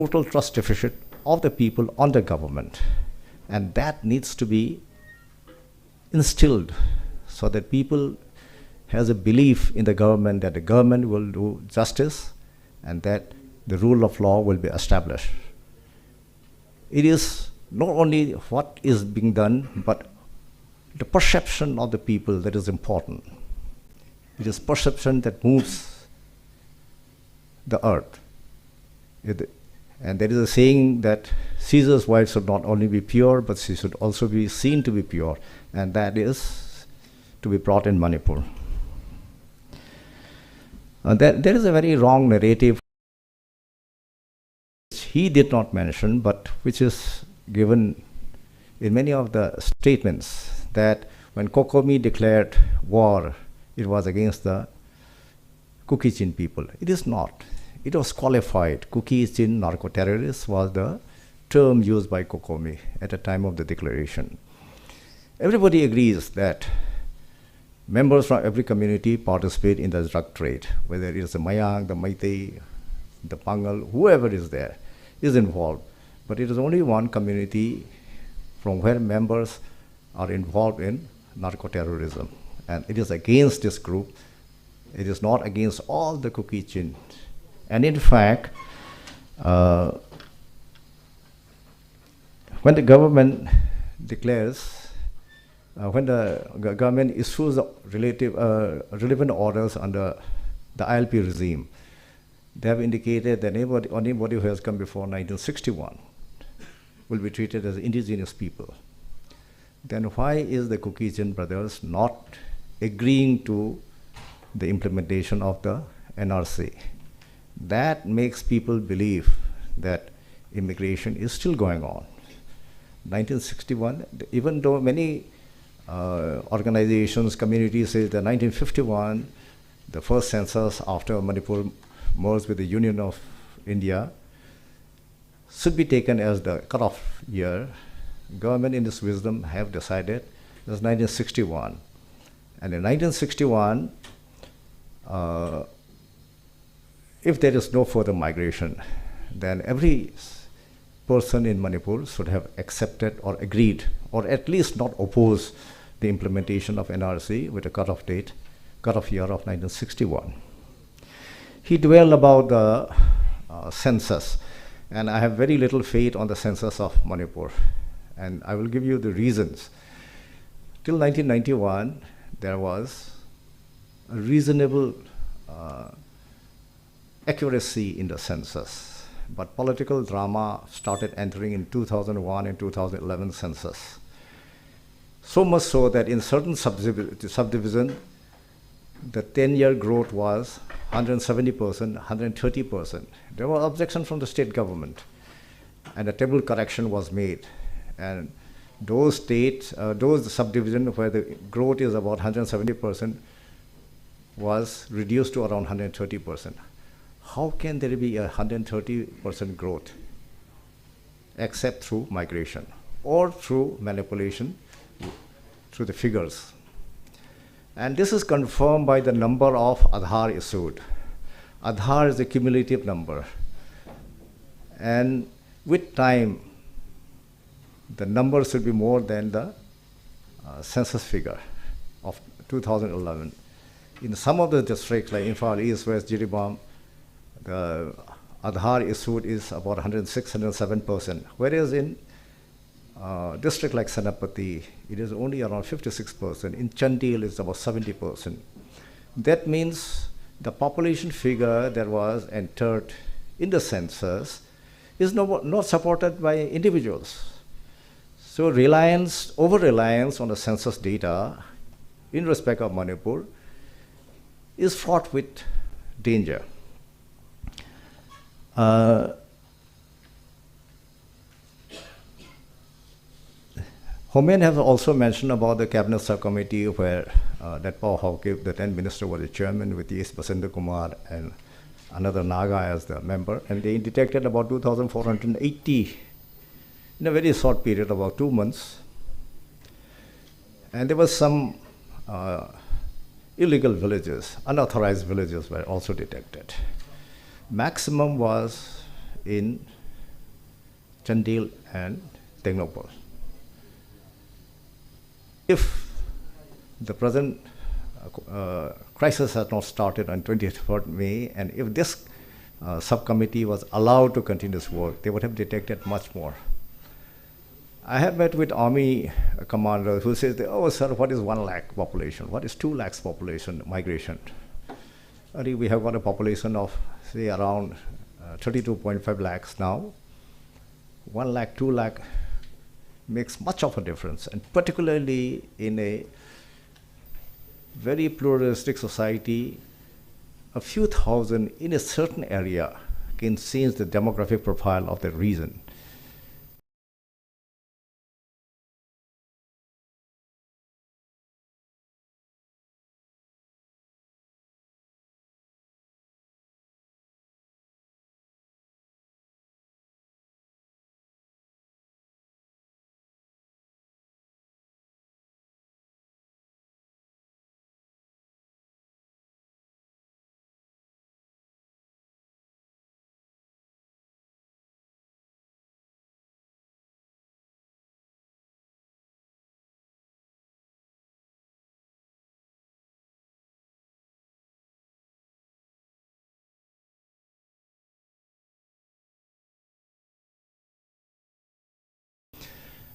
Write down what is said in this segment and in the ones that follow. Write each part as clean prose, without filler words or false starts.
total trust deficit of the people on the government. And that needs to be instilled so that people has a belief in the government that the government will do justice and that the rule of law will be established. It is not only what is being done, but the perception of the people that is important. It is perception that moves the earth. And there is a saying that Caesar's wife should not only be pure, but she should also be seen to be pure. And that is to be brought in Manipur. There is a very wrong narrative which he did not mention, but which is given in many of the statements, that when Kokomi declared war, it was against the Kuki-Chin people. It is not. It was qualified. Kuki-Chin narco-terrorists was the term used by Kokomi at the time of the declaration. Everybody agrees that members from every community participate in the drug trade, whether it is the Mayang, the Meitei, the Pangal, whoever is there is involved. But it is only one community from where members are involved in narco-terrorism. And it is against this group. It is not against all the Kuki-Chin. And in fact, when the government declares, when the government issues relevant orders under the ILP regime, they have indicated that anybody who has come before 1961 will be treated as indigenous people. Then why is the Kuki-Chin brothers not agreeing to the implementation of the NRC? That makes people believe that immigration is still going on. 1961, even though many organizations, communities say that 1951, the first census after Manipur merged with the Union of India, should be taken as the cutoff year. Government in its wisdom have decided it was 1961. And in 1961, if there is no further migration, then every person in Manipur should have accepted or agreed, or at least not opposed the implementation of NRC with a cutoff year of 1961. He dwelled about the census, and I have very little faith on the census of Manipur, and I will give you the reasons. Till 1991, there was a reasonable accuracy in the census, but political drama started entering in 2001 and 2011 census. So much so that in certain subdivision, the 10-year growth was 170%, 130%. There was objection from the state government, and a table correction was made. And those states, those subdivisions where the growth is about 170% was reduced to around 130%. How can there be a 130% growth except through migration or through manipulation through the figures? And this is confirmed by the number of Aadhaar issued. Aadhaar is a cumulative number. And with time, the number should be more than the census figure of 2011. In some of the districts like Imphal, East, West, Jiribam, the Aadhaar issued is about 106, 107%, whereas in district like Senapati, it is only around 56%. In Chandil, it's about 70%. That means the population figure that was entered in the census is not supported by individuals. So over-reliance on the census data in respect of Manipur is fraught with danger. Homen has also mentioned about the cabinet subcommittee where that Paul Hawke, the then minister, was the chairman with S. Basendra Kumar and another Naga as the member, and they detected about 2,480 in a very short period, about 2 months. And there was some illegal villages, unauthorized villages were also detected. Maximum was in Chandil, and Tengnopal. If the present crisis has not started on 23rd May, and if this subcommittee was allowed to continue this work, they would have detected much more. I have met with army commanders who says, oh, sir, what is 1 lakh population? What is 2 lakhs population migration? I think we have got a population of, say, around 32.5 lakhs now. 1 lakh, 2 lakh makes much of a difference, and particularly in a very pluralistic society, a few thousand in a certain area can change the demographic profile of the region.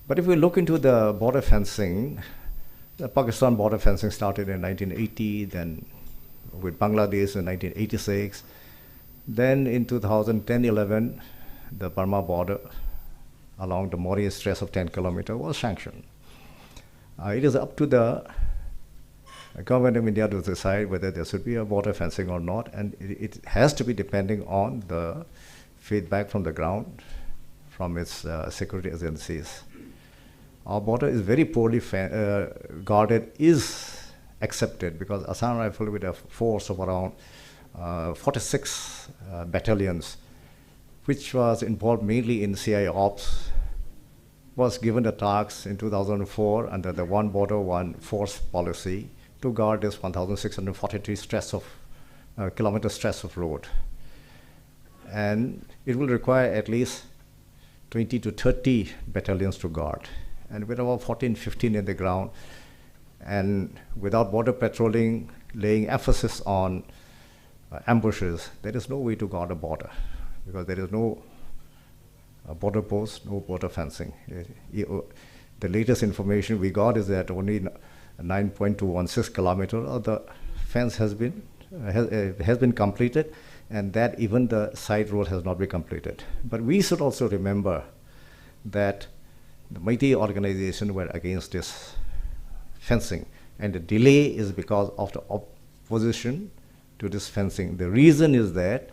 But if we look into the border fencing, the Pakistan border fencing started in 1980, then with Bangladesh in 1986. Then in 2010-11, the Burma border along the Mori Stretch of 10 kilometers was sanctioned. It is up to the government of India to decide whether there should be a border fencing or not, and it has to be depending on the feedback from the ground, from its security agencies. Our border is very poorly guarded, is accepted, because Assam Rifle, with a force of around 46 battalions, which was involved mainly in CI ops, was given the task in 2004 under the one border, one force policy to guard this 1,643 kilometer stretch of road. And it will require at least 20 to 30 battalions to guard. And with about 14, 15 in the ground, and without border patrolling, laying emphasis on ambushes, there is no way to guard a border, because there is no border post, no border fencing. The latest information we got is that only 9.216 kilometers of the fence has been completed, and that even the side road has not been completed. But we should also remember that the Meitei organization were against this fencing, and the delay is because of the opposition to this fencing. The reason is that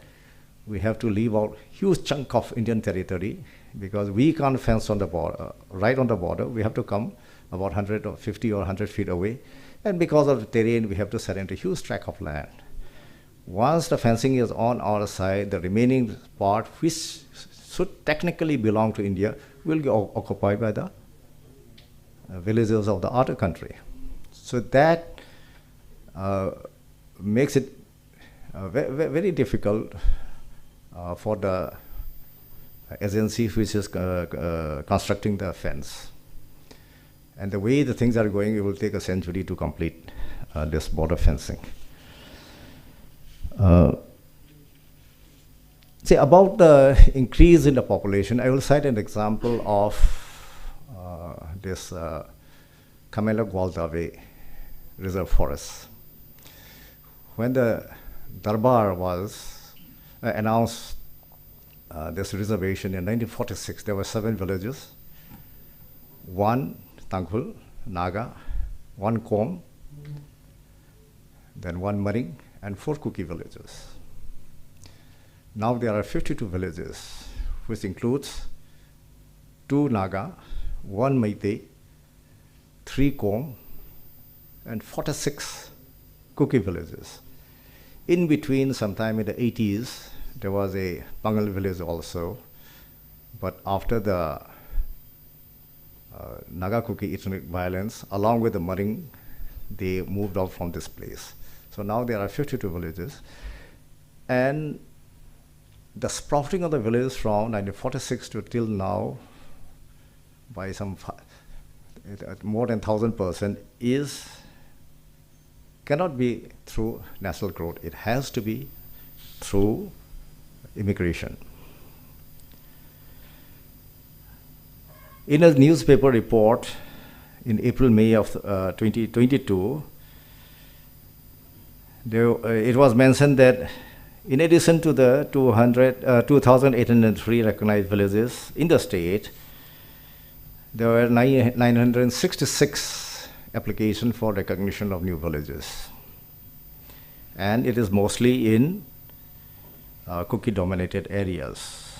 we have to leave out huge chunk of Indian territory, because we can't fence on the border, right on the border. We have to come about 100 or 50 or 100 feet away, and because of the terrain, we have to surrender a huge tract of land. Once the fencing is on our side, the remaining part, which should technically belong to India, will be occupied by the villagers of the other country. So that makes it very difficult for the agency which is constructing the fence. And the way the things are going, it will take a century to complete this border fencing. See, about the increase in the population, I will cite an example of this Kamela Gwaldave Reserve Forest. When the Darbar was announced this reservation in 1946, there were 7 villages, 1 Tangkhul, Naga, 1 Kom, then 1 Maring, and 4 Kuki villages. Now there are 52 villages, which includes 2 Naga, 1 Meitei, 3 Kom, and 46 Kuki villages. In between, sometime in the 80s, there was a Pangal village also, but after the Naga Kuki ethnic violence, along with the Maring, they moved out from this place. So now there are 52 villages, and the sprouting of the village from 1946 to till now by some more than 1,000% cannot be through natural growth. It has to be through immigration. In a newspaper report in April-May of 2022, it was mentioned that in addition to the 2,803 recognized villages in the state, there were 966 applications for recognition of new villages. And it is mostly in Kuki-dominated areas.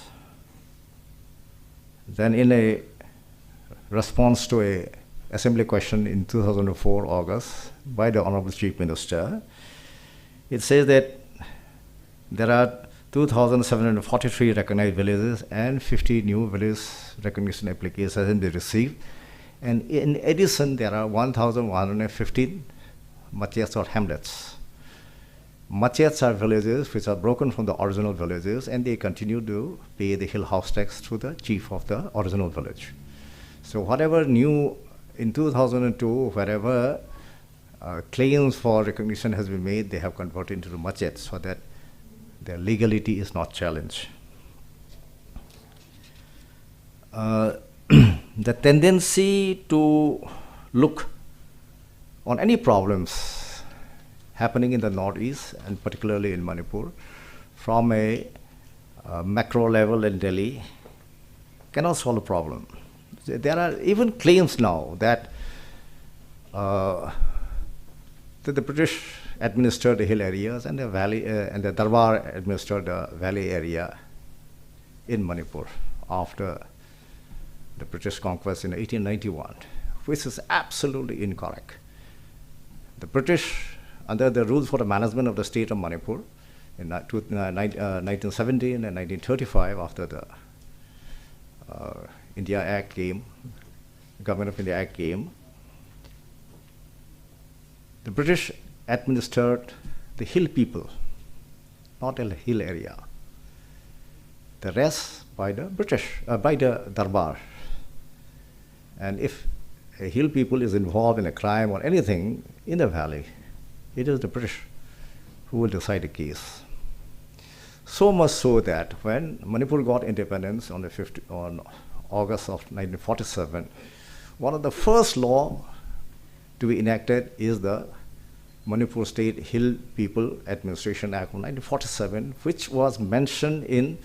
Then in a response to a assembly question in 2004 August by the Honorable Chief Minister, it says that there are 2,743 recognized villages and 50 new village recognition applications have been received. And in addition, there are 1,115 machets or hamlets. Machets are villages which are broken from the original villages, and they continue to pay the hill house tax through the chief of the original village. So whatever new in 2002, wherever claims for recognition has been made, they have converted into the machets so that their legality is not challenged. The tendency to look on any problems happening in the Northeast, and particularly in Manipur, from a macro level in Delhi cannot solve a problem. There are even claims now that the British administered the hill areas and the valley, and the Darbar administered the valley area in Manipur after the British conquest in 1891, which is absolutely incorrect. The British, under the rules for the management of the state of Manipur in 1917 and 1935, after the India Act came, the Government of India Act came, the British administered the hill people, not a hill area. The rest by the British, by the Darbar. And if a hill people is involved in a crime or anything in the valley, it is the British who will decide the case. So much so that when Manipur got independence on August of 1947, one of the first law to be enacted is the Manipur State Hill People Administration Act of 1947, which was mentioned in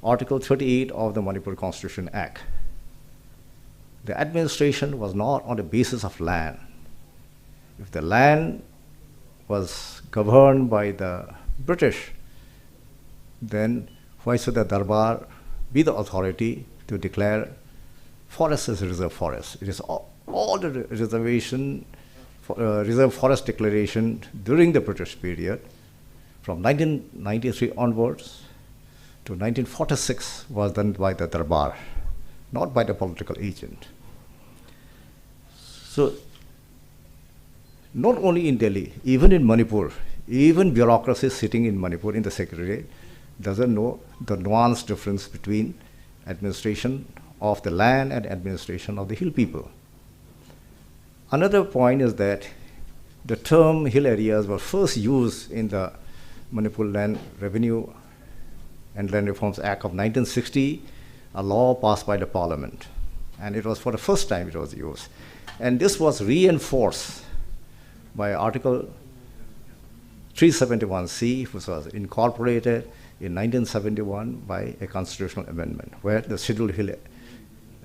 Article 38 of the Manipur Constitution Act. The administration was not on the basis of land. If the land was governed by the British, then why should the Darbar be the authority to declare forest as a reserve forest? It is all the reserve forest declaration during the British period, from 1993 onwards to 1946, was done by the Darbar, not by the political agent. So, not only in Delhi, even in Manipur, even bureaucracy sitting in Manipur in the Secretariat doesn't know the nuanced difference between administration of the land and administration of the hill people. Another point is that the term hill areas were first used in the Manipur Land Revenue and Land Reforms Act of 1960, a law passed by the Parliament. And it was for the first time it was used. And this was reinforced by Article 371C, which was incorporated in 1971 by a constitutional amendment, where the scheduled hill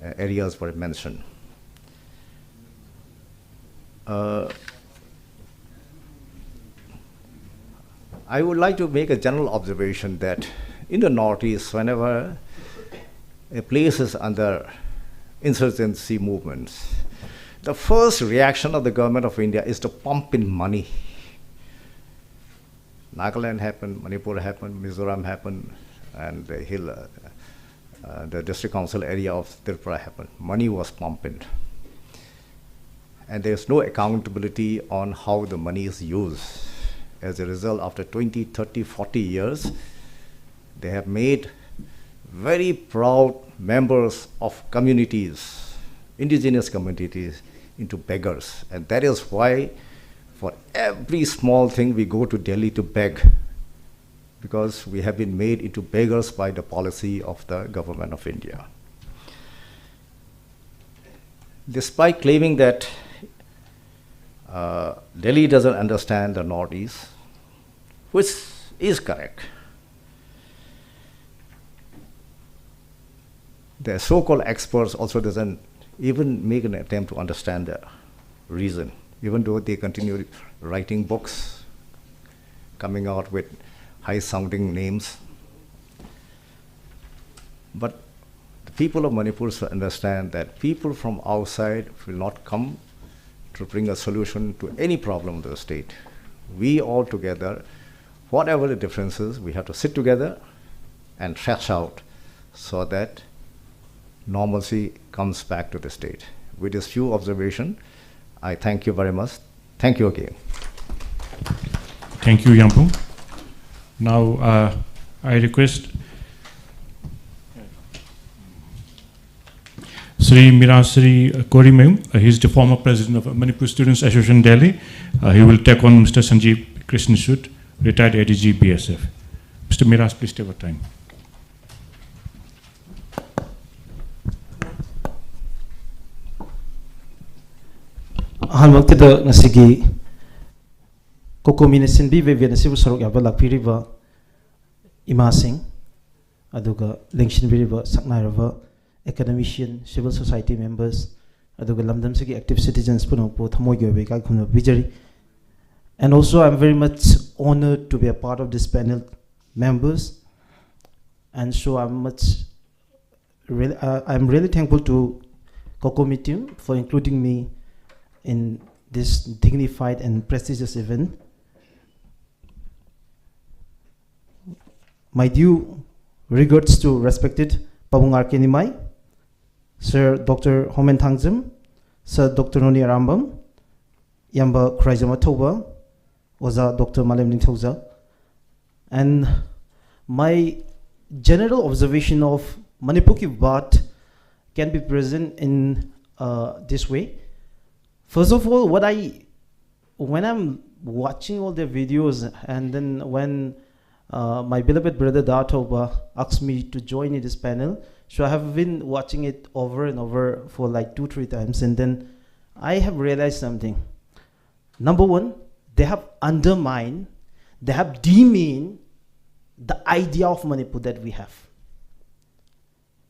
areas were mentioned. I would like to make a general observation that in the Northeast, whenever a place is under insurgency movements, the first reaction of the government of India is to pump in money. Nagaland happened, Manipur happened, Mizoram happened, and the district council area of Tripura happened. Money was pumped. And there's no accountability on how the money is used. As a result, after 20, 30, 40 years, They have made very proud members of communities, indigenous communities, into beggars. And that is why for every small thing we go to Delhi to beg, because we have been made into beggars by the policy of the government of India. Despite claiming that Delhi doesn't understand the Northeast, which is correct, the so-called experts also doesn't even make an attempt to understand the reason, even though they continue writing books, coming out with high-sounding names. But the people of Manipur should understand that people from outside will not come to bring a solution to any problem of the state. We all together, whatever the differences, we have to sit together and thrash out so that normalcy comes back to the state. With this few observations, I thank you very much. Thank you again. Thank you, Yampung. Now, I request Sri Mirasri Korimeu. He is the former president of Manipur Students Association Delhi. He will take on Mr. Sanjeev Krishnasud, retired ADG BSF. Mr. Miras, please take your time. Halmangtida ngasigi kokominisin bi vevian sibu sarok yaba lakpiriba imasing aduga lengshin biriba saknairaba academician civil society members aduga lamdam sigi active citizens puno po thamoi gyobe ka khumna bijari. And also I'm very much honored to be a part of this panel members, and so I'm really thankful to Kokomi team for including me in this dignified and prestigious event. My due regards to respected Pabungar Kenimai, Sir Dr. Homen Thangzim, Sir Dr. Noni Arambam, Yamba Kraijama Toba, Oza Dr. Malem Ninthoza, and my general observation of Manipurki Baat can be present in this way. First of all, when I'm watching all the videos, and then when my beloved brother Datoba asked me to join in this panel, so I have been watching it over and over for like 2-3 times, and then I have realized something. Number one, they have undermined, they have demeaned the idea of Manipur that we have.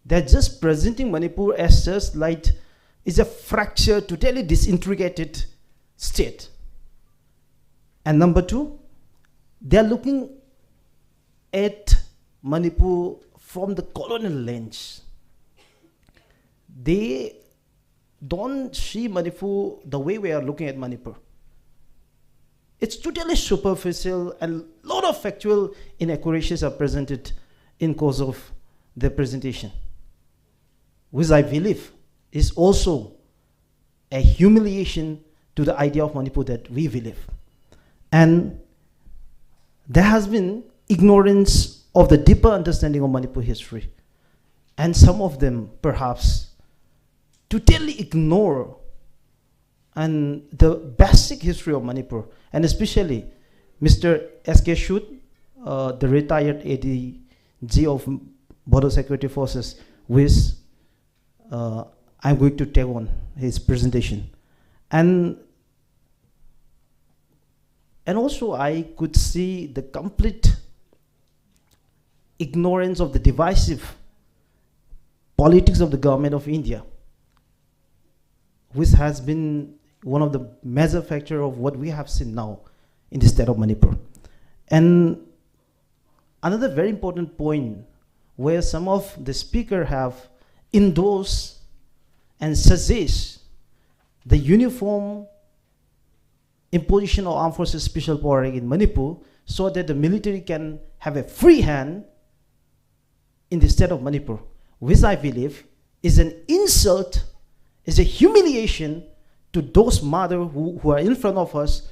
They're just presenting Manipur as just like it's a fractured, totally disintegrated state. And number two, they're looking at Manipur from the colonial lens. They don't see Manipur the way we are looking at Manipur. It's totally superficial, and a lot of factual inaccuracies are presented in course of the presentation, which I believe is also a humiliation to the idea of Manipur that we believe. And there has been ignorance of the deeper understanding of Manipur history. And some of them perhaps totally ignore and the basic history of Manipur, and especially Mr. S.K. Shud, the retired ADG of Border Security Forces, which I'm going to take on his presentation. And also I could see the complete ignorance of the divisive politics of the government of India, which has been one of the major factors of what we have seen now in the state of Manipur. And another very important point where some of the speakers have endorsed and suggest the uniform imposition of armed forces special power in Manipur so that the military can have a free hand in the state of Manipur, which I believe is an insult, is a humiliation to those mothers who are in front of us,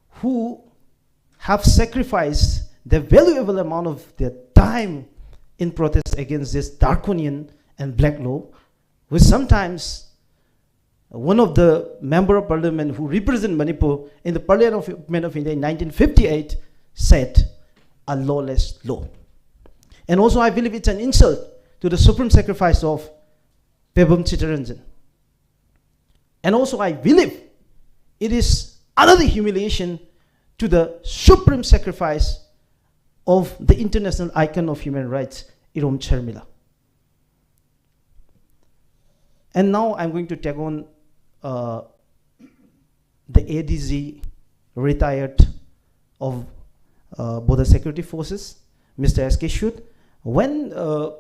who have sacrificed the valuable amount of their time in protest against this draconian and black law, which sometimes one of the member of parliament who represent Manipur in the Parliament of India in 1958 said, a lawless law. And also I believe it's an insult to the supreme sacrifice of Pebum Chittaranjan. And also I believe it is another humiliation to the supreme sacrifice of the international icon of human rights, Irom Charmila. And now I'm going to take on the ADG retired of Border Security Forces, Mr. S.K. Shute. When Yamba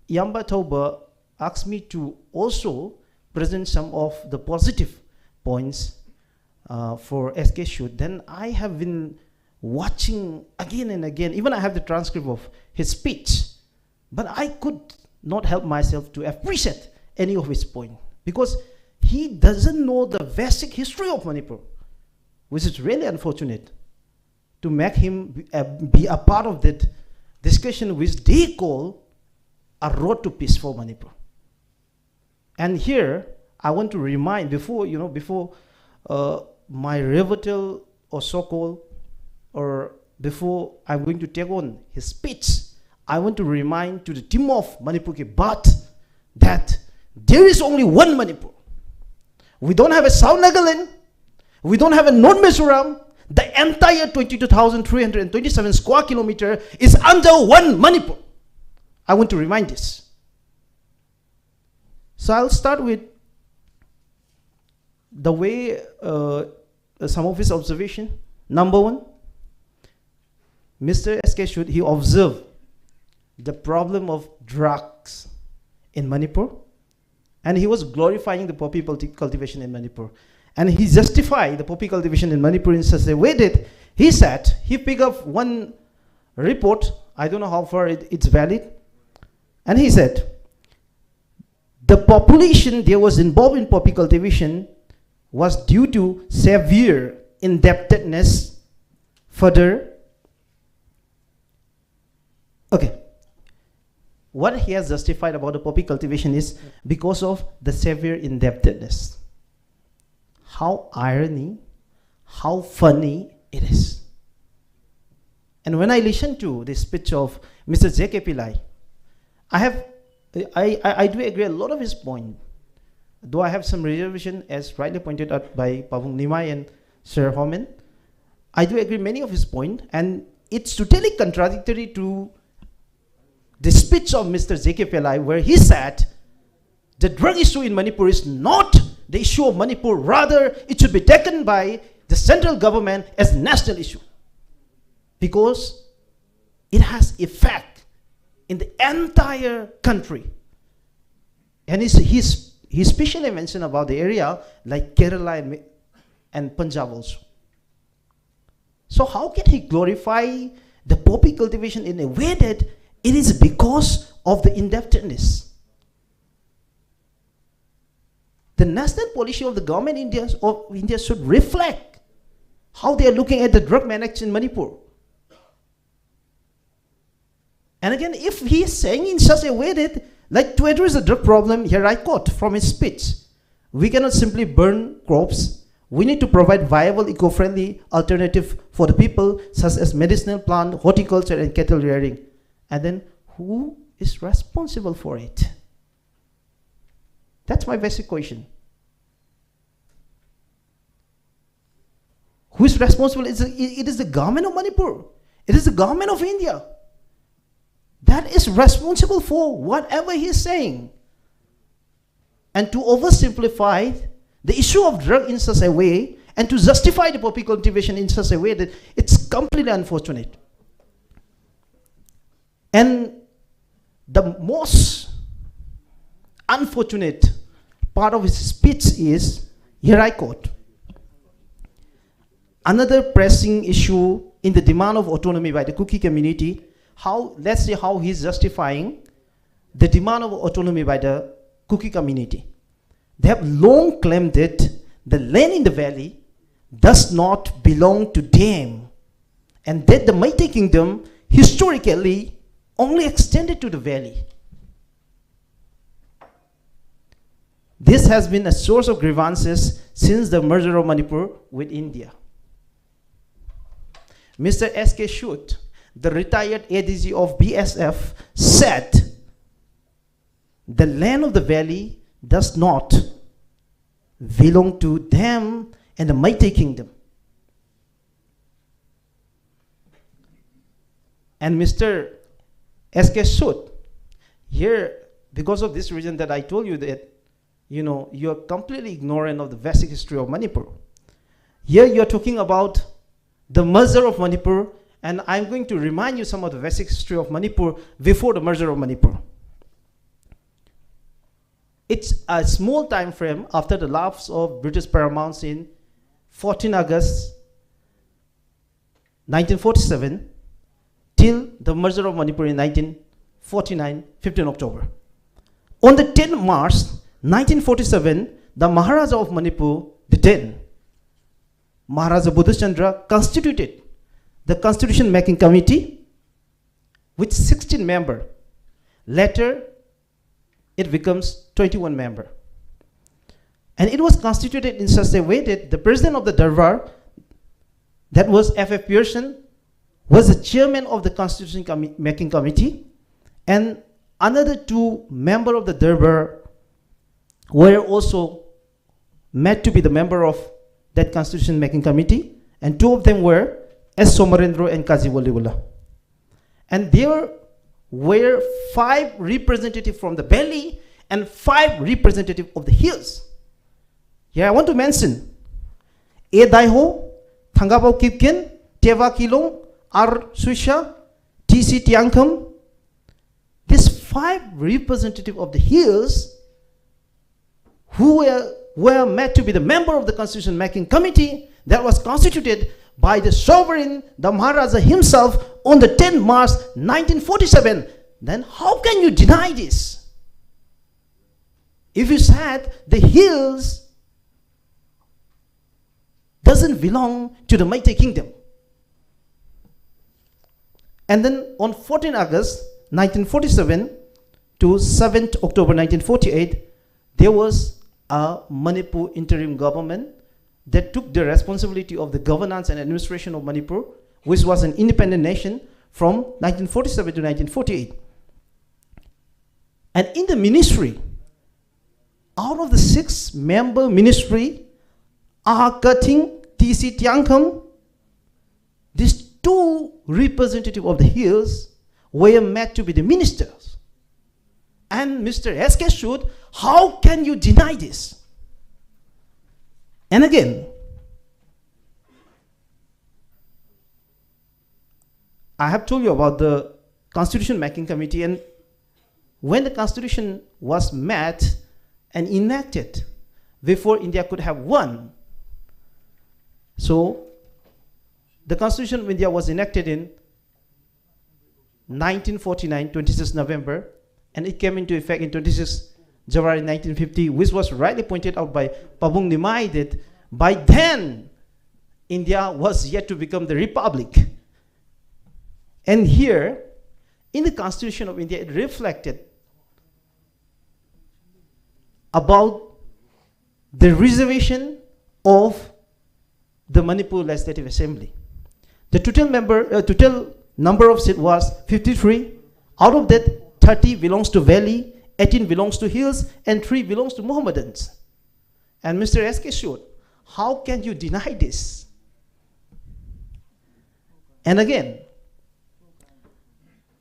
Tauba asked me to also present some of the positive points for S.K. Shute, then I have been watching again and again. Even I have the transcript of his speech, but I could not help myself to appreciate any of his point, because he doesn't know the basic history of Manipur, which is really unfortunate to make him be a part of that discussion which they call a road to peace for Manipur. And here I want to remind, before my rebuttal or so-called, or before I'm going to take on his speech, I want to remind to the team of Manipur ke Baat that there is only one Manipur. We don't have a South Nagaland. We don't have a North Mizoram. The entire 22,327 square kilometer is under one Manipur. I want to remind this. So I'll start with the way some of his observation. Number one, Mr. S.K. Shute, he observed the problem of drugs in Manipur, and he was glorifying the poppy cultivation in Manipur. And he justified the poppy cultivation in Manipur in such a way that he said, he picked up one report, I don't know how far it's valid, and he said, the population that was involved in poppy cultivation was due to severe indebtedness. Further, okay, what he has justified about the poppy cultivation is because of the severe indebtedness. How irony, how funny it is. And when I listen to the speech of Mr. J.K. Pillai, I do agree a lot of his point, though I have some reservation, as rightly pointed out by Pavung Nimai and Sir Homan. I do agree many of his point, and it's totally contradictory to the speech of Mr. J.K. Pillai, where he said the drug issue in Manipur is not the issue of Manipur, rather it should be taken by the central government as a national issue, because it has effect in the entire country. And he specially mentioned about the area like Kerala and Punjab also. So how can he glorify the poppy cultivation in a way that it is because of the indebtedness? The national policy of the government of India should reflect how they are looking at the drug management in Manipur. And again, if he is saying in such a way that, like, to address the drug problem, here I quote from his speech, we cannot simply burn crops. We need to provide viable, eco-friendly alternative for the people, such as medicinal plant, horticulture, and cattle rearing. And then, who is responsible for it? That's my basic question. Who is responsible? It is the government of Manipur. It is the government of India that is responsible for whatever he is saying. And to oversimplify the issue of drug in such a way, and to justify the poppy cultivation in such a way, that it's completely unfortunate. And the most unfortunate part of his speech is, here I quote, another pressing issue in the demand of autonomy by the Kuki community, let's see how he's justifying the demand of autonomy by the Kuki community. They have long claimed that the land in the valley does not belong to them, and that the Meitei kingdom historically only extended to the valley. This has been a source of grievances since the merger of Manipur with India. Mr. S.K. Shute, the retired ADG of BSF, said the land of the valley does not belong to them and the mighty kingdom. And Mr. S.K. Shute, here, because of this reason that I told you that, you know, you're completely ignorant of the basic history of Manipur. Here you're talking about the merger of Manipur, and I'm going to remind you some of the basic history of Manipur before the merger of Manipur. It's a small time frame after the lapse of British paramountcy in 14 August 1947 till the merger of Manipur in 1949, 15 October. On the 10th March 1947, the Maharaja of Manipur, the then Maharaja Buddhachandra, constituted the Constitution Making Committee with 16 members. Later, it becomes 21 members. And it was constituted in such a way that the president of the Darbar, that was F.F. Pearson, was the chairman of the Constitution Making Committee, and another two members of the Darbar were also made to be the member of that Constitution Making Committee, and two of them were S. Somarendra and Kazi Waliwala. And there were 5 representatives from the valley and 5 representatives of the hills. Here I want to mention A. Daiho, Thangabao Kipkin, Teva Kilong, R. Suisha, T.C. Tiangkam. These 5 representatives of the hills who were made to be the member of the Constitution Making Committee that was constituted by the sovereign, the Maharaja himself, on the 10th March 1947. Then how can you deny this? If you said the hills doesn't belong to the mighty kingdom. And then on 14 August 1947 to 7th October 1948, there was a Manipur interim government that took the responsibility of the governance and administration of Manipur, which was an independent nation from 1947 to 1948. And in the ministry, out of the 6-member ministry, Kating, T.C. Tiangkam, these 2 representatives of the hills were made to be the ministers. And Mr. S.K. Shute, how can you deny this? And again, I have told you about the Constitution Making Committee, and when the Constitution was made and enacted before India could have won. So the Constitution of India was enacted in 1949, 26 November, and it came into effect in 26 January 1950, which was rightly pointed out by Pabung Nimai that by then India was yet to become the republic. And here, in the Constitution of India, it reflected about the reservation of the Manipur Legislative Assembly. The total number of seats was 53. Out of that, 30 belongs to Valley, 18 belongs to Hills, and 3 belongs to Mohammedans. And Mr. S.K. Shute, how can you deny this? And again,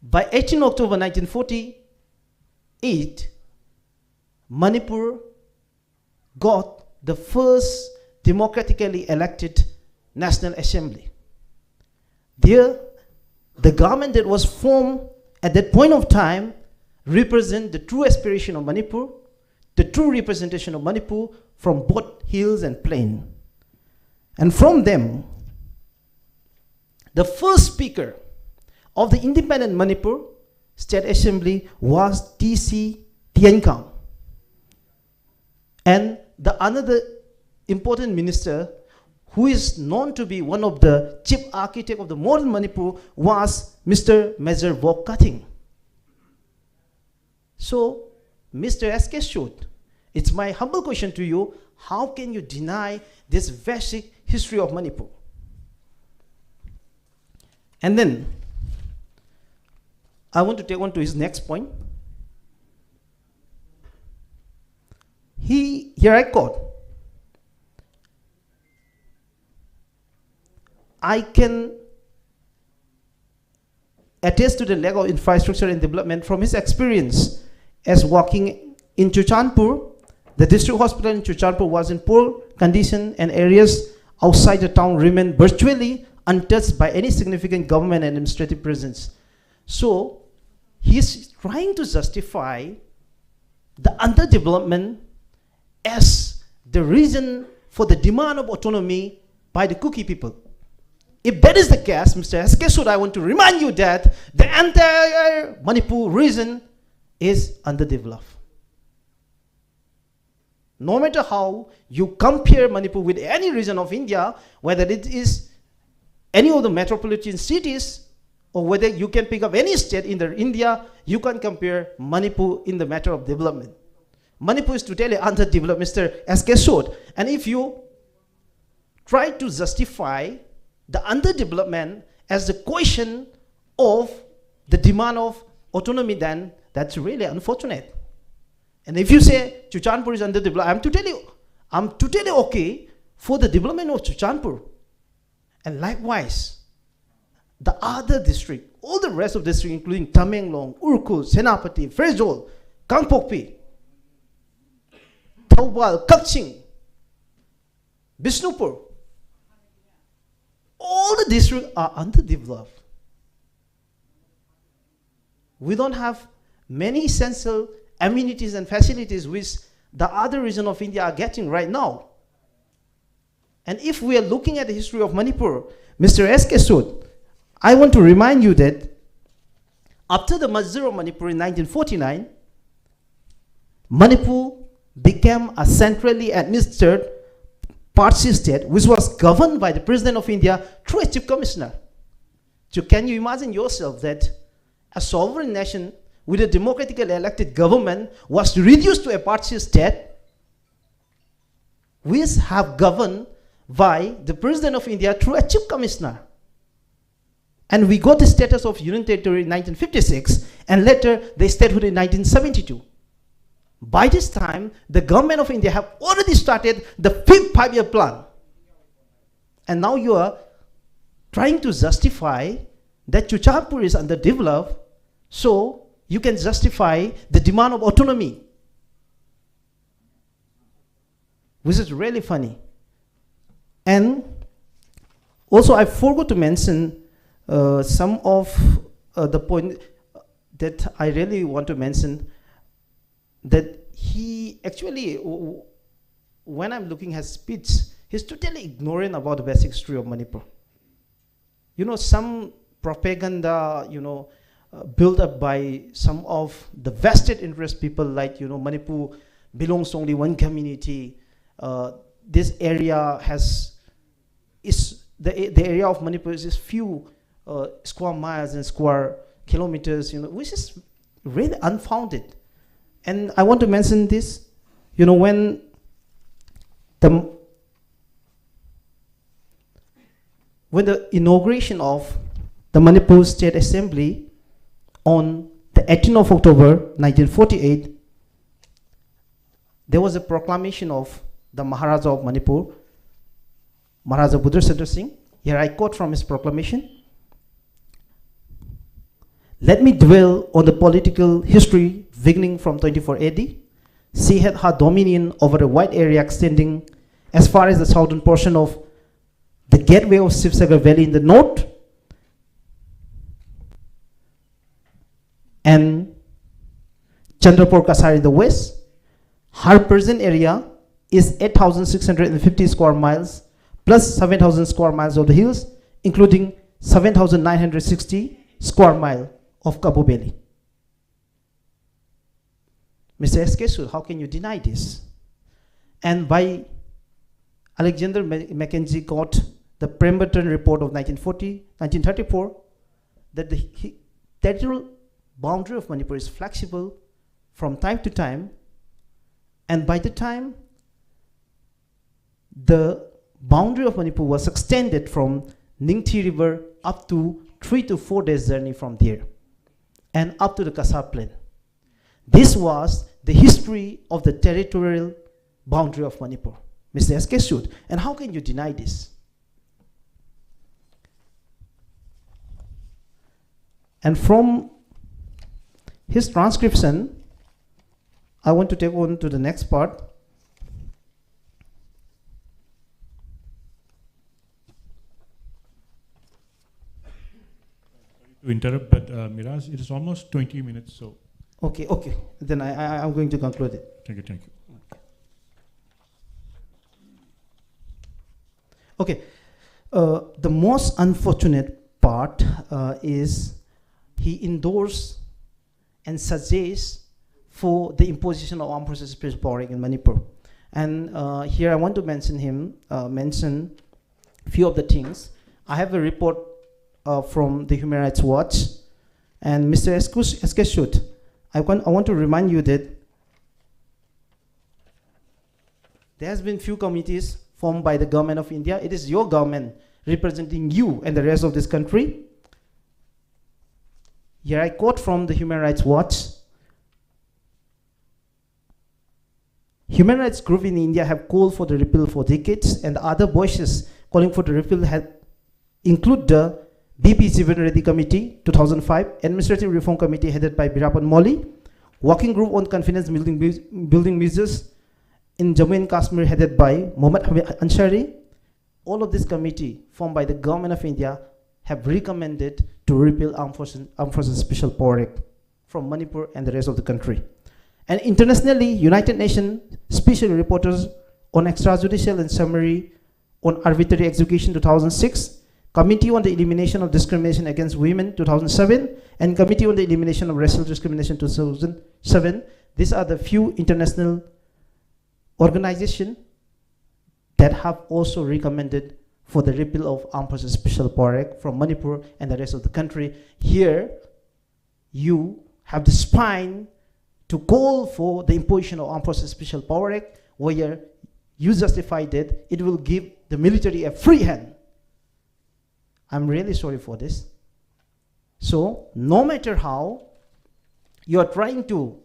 by 18 October 1948, Manipur got the first democratically elected National Assembly. There, the government that was formed at that point of time represent the true aspiration of Manipur, the true representation of Manipur from both hills and plain. And from them, the first speaker of the independent Manipur State Assembly was T.C. Tiangkam. And the another important minister who is known to be one of the chief architect of the modern Manipur was Mr. Major Bok Kating. So, Mr. S.K. Sood, it's my humble question to you, how can you deny this basic history of Manipur? And then, I want to take on to his next point. Here I quote, I can attest to the lack of infrastructure and development from his experience as working in Chuchanpur. The district hospital in Chuchanpur was in poor condition and areas outside the town remained virtually untouched by any significant government and administrative presence. So he is trying to justify the underdevelopment as the reason for the demand of autonomy by the Kuki people. If that is the case, Mr. S.K. Sood, I want to remind you that the entire Manipur region is underdeveloped. No matter how you compare Manipur with any region of India, whether it is any of the metropolitan cities, or whether you can pick up any state in India, you can compare Manipur in the matter of development. Manipur is totally underdeveloped, Mr. S.K. Sood. And if you try to justify the underdevelopment as the question of the demand of autonomy, then that's really unfortunate. And if you say Chuchanpur is underdeveloped, I'm totally okay for the development of Chuchanpur. And likewise, the other district, all the rest of the district, including Tamenglong, Urkut, Senapati, Frejol, Kangpokpi, Taubal, Kaching, Bishnupur, all the districts are underdeveloped. We don't have many essential amenities and facilities which the other region of India are getting right now. And if we are looking at the history of Manipur, Mr. S.K. Sood, I want to remind you that after the merger of Manipur in 1949, Manipur became a centrally administered party state which was governed by the President of India through a chief commissioner. So can you imagine yourself that a sovereign nation with a democratically elected government was reduced to a party state which have governed by the President of India through a chief commissioner? And we got the status of Union Territory in 1956 and later the statehood in 1972. By this time, the government of India have already started the 5th five-year plan. And now you are trying to justify that Chuchanpur is underdeveloped, so you can justify the demand of autonomy, which is really funny. And also I forgot to mention some of the point that I really want to mention, that he actually, when I'm looking at his speech, he's totally ignorant about the basic history of Manipur. You know, some propaganda, built up by some of the vested interest people, like, Manipur belongs to only one community. This area the area of Manipur is few square miles and square kilometers, which is really unfounded. And I want to mention this, when the inauguration of the Manipur State Assembly on the 18th of October 1948, there was a proclamation of the Maharaja of Manipur, Maharaja Budra Chandra Singh. Here I quote from his proclamation. Let me dwell on the political history beginning from 24 AD. She had her dominion over a wide area extending as far as the southern portion of the gateway of Sivsagar Valley in the north and Chandrapur Kasar in the west. Her present area is 8,650 square miles plus 7,000 square miles of the hills, including 7,960 square miles of Cabo Valley. Mr. S.K. Sood, how can you deny this? And by Alexander Mackenzie got the Pemberton report of 1934, that the territorial boundary of Manipur is flexible from time to time, and by the time the boundary of Manipur was extended from Ningthi River up to 3 to 4 days journey from there and up to the Kasab Plain. This was the history of the territorial boundary of Manipur. Mr. S.K. Sood, and how can you deny this? And from his transcription, I want to take on to the next part. To interrupt, but Miraj, it is almost 20 minutes, so. Okay, okay. Then I'm going to conclude it. Thank you, thank you. Okay. The most unfortunate part is he endorsed and suggests for the imposition of armed forces special power in Manipur. And here I want to mention a few of the things. I have a report from the Human Rights Watch, and Mr. S.K. Sood, I want to remind you that there has been few committees formed by the government of India. It is your government representing you and the rest of this country. Here I quote from the Human Rights Watch. Human rights groups in India have called for the repeal for decades, and other voices calling for the repeal include the BP Jivan Reddy Committee, 2005, Administrative Reform Committee headed by Birapan Moli, Working Group on Confidence Building Measures in Jammu and Kashmir headed by Mohammad Hamid Ansari. All of this committee formed by the government of India have recommended to repeal Armed Forces Special Power Act from Manipur and the rest of the country. And internationally, United Nations Special Reporters on Extrajudicial and Summary on Arbitrary Execution, 2006, Committee on the Elimination of Discrimination Against Women, 2007, and Committee on the Elimination of Racial Discrimination, 2007. These are the few international organizations that have also recommended for the repeal of Armed Forces Special Power Act from Manipur and the rest of the country. Here, you have the spine to call for the imposition of Armed Forces Special Power Act, where you justify that it will give the military a free hand. I'm really sorry for this. So, no matter how you are trying to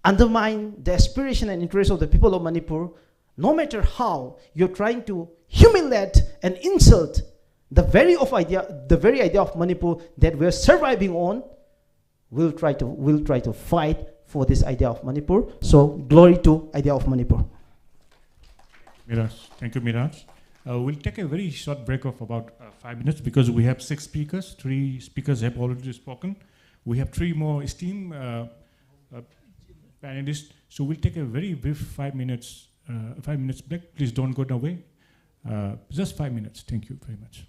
undermine the aspiration and interest of the people of Manipur, no matter how you're trying to humiliate and insult the very idea of Manipur that we're surviving on, we'll try to fight for this idea of Manipur. So, glory to idea of Manipur. Miraj, thank you, Miraj. We'll take a very short break of about 5 minutes because we have 6 speakers. 3 speakers have already spoken. We have 3 more esteemed panelists. So we'll take a very brief 5 minutes break. Please don't go away. Just 5 minutes. Thank you very much.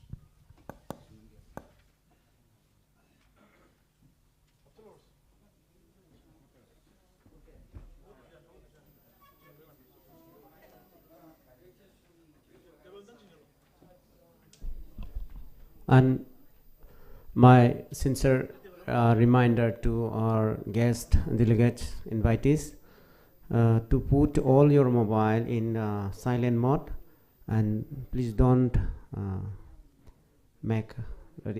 And my sincere reminder to our guest delegates, invitees, to put all your mobile in silent mode, and please don't make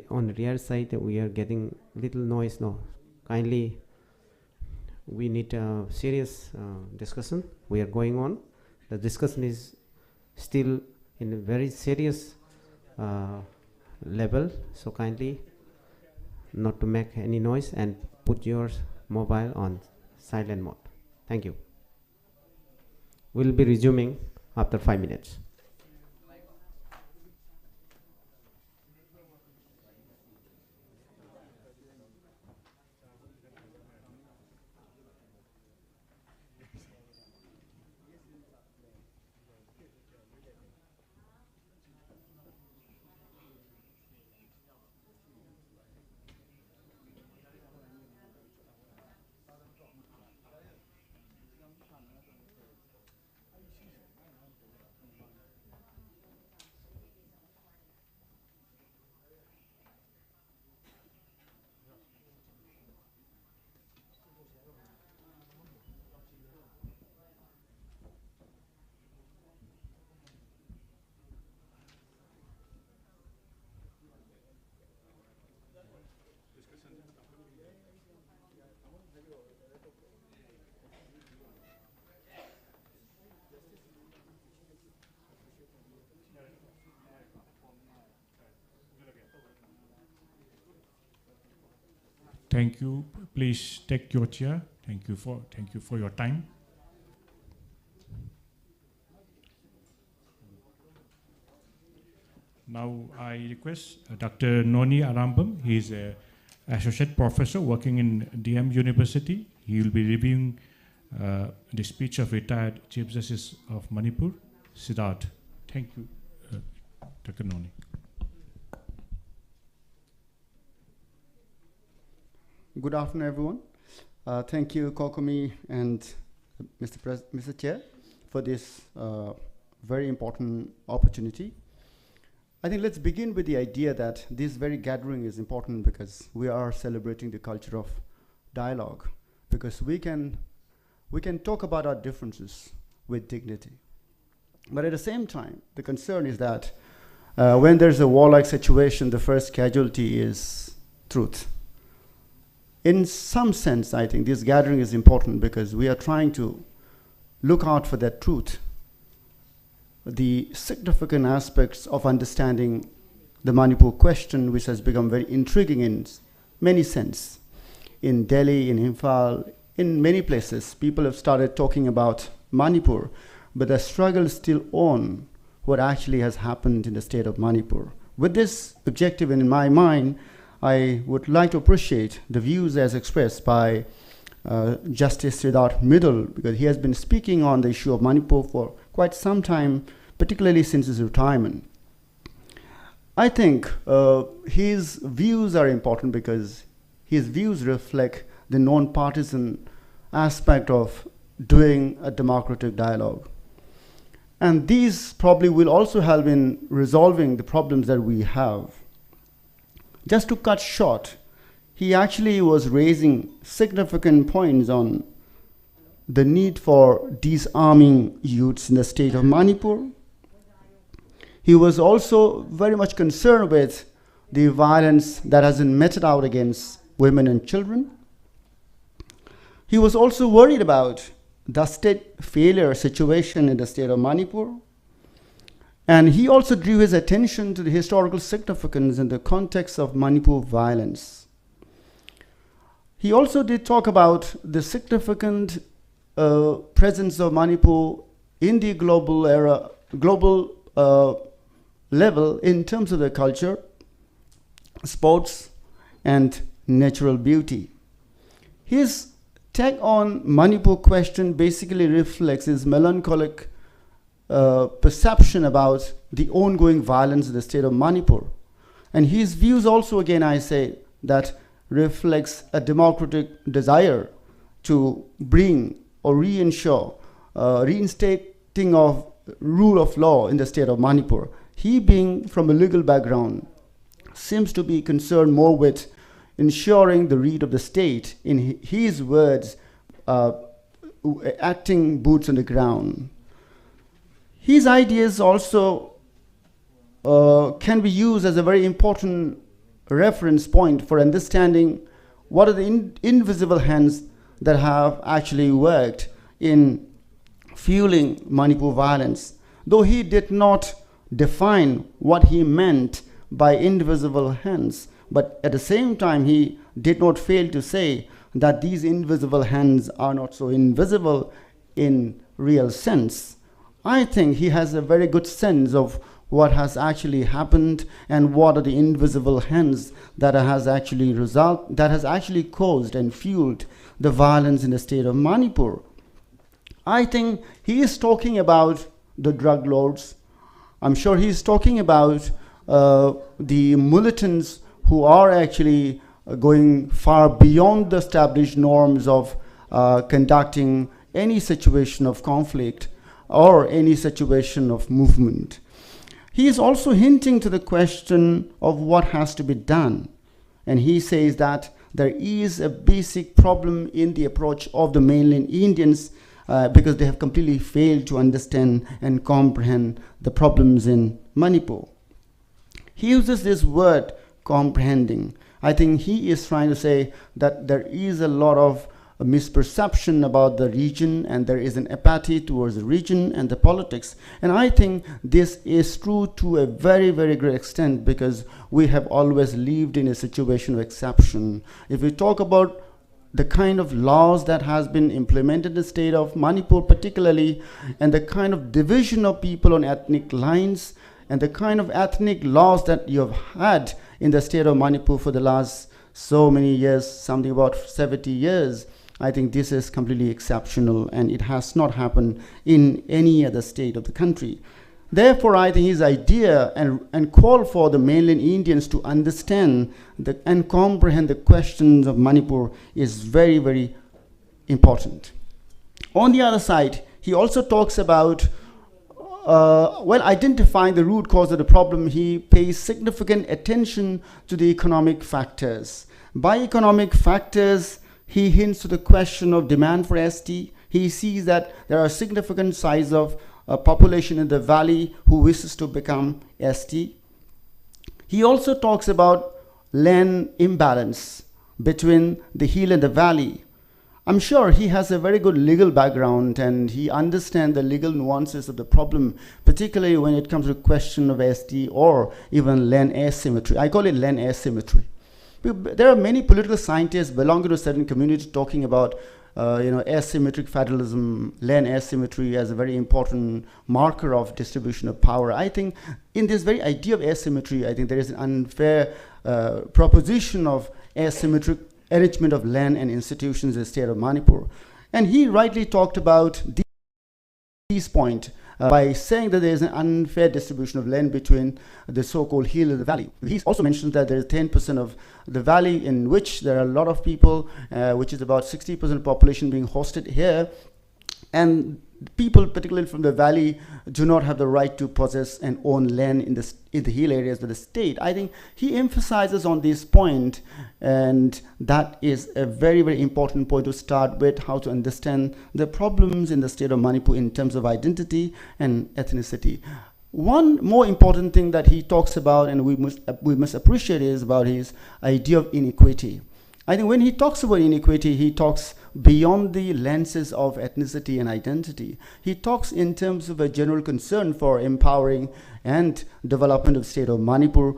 on the rear side we are getting little noise now. Kindly, we need a serious discussion. We are going on. The discussion is still in a very serious level, so kindly not to make any noise and put your mobile on silent mode. Thank you. We'll be resuming after 5 minutes. Thank you. Please take your chair. Thank you for your time. Now I request Dr. Noni Arambam. He is an associate professor working in DM University. He will be reviewing the speech of retired Chief Justice of Manipur, Siddharth. Thank you, Dr. Noni. Good afternoon, everyone. Thank you, Kokomi and Mr. Chair, for this very important opportunity. I think let's begin with the idea that this very gathering is important because we are celebrating the culture of dialogue, because we can talk about our differences with dignity. But at the same time, the concern is that when there's a warlike situation, the first casualty is truth. In some sense, I think this gathering is important because we are trying to look out for that truth, the significant aspects of understanding the Manipur question, which has become very intriguing in many sense. In Delhi, in Imphal, in many places, people have started talking about Manipur, but the struggle is still on what actually has happened in the state of Manipur. With this objective in my mind, I would like to appreciate the views as expressed by Justice Siddharth Middle, because he has been speaking on the issue of Manipur for quite some time, particularly since his retirement. I think his views are important because his views reflect the non-partisan aspect of doing a democratic dialogue. And these probably will also help in resolving the problems that we have. Just to cut short, he actually was raising significant points on the need for disarming youths in the state of Manipur. He was also very much concerned with the violence that has been meted out against women and children. He was also worried about the state failure situation in the state of Manipur. And he also drew his attention to the historical significance in the context of Manipur violence. He also did talk about the significant presence of Manipur in the global level in terms of the culture, sports, and natural beauty. His take on Manipur question basically reflects his melancholic perception about the ongoing violence in the state of Manipur. And his views also, again, I say, that reflects a democratic desire to bring or reinstate reinstating of rule of law in the state of Manipur. He, being from a legal background, seems to be concerned more with ensuring the read of the state, in his words, acting boots on the ground. His ideas also can be used as a very important reference point for understanding what are the invisible hands that have actually worked in fueling Manipur violence. Though he did not define what he meant by invisible hands, but at the same time he did not fail to say that these invisible hands are not so invisible in real sense. I think he has a very good sense of what has actually happened and what are the invisible hands that has actually caused and fueled the violence in the state of Manipur. I think he is talking about the drug lords. I'm sure he's talking about the militants who are actually going far beyond the established norms of conducting any situation of conflict or any situation of movement. He is also hinting to the question of what has to be done. And he says that there is a basic problem in the approach of the mainland Indians because they have completely failed to understand and comprehend the problems in Manipur. He uses this word, comprehending. I think he is trying to say that there is a lot of a misperception about the region, and there is an apathy towards the region and the politics. And I think this is true to a very, very great extent, because we have always lived in a situation of exception. If we talk about the kind of laws that has been implemented in the state of Manipur particularly, and the kind of division of people on ethnic lines, and the kind of ethnic laws that you have had in the state of Manipur for the last so many years, something about 70 years, I think this is completely exceptional, and it has not happened in any other state of the country. Therefore, I think his idea and call for the mainland Indians to understand and comprehend the questions of Manipur is very, very important. On the other side, he also talks about, identifying the root cause of the problem. He pays significant attention to the economic factors. By economic factors, he hints to the question of demand for ST. He sees that there are significant size of population in the valley who wishes to become ST. He also talks about land imbalance between the hill and the valley. I'm sure he has a very good legal background, and he understands the legal nuances of the problem, particularly when it comes to the question of ST or even land asymmetry. I call it land asymmetry. There are many political scientists belonging to a certain community talking about asymmetric federalism, land asymmetry as a very important marker of distribution of power. I think in this very idea of asymmetry, I think there is an unfair proposition of asymmetric arrangement of land and institutions in the state of Manipur. And he rightly talked about these points by saying that there is an unfair distribution of land between the so-called hill and the valley. He also mentions that there is 10% of the valley in which there are a lot of people, which is about 60% of population being hosted here. And people, particularly from the valley, do not have the right to possess and own land in the hill areas of the state. I think he emphasizes on this point, and that is a very, very important point to start with, how to understand the problems in the state of Manipur in terms of identity and ethnicity. One more important thing that he talks about, and we must appreciate, is about his idea of inequity. I think when he talks about inequity, he talks beyond the lenses of ethnicity and identity. He talks in terms of a general concern for empowering and development of the state of Manipur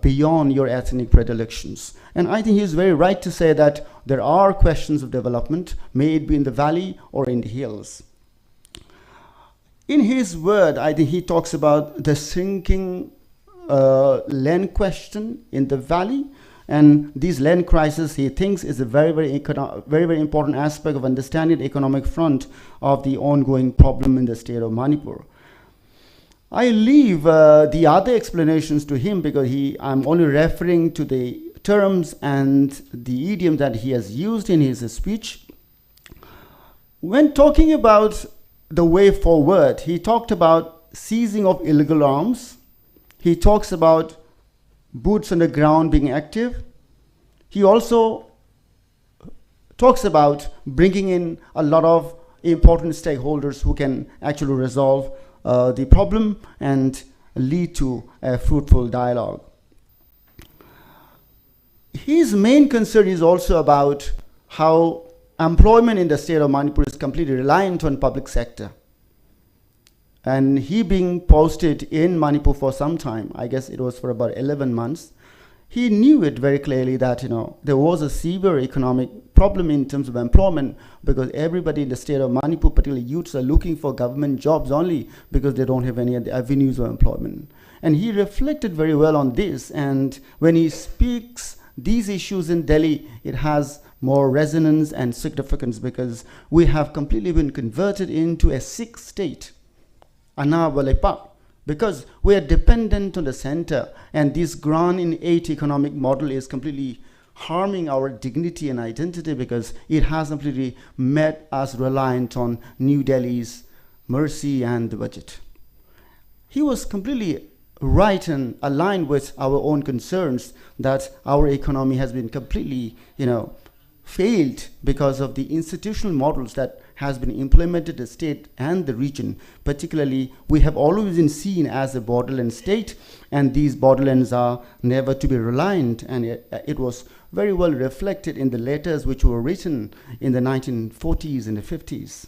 beyond your ethnic predilections. And I think he's very right to say that there are questions of development, may it be in the valley or in the hills. In his word, I think he talks about the sinking land question in the valley. And this land crisis, he thinks, is a very, very important aspect of understanding the economic front of the ongoing problem in the state of Manipur. I leave the other explanations to him, because I'm only referring to the terms and the idiom that he has used in his speech. When talking about the way forward, he talked about seizing of illegal arms. He talks about boots on the ground being active. He also talks about bringing in a lot of important stakeholders who can actually resolve the problem and lead to a fruitful dialogue. His main concern is also about how employment in the state of Manipur is completely reliant on public sector. And he being posted in Manipur for some time, I guess it was for about 11 months, he knew it very clearly that there was a severe economic problem in terms of employment, because everybody in the state of Manipur, particularly youths, are looking for government jobs only because they don't have any other avenues of employment. And he reflected very well on this, and when he speaks these issues in Delhi, it has more resonance and significance, because we have completely been converted into a sick state. Because we are dependent on the center, and this grand innate economic model is completely harming our dignity and identity, because it has completely made us reliant on New Delhi's mercy and the budget. He was completely right and aligned with our own concerns that our economy has been completely, failed because of the institutional models that has been implemented, the state and the region, particularly, we have always been seen as a borderland state, and these borderlands are never to be reliant, and it was very well reflected in the letters which were written in the 1940s and the 50s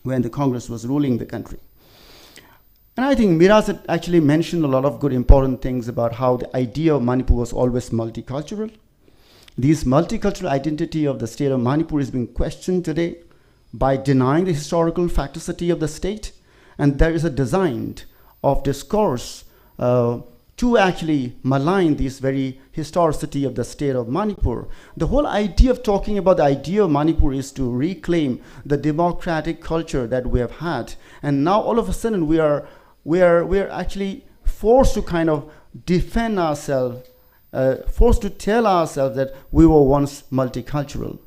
when the Congress was ruling the country. And I think Miraz had actually mentioned a lot of good important things about how the idea of Manipur was always multicultural. This multicultural identity of the state of Manipur is being questioned today by denying the historical facticity of the state, and there is a design of discourse to actually malign this very historicity of the state of Manipur. The whole idea of talking about the idea of Manipur is to reclaim the democratic culture that we have had, and now all of a sudden we are actually forced to kind of defend ourselves, forced to tell ourselves that we were once multicultural.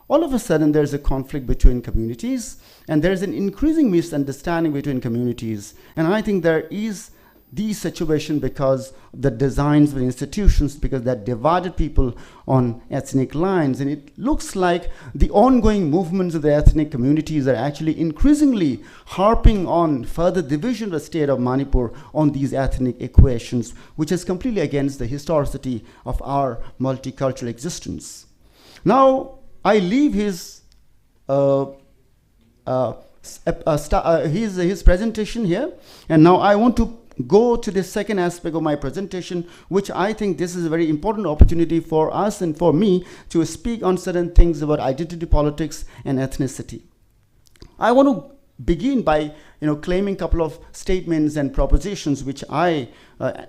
All of a sudden there's a conflict between communities, and there's an increasing misunderstanding between communities. And I think there is the situation because the designs of the institutions, because that divided people on ethnic lines. And it looks like the ongoing movements of the ethnic communities are actually increasingly harping on further division of the state of Manipur on these ethnic equations, which is completely against the historicity of our multicultural existence. Now, I leave his presentation here, and now I want to go to the second aspect of my presentation, which I think this is a very important opportunity for us and for me to speak on certain things about identity politics and ethnicity. I want to begin by claiming a couple of statements and propositions which I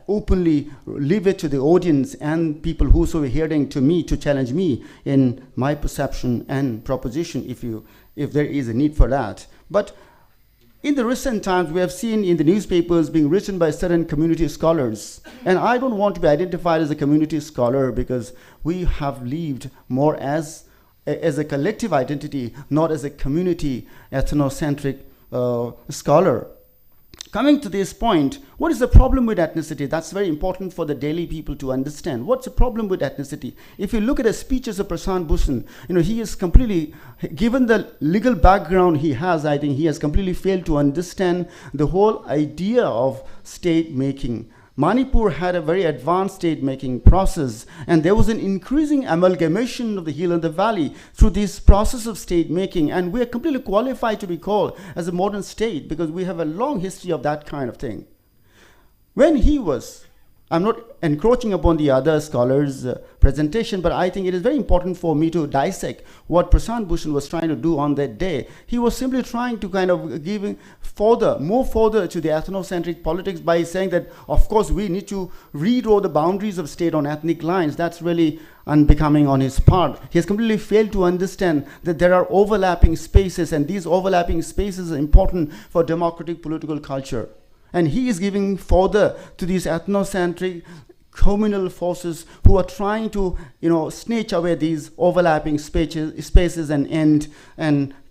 openly leave it to the audience and people who are hearing to me to challenge me in my perception and proposition if there is a need for that. But in the recent times, we have seen in the newspapers being written by certain community scholars, and I don't want to be identified as a community scholar because we have lived more as a collective identity, not as a community ethnocentric scholar. Coming to this point, what is the problem with ethnicity? That's very important for the daily people to understand. What's the problem with ethnicity? If you look at the speeches of Prashant Bhushan, he is completely, given the legal background he has, I think he has completely failed to understand the whole idea of state making. Manipur had a very advanced state-making process, and there was an increasing amalgamation of the hill and the valley through this process of state-making, and we are completely qualified to be called as a modern state because we have a long history of that kind of thing. When he was, I'm not encroaching upon the other scholars' presentation, but I think it is very important for me to dissect what Prashant Bhushan was trying to do on that day. He was simply trying to kind of give more further to the ethnocentric politics by saying that, of course, we need to redraw the boundaries of state on ethnic lines. That's really unbecoming on his part. He has completely failed to understand that there are overlapping spaces, and these overlapping spaces are important for democratic political culture. And he is giving further to these ethnocentric communal forces who are trying to, snatch away these overlapping spaces and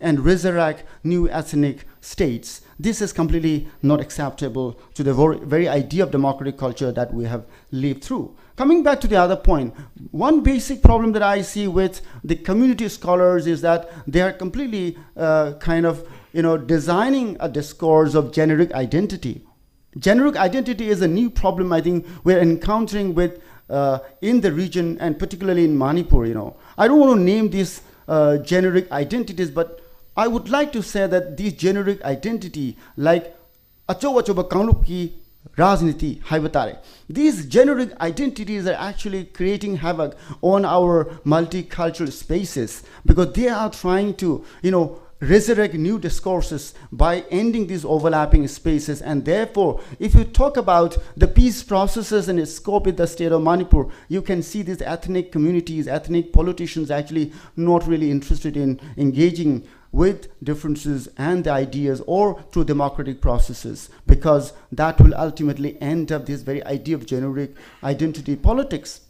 resurrect new ethnic states. This is completely not acceptable to the very idea of democratic culture that we have lived through. Coming back to the other point, one basic problem that I see with the community scholars is that they are completely designing a discourse of generic identity. Generic identity is a new problem I think we're encountering with in the region, and particularly in Manipur. I don't want to name these generic identities, but I would like to say that these generic identity, like achoba kaunupki rajniti haibatare, these generic identities are actually creating havoc on our multicultural spaces because they are trying to, resurrect new discourses by ending these overlapping spaces. And therefore, if you talk about the peace processes and its scope in the state of Manipur, you can see these ethnic communities, ethnic politicians actually not really interested in engaging with differences and the ideas or through democratic processes, because that will ultimately end up this very idea of generic identity politics.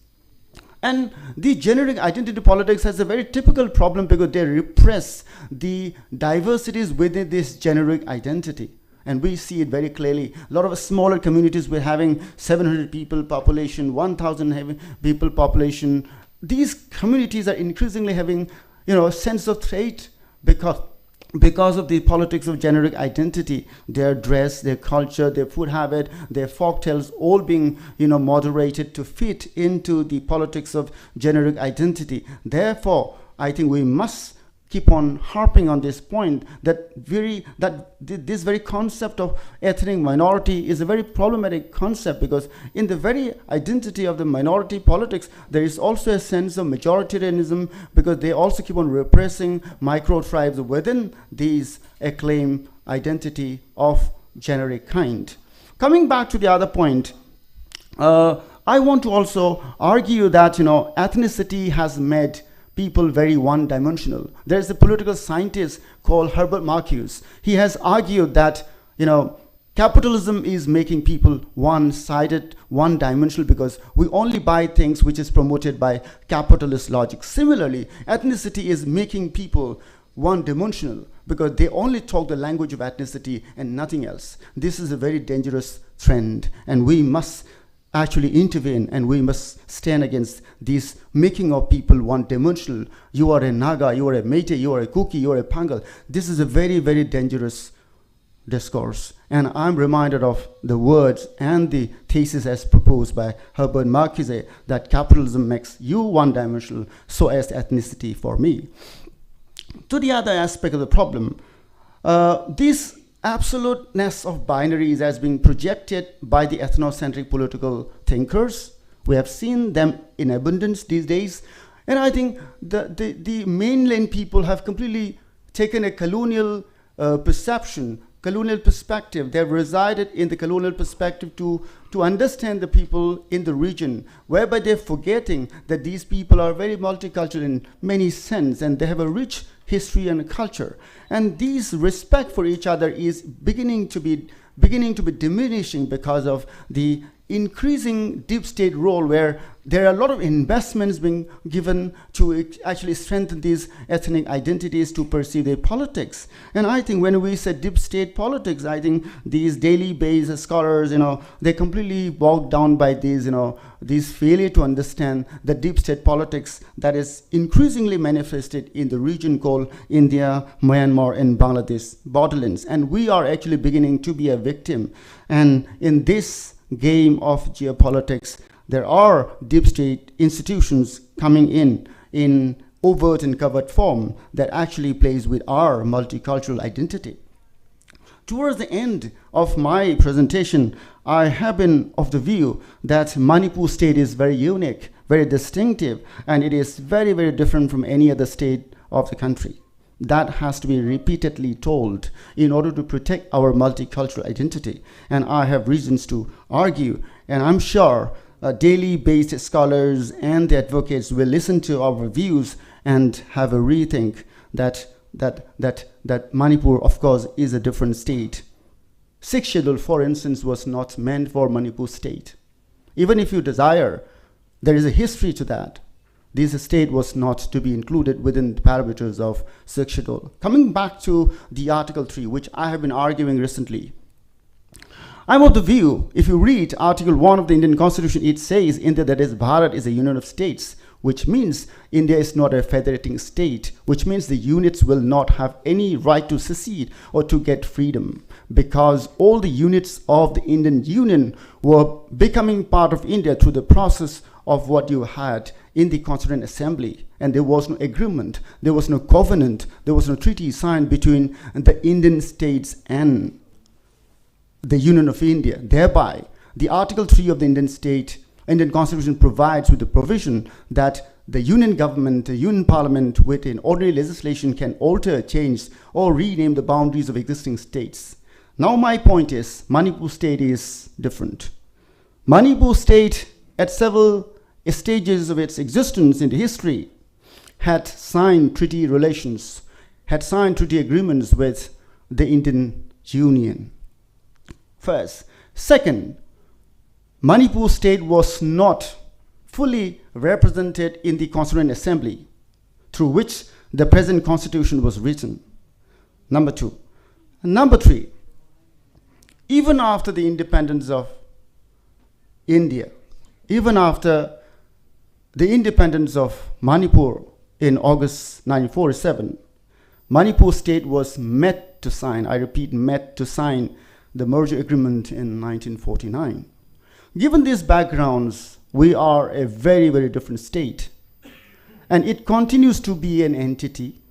And the generic identity politics has a very typical problem because they repress the diversities within this generic identity. And we see it very clearly. A lot of smaller communities were having 700 people population, 1,000 people population. These communities are increasingly having, a sense of threat because because of the politics of generic identity, their dress, their culture, their food habit, their folktales, all being, moderated to fit into the politics of generic identity. Therefore, I think we must keep on harping on this point that this very concept of ethnic minority is a very problematic concept, because in the very identity of the minority politics, there is also a sense of majoritarianism, because they also keep on repressing micro tribes within these acclaimed identity of generic kind. Coming back to the other point, I want to also argue that ethnicity has made people very one-dimensional. There's a political scientist called Herbert Marcuse. He has argued that, capitalism is making people one-sided, one-dimensional, because we only buy things which is promoted by capitalist logic. Similarly, ethnicity is making people one-dimensional, because they only talk the language of ethnicity and nothing else. This is a very dangerous trend, and we must actually intervene, and we must stand against this making of people one-dimensional. You are a Naga, you are a Meitei, you are a Kuki, you are a Pangal. This is a very, very dangerous discourse. And I'm reminded of the words and the thesis as proposed by Herbert Marcuse, that capitalism makes you one-dimensional, so as ethnicity for me. To the other aspect of the problem, this absoluteness of binaries has been projected by the ethnocentric political thinkers. We have seen them in abundance these days. And I think the mainland people have completely taken a colonial perception, colonial perspective. They've resided in the colonial perspective to understand the people in the region, whereby they're forgetting that these people are very multicultural in many sense, and they have a rich history and culture. And this respect for each other is beginning to be diminishing because of the increasing deep state role, where there are a lot of investments being given to actually strengthen these ethnic identities to pursue their politics. And I think when we say deep state politics, I think these daily based scholars, they're completely bogged down by these, this failure to understand the deep state politics that is increasingly manifested in the region called India, Myanmar, and Bangladesh borderlands. And we are actually beginning to be a victim. And in this game of geopolitics, there are deep state institutions coming in overt and covert form that actually plays with our multicultural identity. Towards the end of my presentation, I have been of the view that Manipur state is very unique, very distinctive, and it is very, very different from any other state of the country. That has to be repeatedly told in order to protect our multicultural identity. And I have reasons to argue, and I'm sure daily-based scholars and the advocates will listen to our views and have a rethink that Manipur, of course, is a different state. Sixth schedule, for instance, was not meant for Manipur state. Even if you desire, there is a history to that. This state was not to be included within the parameters of sixth schedule. Coming back to the Article 3, which I have been arguing recently, I'm of the view, if you read Article 1 of the Indian Constitution, it says India, that is Bharat, is a union of states, which means India is not a federating state, which means the units will not have any right to secede or to get freedom, because all the units of the Indian Union were becoming part of India through the process of what you had in the Constituent Assembly. And there was no agreement, there was no covenant, there was no treaty signed between the Indian states and the Union of India. Thereby, the Article 3 of the Indian Constitution provides with the provision that the Union government, the Union Parliament, with an ordinary legislation can alter, change, or rename the boundaries of existing states. Now my point is, Manipur state is different. Manipur state, at several stages of its existence in the history, had signed treaty relations, had signed treaty agreements with the Indian Union. First. Second, Manipur state was not fully represented in the Constituent Assembly, through which the present constitution was written. Number two. Number three, even after the independence of India, even after the independence of Manipur in August 1947, Manipur state was met to sign, I repeat, met to sign the merger agreement in 1949. Given these backgrounds, we are a very, very different state. And it continues to be an entity.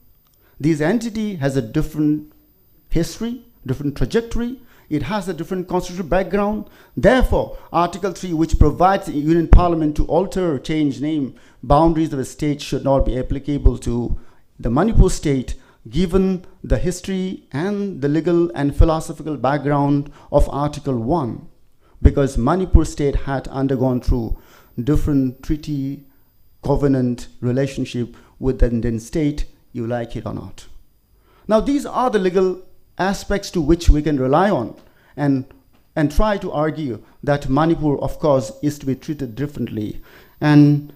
This entity has a different history, different trajectory. It has a different constitutional background. Therefore, Article 3, which provides the Union Parliament to alter or change name boundaries of a state, should not be applicable to the Manipur state, given the history and the legal and philosophical background of Article 1, because Manipur state had undergone through different treaty, covenant relationship with the Indian state, you like it or not. Now, these are the legal aspects to which we can rely on and try to argue that Manipur, of course, is to be treated differently. And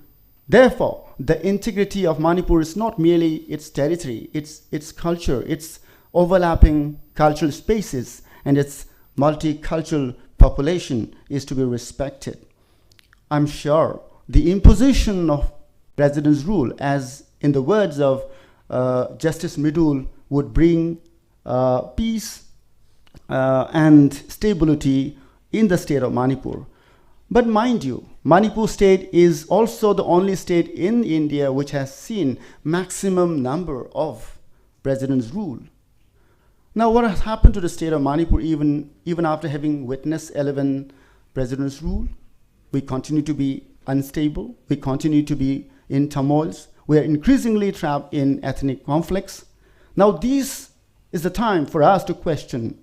therefore, the integrity of Manipur is not merely its territory, its culture, its overlapping cultural spaces, and its multicultural population is to be respected. I'm sure the imposition of president's rule, as in the words of Justice Midul, would bring peace and stability in the state of Manipur. But mind you, Manipur state is also the only state in India which has seen maximum number of president's rule. Now, what has happened to the state of Manipur even after having witnessed 11 president's rule? We continue to be unstable. We continue to be in turmoils. We are increasingly trapped in ethnic conflicts. Now, this is the time for us to question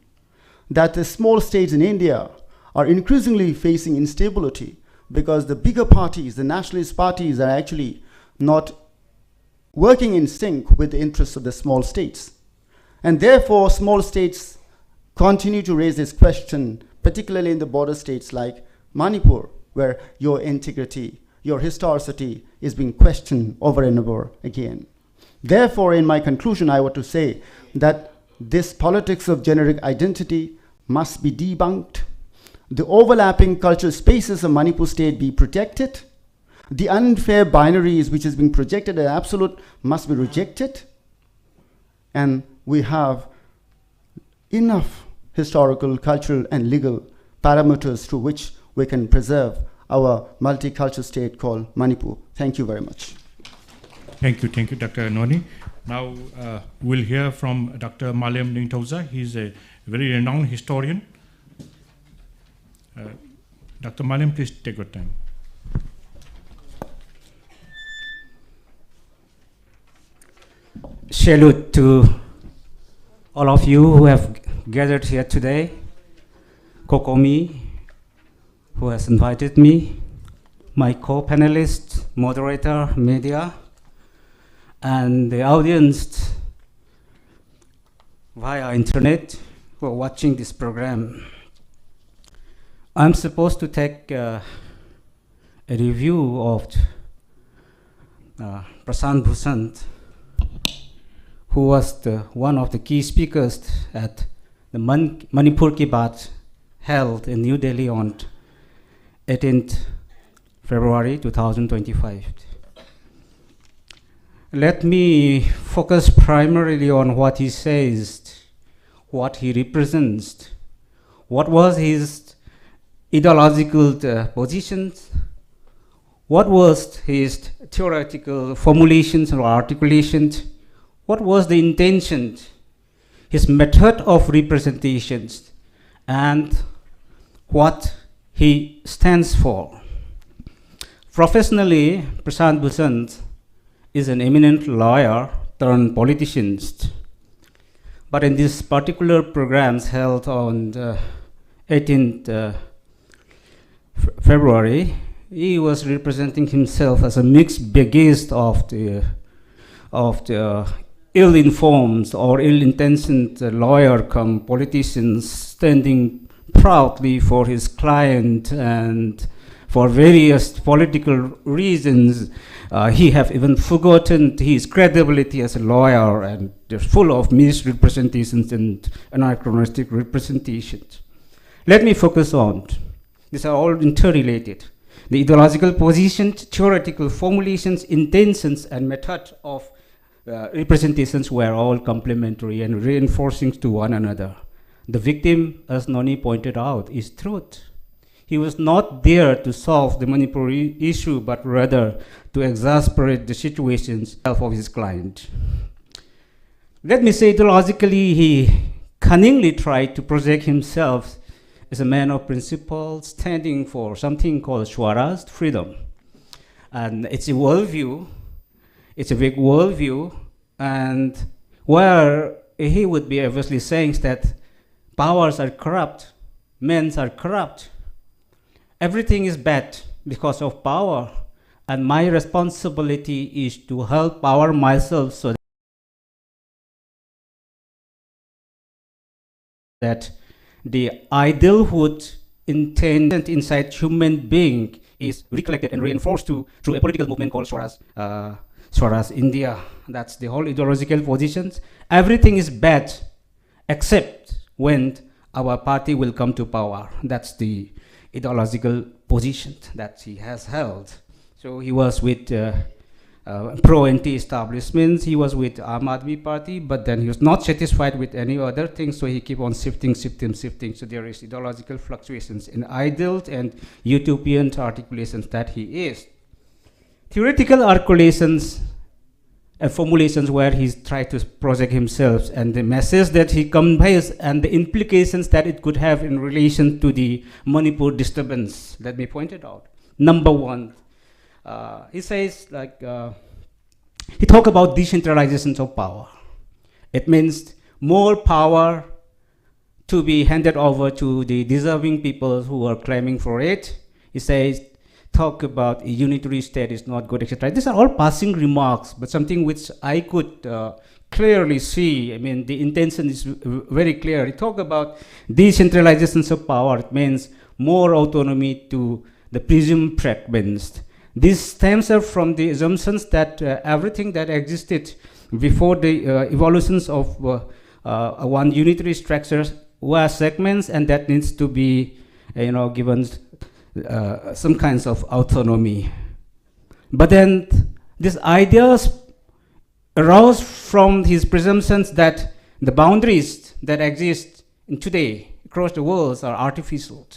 that the small states in India are increasingly facing instability because the bigger parties, the nationalist parties, are actually not working in sync with the interests of the small states. And therefore, small states continue to raise this question, particularly in the border states like Manipur, where your integrity, your historicity is being questioned over and over again. Therefore, in my conclusion, I want to say that this politics of generic identity must be debunked. The overlapping cultural spaces of Manipur state be protected. The unfair binaries which is being projected as absolute must be rejected. And we have enough historical, cultural, and legal parameters through which we can preserve our multicultural state called Manipur. Thank you very much. Thank you, Dr. Noni. Now we'll hear from Dr. Malem Ningtauza. He's a very renowned historian. Dr. Malem, please take your time. Salute to all of you who have gathered here today, Kokomi, who has invited me, my co-panelist, moderator, media, and the audience via internet who are watching this program. I'm supposed to take a review of Prashant Bhushan, who was one of the key speakers at the Manipur Ki Baat held in New Delhi on 18th February 2025. Let me focus primarily on what he says, what he represents, what was his ideological positions, what was his theoretical formulations or articulations, what was the intention, his method of representations, and what he stands for. Professionally, Prashant Bhushan is an eminent lawyer turned politician. But in these particular programs held on the 18th February, he was representing himself as a mixed baggage of the ill-informed or ill-intentioned lawyer come politicians standing proudly for his client, and for various political reasons he have even forgotten his credibility as a lawyer, and they're full of misrepresentations and anachronistic representations. Let me focus on, these are all interrelated, the ideological positions, theoretical formulations, intentions, and method of representations were all complementary and reinforcing to one another. The victim, as Noni pointed out, is truth. He was not there to solve the Manipuri issue, but rather to exasperate the situations of his client. Let me say, ideologically, he cunningly tried to project himself as a man of principle, standing for something called Swaraj, freedom. And it's a worldview, it's a big worldview, and where he would be obviously saying that powers are corrupt, men are corrupt, everything is bad because of power, and my responsibility is to help power myself so that the idealhood intent inside human being is recollected and reinforced through a political movement called Swaraj India. That's the whole ideological positions. Everything is bad except when our party will come to power. That's the ideological position that he has held. So he was with pro-anti-establishment, he was with Aam Aadmi Party, but then he was not satisfied with any other thing, so he keep on shifting. So there is ideological fluctuations in ideal and utopian articulations that he is. Theoretical articulations and formulations where he's tried to project himself and the message that he conveys and the implications that it could have in relation to the Manipur disturbance. Let me point it out. Number one, he says he talk about decentralization of power. It means more power to be handed over to the deserving people who are claiming for it. He says talk about a unitary state is not good, etc. These are all passing remarks, but something which I could clearly see. I mean, the intention is very clear. He talk about decentralization of power. It means more autonomy to the presumed fragments. This stems from the assumptions that everything that existed before the evolutions of one unitary structure were segments, and that needs to be, given some kinds of autonomy. But then these ideas arose from his presumptions that the boundaries that exist in today across the world are artificial.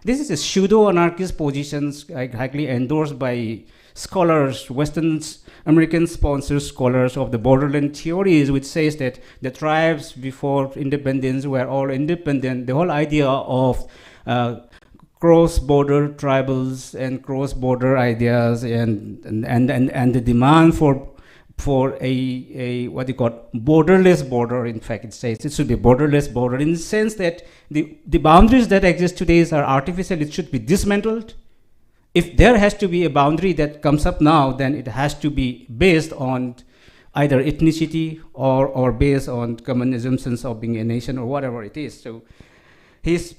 This is a pseudo-anarchist position highly endorsed by scholars, Western American sponsored scholars of the borderland theories, which says that the tribes before independence were all independent. The whole idea of cross-border tribals and cross-border ideas and the demand for a what you call borderless border. In fact, it says it should be borderless border in the sense that the boundaries that exist today are artificial. It should be dismantled. If there has to be a boundary that comes up now, then it has to be based on either ethnicity or based on common assumptions of being a nation or whatever it is. So he's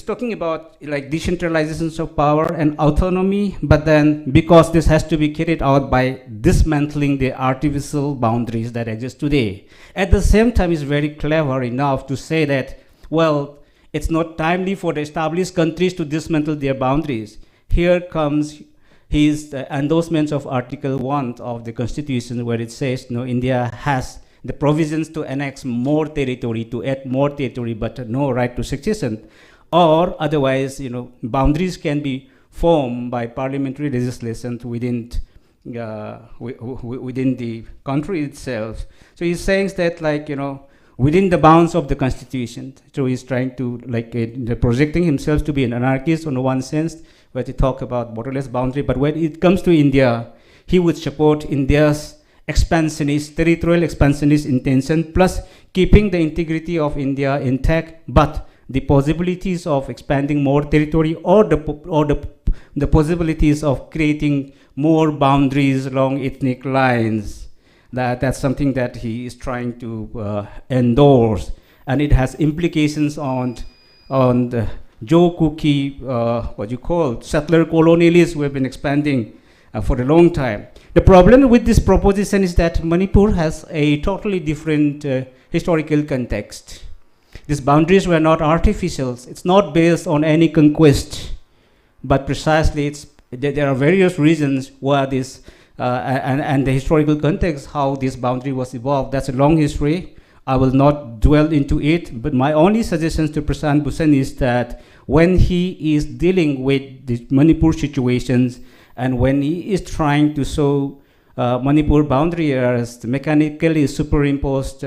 talking about like decentralization of power and autonomy, but then because this has to be carried out by dismantling the artificial boundaries that exist today. At the same time, he's very clever enough to say that, well, it's not timely for the established countries to dismantle their boundaries. Here comes his endorsements of Article 1 of the Constitution, where it says, India has the provisions to annex more territory, to add more territory, but no right to succession. Or otherwise, boundaries can be formed by parliamentary legislation within the country itself. So he's saying that, within the bounds of the Constitution. So he's trying to, projecting himself to be an anarchist in one sense, where he talk about borderless boundary. But when it comes to India, he would support India's expansionist, territorial expansionist intention, plus keeping the integrity of India intact, but the possibilities of expanding more territory or the possibilities of creating more boundaries along ethnic lines. That's something that he is trying to endorse, and it has implications on the Joe Cookie, settler colonialists who have been expanding for a long time. The problem with this proposition is that Manipur has a totally different historical context. These boundaries were not artificial. It's not based on any conquest, but precisely there are various reasons why these and the historical context, how this boundary was evolved. That's a long history. I will not dwell into it, but my only suggestion to Prashant Bhushan is that when he is dealing with the Manipur situations and when he is trying to show Manipur boundary as mechanically superimposed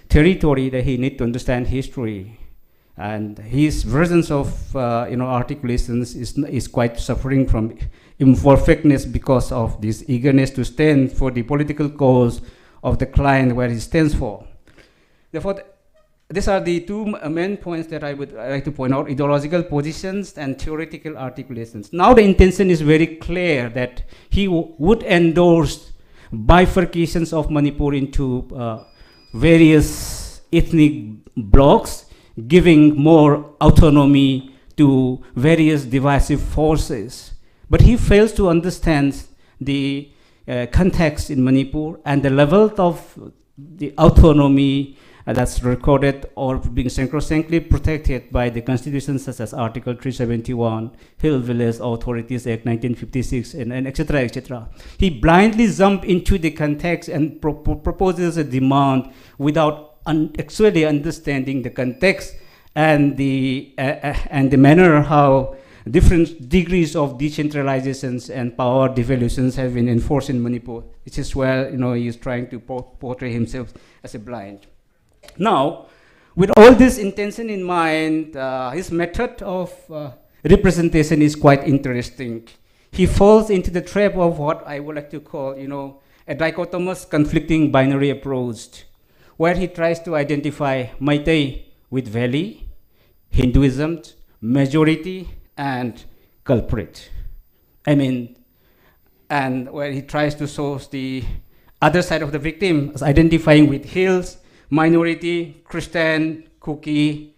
territory, that he needs to understand history. And his versions of articulations is quite suffering from imperfectness because of this eagerness to stand for the political cause of the client where he stands for. Therefore, these are the two main points that I would like to point out: ideological positions and theoretical articulations. Now the intention is very clear that he would endorse bifurcations of Manipur into various ethnic blocks, giving more autonomy to various divisive forces. But he fails to understand the context in Manipur and the level of the autonomy that's recorded or being sacrosanctly protected by the constitution, such as Article 371, Hill Village Authorities Act 1956, and et cetera, et cetera. He blindly jumps into the context and proposes a demand without actually understanding the context and the manner how different degrees of decentralizations and power devolutions have been enforced in Manipur, which is where he is trying to portray himself as a blind. Now, with all this intention in mind, his method of representation is quite interesting. He falls into the trap of what I would like to call, a dichotomous conflicting binary approach, where he tries to identify Meitei with Valley, Hinduism, majority, and culprit. And where he tries to source the other side of the victim as identifying with hills, minority, Christian, Kuki,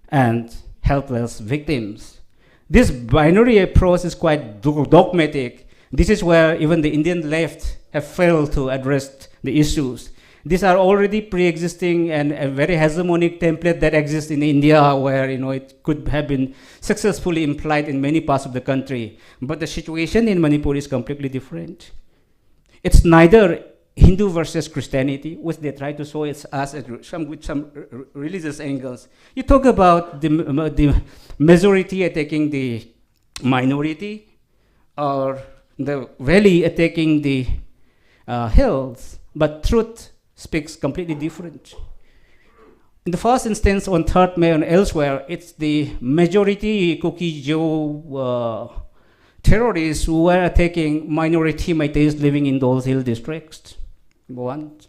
and helpless victims. This binary approach is quite dogmatic. This is where even the Indian left have failed to address the issues. These are already pre-existing and a very hegemonic template that exists in India, where it could have been successfully implied in many parts of the country. But the situation in Manipur is completely different. It's neither Hindu versus Christianity, which they try to show it as with some religious angles. You talk about the majority attacking the minority, or the valley attacking the hills, but truth speaks completely different. In the first instance, on 3rd May and elsewhere, it's the majority Kuki Joe terrorists who were attacking minority Meiteis living in those hill districts. One.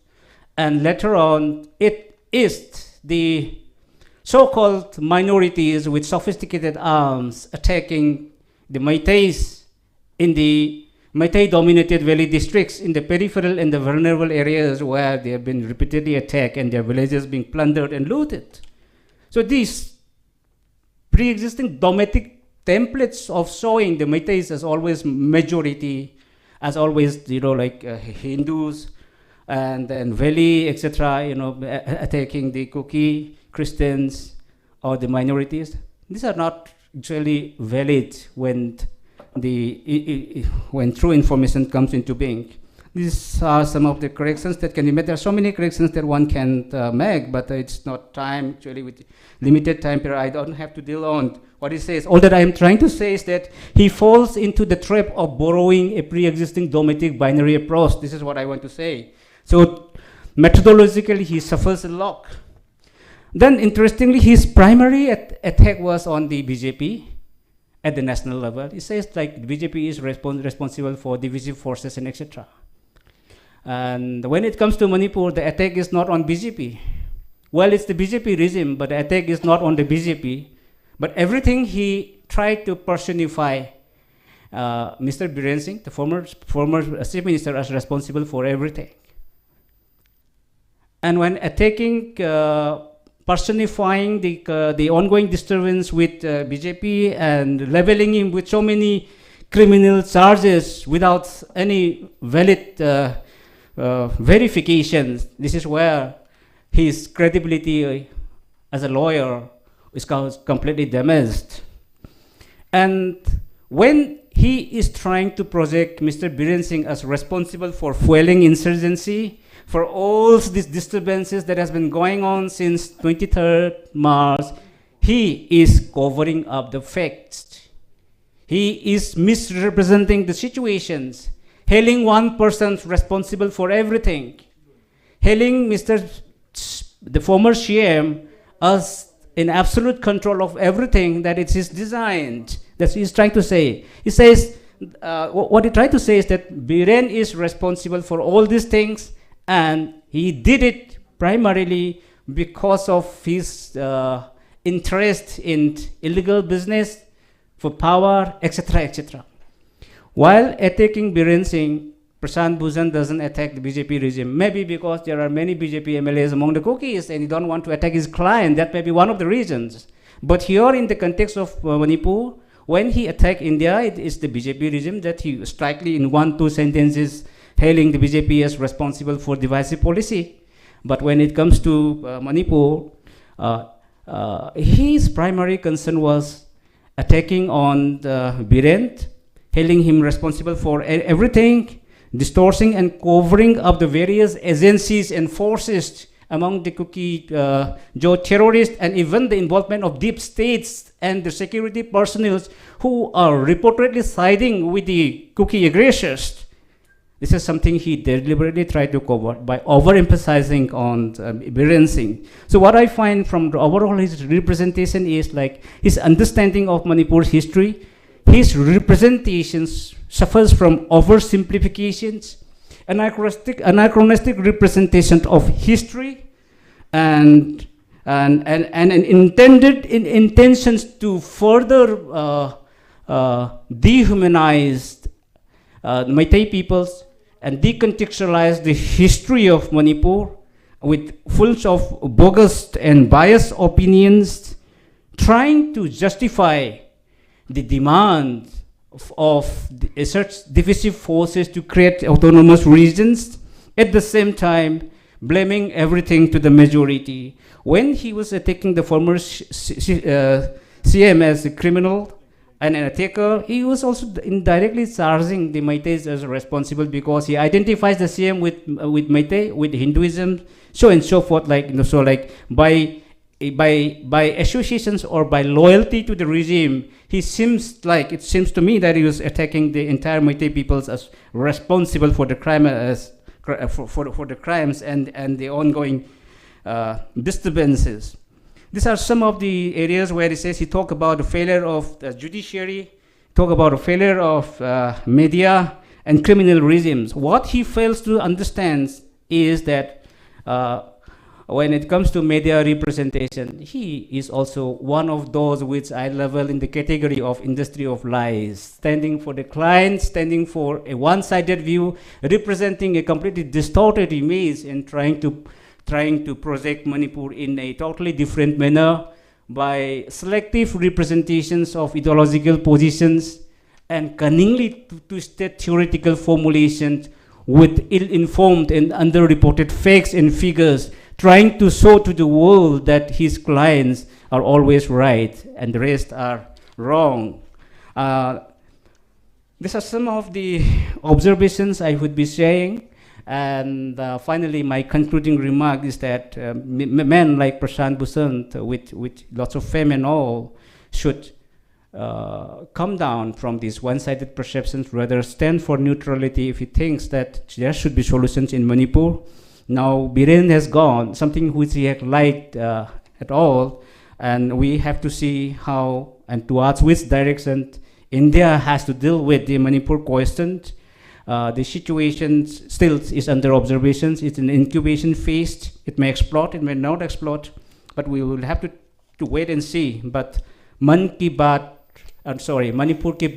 And later on, it is the so-called minorities with sophisticated arms attacking the Meiteis in the Meitei-dominated valley districts in the peripheral and the vulnerable areas where they have been repeatedly attacked and their villages being plundered and looted. So these pre-existing dogmatic templates of showing the Meiteis as always majority, as always, Hindus, and then valley, etc., attacking the Kuki, Christians, or the minorities. These are not actually valid when true information comes into being. These are some of the corrections that can be made. There are so many corrections that one can make, but it's not time, actually, with limited time period. I don't have to deal on what he says. All that I am trying to say is that he falls into the trap of borrowing a pre-existing dogmatic binary approach. This is what I want to say. So methodologically, he suffers a lot. Then, interestingly, his primary attack was on the BJP at the national level. He says the BJP is responsible for divisive forces and etc. And when it comes to Manipur, the attack is not on BJP. Well, it's the BJP regime, but the attack is not on the BJP. But everything he tried to personify Mr. Biren Singh, the former chief minister, as responsible for everything. And when attacking, personifying the ongoing disturbance with BJP and labeling him with so many criminal charges without any valid verifications, this is where his credibility as a lawyer is completely damaged. And when he is trying to project Mr. Biren Singh as responsible for fueling insurgency, for all these disturbances that has been going on since 23rd March. He is covering up the facts. He is misrepresenting the situations, hailing one person responsible for everything, hailing the former CM as in absolute control of everything that it is designed. That's what he's trying to say. He says, what he tried to say is that Biren is responsible for all these things, and he did it primarily because of his interest in illegal business, for power, etc., etc. While attacking Biren Singh, Prashant Bhushan doesn't attack the BJP regime. Maybe because there are many BJP MLAs among the cookies and he don't want to attack his client. That may be one of the reasons. But here in the context of Manipur, when he attacked India, it is the BJP regime that he strikely in 1-2 sentences hailing the BJP as responsible for divisive policy. But when it comes to Manipur, his primary concern was attacking on the Biren, hailing him responsible for everything, distorting and covering up the various agencies and forces among the Kuki terrorists, and even the involvement of deep states and the security personnel who are reportedly siding with the Kuki aggressors. This is something he deliberately tried to cover by overemphasizing on Biren Singh. So what I find from the overall his representation is like his understanding of Manipur's history. His representations suffers from oversimplifications, anachronistic representation of history, and intended intentions to further dehumanize Meitei peoples and decontextualize the history of Manipur with full of bogus and biased opinions, trying to justify the demand of such divisive forces to create autonomous regions, at the same time blaming everything to the majority. When he was attacking the former CM as a criminal and an attacker, he was also indirectly charging the Meiteis as responsible because he identifies the CM with Meitei, with Hinduism, so and so forth. Like, you know, so like by associations or by loyalty to the regime, it seems to me that he was attacking the entire Meitei peoples as responsible for the crime, for the crimes and the ongoing disturbances. These are some of the areas where he says he talked about the failure of the judiciary, talk about the failure of media and criminal regimes. What he fails to understand is that when it comes to media representation, he is also one of those which I level in the category of industry of lies, standing for the client, standing for a one-sided view, representing a completely distorted image and trying to project Manipur in a totally different manner by selective representations of ideological positions and cunningly twisted theoretical formulations with ill-informed and underreported facts and figures, trying to show to the world that his clients are always right and the rest are wrong. These are some of the observations I would be sharing. And finally, my concluding remark is that men like Prashant Bhushan, with lots of fame and all, should come down from these one-sided perceptions, rather stand for neutrality if he thinks that there should be solutions in Manipur. Now, Biren has gone, something which he had liked at all, and we have to see how and towards which direction India has to deal with the Manipur question. The situation still is under observation. It's an incubation phase. It may explode, it may not explode, but we will have to wait and see. But Manipur ki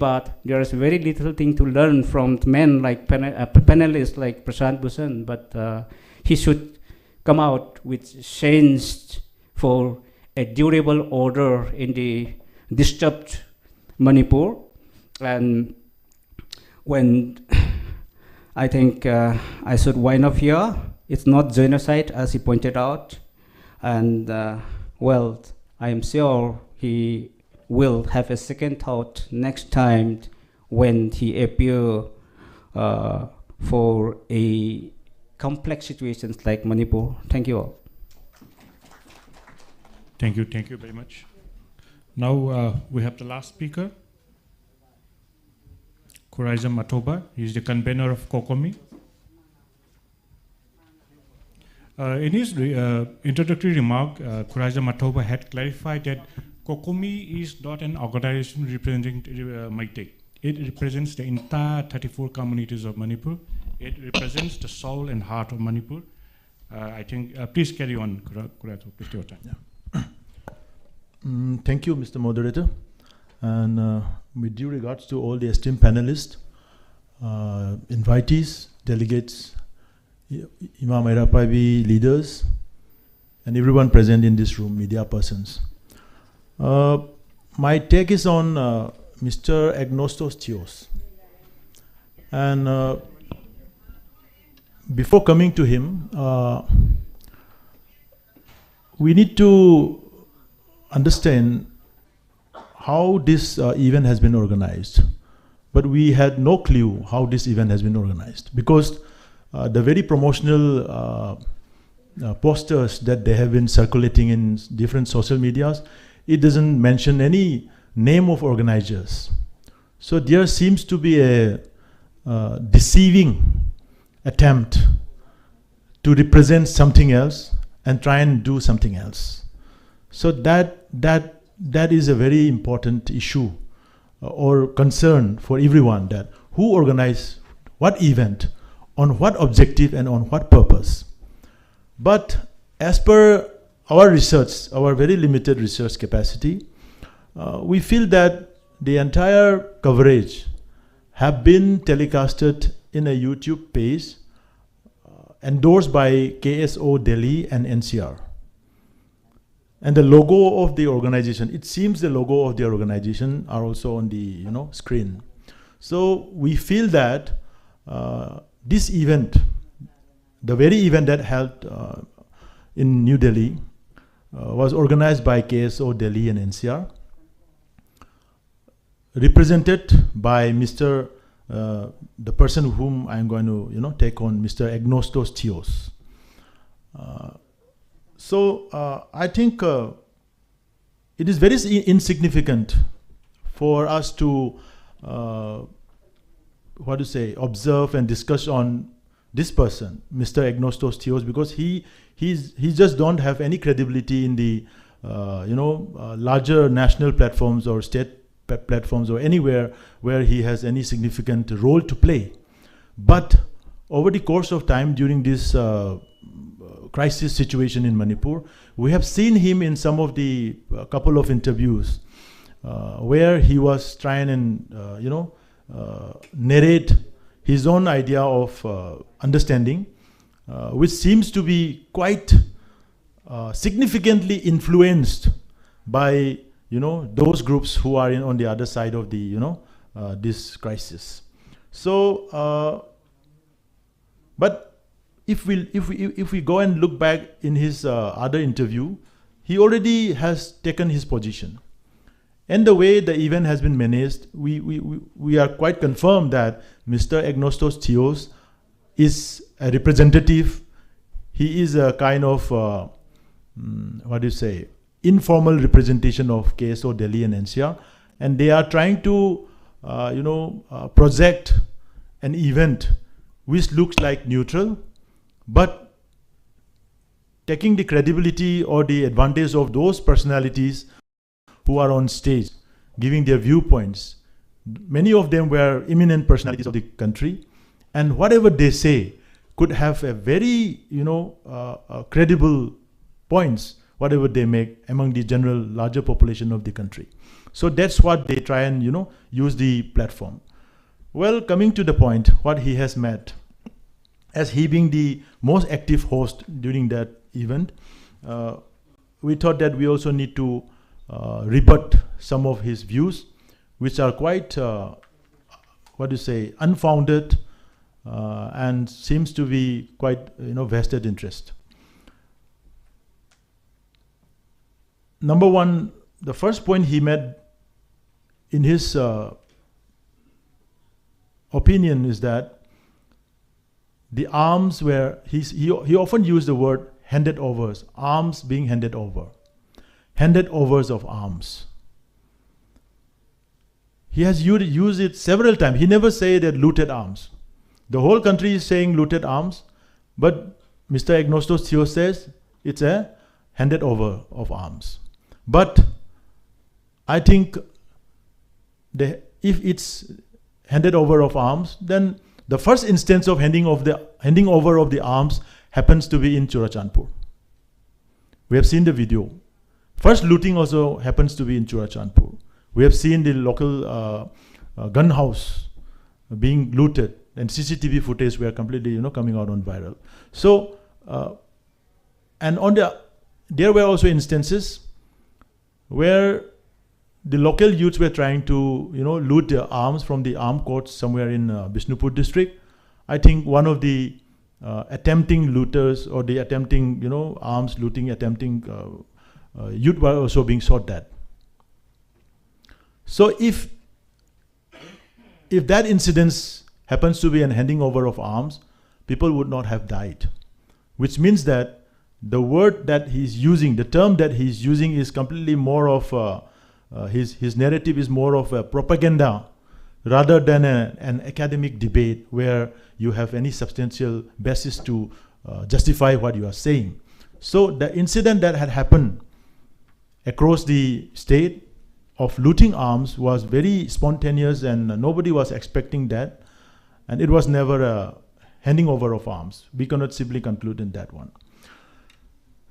Baat, there is very little thing to learn from men like panelists like Prashant Bhushan, but he should come out with change for a durable order in the disturbed Manipur. And when I think I should wind up here, it's not genocide as he pointed out, and well, I am sure he will have a second thought next time when he appeared for a complex situations like Manipur. Thank you all. Thank you very much. Now we have the last speaker, Kuraiza Matoba. He is the convener of COCOMI. In his introductory remark, Kuraiza Matoba had clarified that COCOMI is not an organization representing Meitei. It represents the entire 34 communities of Manipur. It represents the soul and heart of Manipur. I think, please carry on, Kuraiza, please take your time. Yeah. Thank you, Mr. Moderator. And with due regards to all the esteemed panelists, invitees, delegates, Imam Maipakpi leaders, and everyone present in this room, media persons. My take is on Mr. Agnostos Theos. And before coming to him, we need to understand how this event has been organized. But we had no clue how this event has been organized, because the very promotional posters that they have been circulating in different social medias, it doesn't mention any name of organizers. So there seems to be a deceiving attempt to represent something else and try and do something else. So that is a very important issue or concern for everyone, that who organized what event, on what objective and on what purpose. But as per our research, our very limited research capacity, we feel that the entire coverage have been telecasted in a YouTube page endorsed by KSO Delhi and NCR. And the logo of the organization, it seems the logo of the organization are also on the screen. So we feel that this event, the very event that held in New Delhi, was organized by KSO Delhi and NCR, represented by Mr. The person whom I'm going to take on, Mr. Agnostos Theos. So I think it is very insignificant for us to observe and discuss on this person, Mr. Agnostos Theos, because he just don't have any credibility in the larger national platforms or state platforms or anywhere where he has any significant role to play. But over the course of time during this crisis situation in Manipur, we have seen him in some of the couple of interviews where he was trying and narrate his own idea of understanding, which seems to be quite significantly influenced by those groups who are on the other side of the this crisis. So, but if we go and look back in his other interview, he already has taken his position. And the way the event has been managed, we are quite confirmed that Mr. Agnostos Theos is a representative. He is a kind of, informal representation of KSO Delhi and NCR. And they are trying to, project an event which looks like neutral, but taking the credibility or the advantage of those personalities who are on stage, giving their viewpoints. Many of them were eminent personalities of the country, and whatever they say could have a very, credible points, whatever they make among the general larger population of the country. So that's what they try and, use the platform. Well, coming to the point, what he has met, as he being the most active host during that event, we thought that we also need to rebut some of his views, which are quite, unfounded and seems to be quite, vested interest. Number one, the first point he made in his opinion is that the arms were, he often used the word handed overs, arms being handed over, handed overs of arms. He has used it several times. He never said that looted arms. The whole country is saying looted arms, but Mr. Agnostos Theo says it's a handed over of arms. But I think if it's handed over of arms, then the first instance of handing over of the arms happens to be in Churachandpur. We have seen the video. First looting also happens to be in Churachandpur. We have seen the local gun house being looted, and CCTV footage were completely, coming out on viral. So, and there were also instances where the local youths were trying to, loot their arms from the armed courts somewhere in Bishnupur district. I think one of the attempting looters or the attempting, arms looting, attempting youth were also being shot at. So if that incident happens to be an handing over of arms, people would not have died. Which means that the word that he's using, the term that he's using is completely more of, his narrative is more of a propaganda rather than an academic debate where you have any substantial basis to justify what you are saying. So the incident that had happened across the state of looting arms was very spontaneous, and nobody was expecting that, and it was never a handing over of arms. We cannot simply conclude in that one.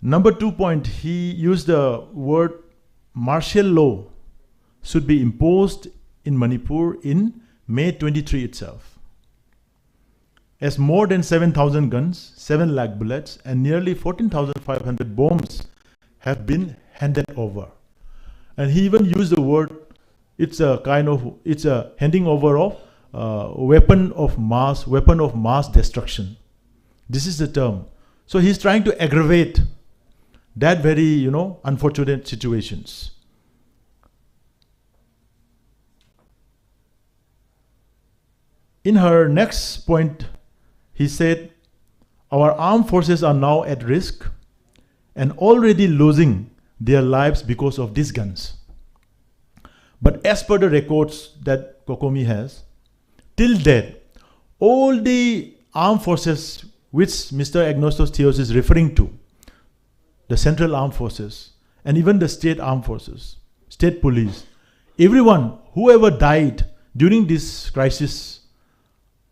Number 2 point, he used the word martial law should be imposed in Manipur in May 23 itself, as more than 7,000 guns, 7 lakh bullets, and nearly 14,500 bombs have been handed over. And he even used the word, it's a handing over of weapon of mass destruction. This is the term. So he's trying to aggravate that very, unfortunate situations. In her next point, he said, our armed forces are now at risk and already losing their lives because of these guns. But as per the records that COCOMI has, till date, all the armed forces which Mr. Agnostos Theos is referring to, the central armed forces, and even the state armed forces, state police, everyone, whoever died during this crisis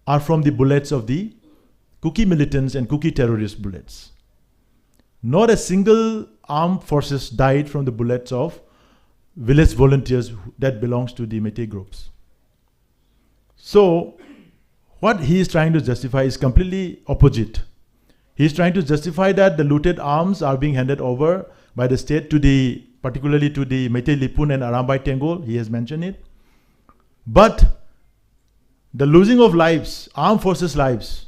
are from the bullets of the Kuki militants and Kuki terrorist bullets. Not a single armed forces died from the bullets of village volunteers that belongs to the Meitei groups. So what he is trying to justify is completely opposite. He is trying to justify that the looted arms are being handed over by the state to particularly to the Meitei Lipun and Arambai Tengol. He has mentioned it. But the losing of lives, armed forces lives,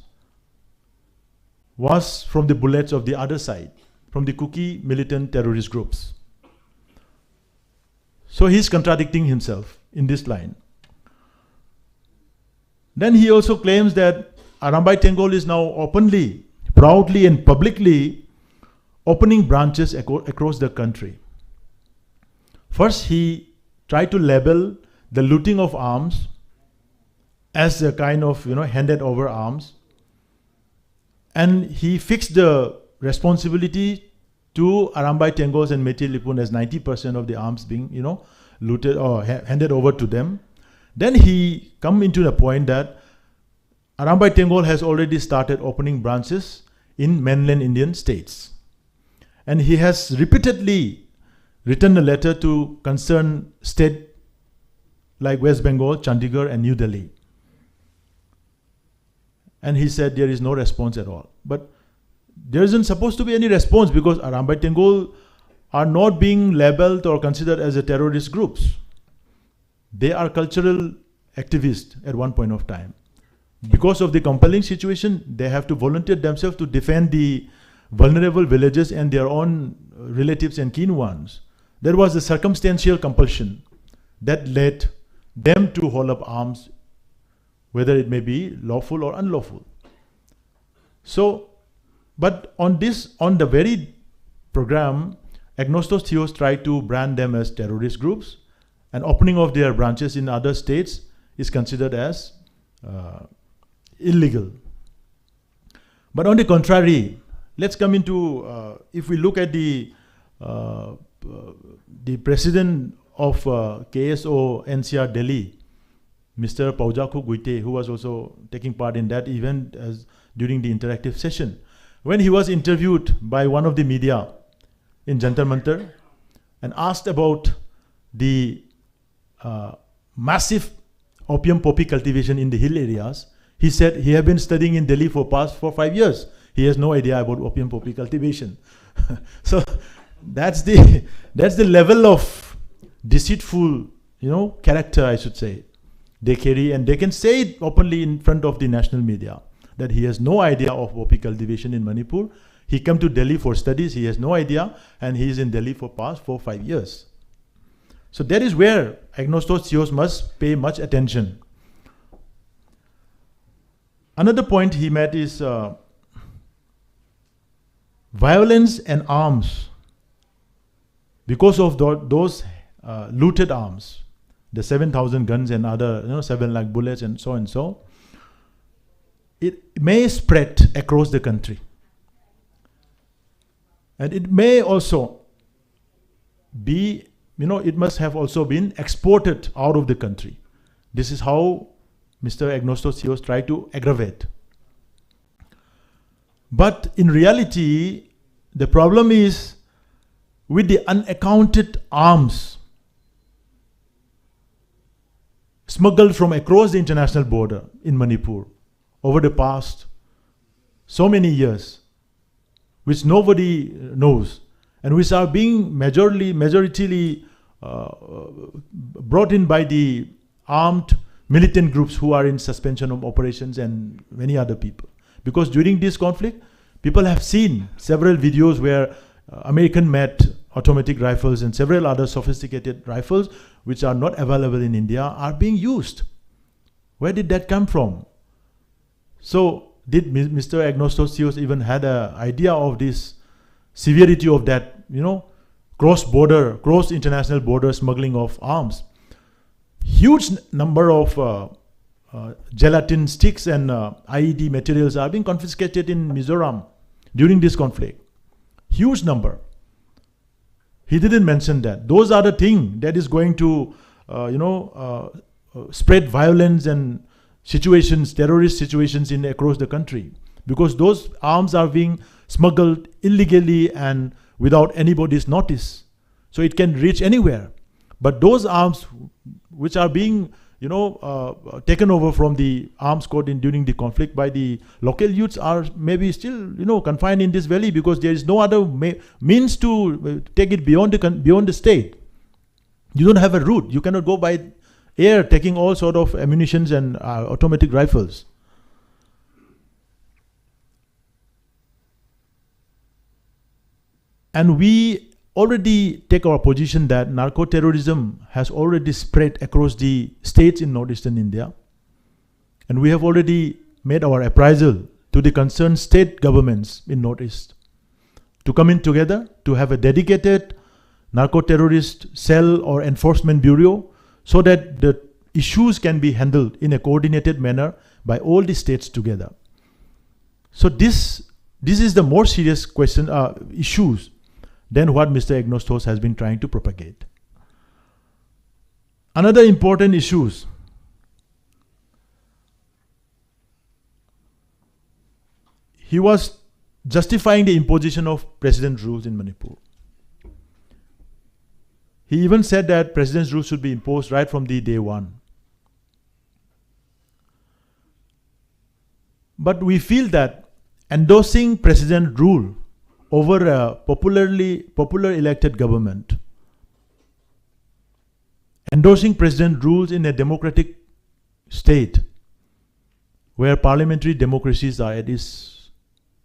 was from the bullets of the other side, from the Kuki militant terrorist groups. So he's contradicting himself in this line. Then he also claims that Arambai Tengol is now openly, proudly and publicly opening branches across the country. First, he tried to label the looting of arms as a kind of, handed over arms. And he fixed the responsibility to Arambai Tengos and Meitei Lipun as 90% of the arms being, looted or handed over to them. Then he come into the point that Arambai Tengol has already started opening branches in mainland Indian states. And he has repeatedly written a letter to concerned state like West Bengal, Chandigarh and New Delhi. And he said there is no response at all. But there isn't supposed to be any response because Arambai Tengol are not being labeled or considered as a terrorist groups. They are cultural activists at one point of time. Because of the compelling situation, they have to volunteer themselves to defend the vulnerable villages and their own relatives and keen ones. There was a circumstantial compulsion that led them to hold up arms whether it may be lawful or unlawful. So, but on the very program, Agnostos Theos tried to brand them as terrorist groups, and opening of their branches in other states is considered as illegal. But on the contrary, let's come into, if we look at the president of KSO NCR Delhi, Mr. Paujaku Guite, who was also taking part in that event during the interactive session, when he was interviewed by one of the media in Jantar Mantar and asked about the massive opium poppy cultivation in the hill areas, he said he had been studying in Delhi for 5 years. He has no idea about opium poppy cultivation. So that's the level of deceitful, character, I should say, they carry, and they can say it openly in front of the national media that he has no idea of poppy cultivation in Manipur. He came to Delhi for studies, he has no idea, and he is in Delhi for past 4-5 years. So that is where Agnostos Theos must pay much attention. Another point he made is violence and arms. Because of those looted arms, the 7,000 guns and other 7 lakh bullets and so, it may spread across the country. And it may also be, it must have also been exported out of the country. This is how Mr. Agnostos Theos tried to aggravate. But in reality, the problem is with the unaccounted arms smuggled from across the international border in Manipur over the past so many years, which nobody knows, and which are being majoritarily brought in by the armed militant groups who are in suspension of operations and many other people. Because during this conflict, people have seen several videos where American-made automatic rifles and several other sophisticated rifles, which are not available in India, are being used. Where did that come from? So, did Mr. Agnostos Theos even had an idea of this severity of that, cross-international border smuggling of arms? Huge number of gelatin sticks and IED materials are being confiscated in Mizoram during this conflict. Huge number. He didn't mention that. Those are the things that is going to, spread violence and situations, terrorist situations across the country. Because those arms are being smuggled illegally and without anybody's notice. So it can reach anywhere. But those arms which are being taken over from the arms code during the conflict by the local youths are maybe still confined in this valley, because there is no other means to take it beyond the state. You don't have a route. You cannot go by air taking all sort of ammunitions and automatic rifles. And we already take our position that narco-terrorism has already spread across the states in northeastern India. And we have already made our appraisal to the concerned state governments in northeast to come in together to have a dedicated narco-terrorist cell or enforcement bureau, so that the issues can be handled in a coordinated manner by all the states together. So this is the more serious issues than what Mr. Agnostos has been trying to propagate. Another important issues. He was justifying the imposition of president rules in Manipur. He even said that president's rules should be imposed right from the day one. But we feel that endorsing president rule over a popular elected government, endorsing president rules in a democratic state where parliamentary democracies are at its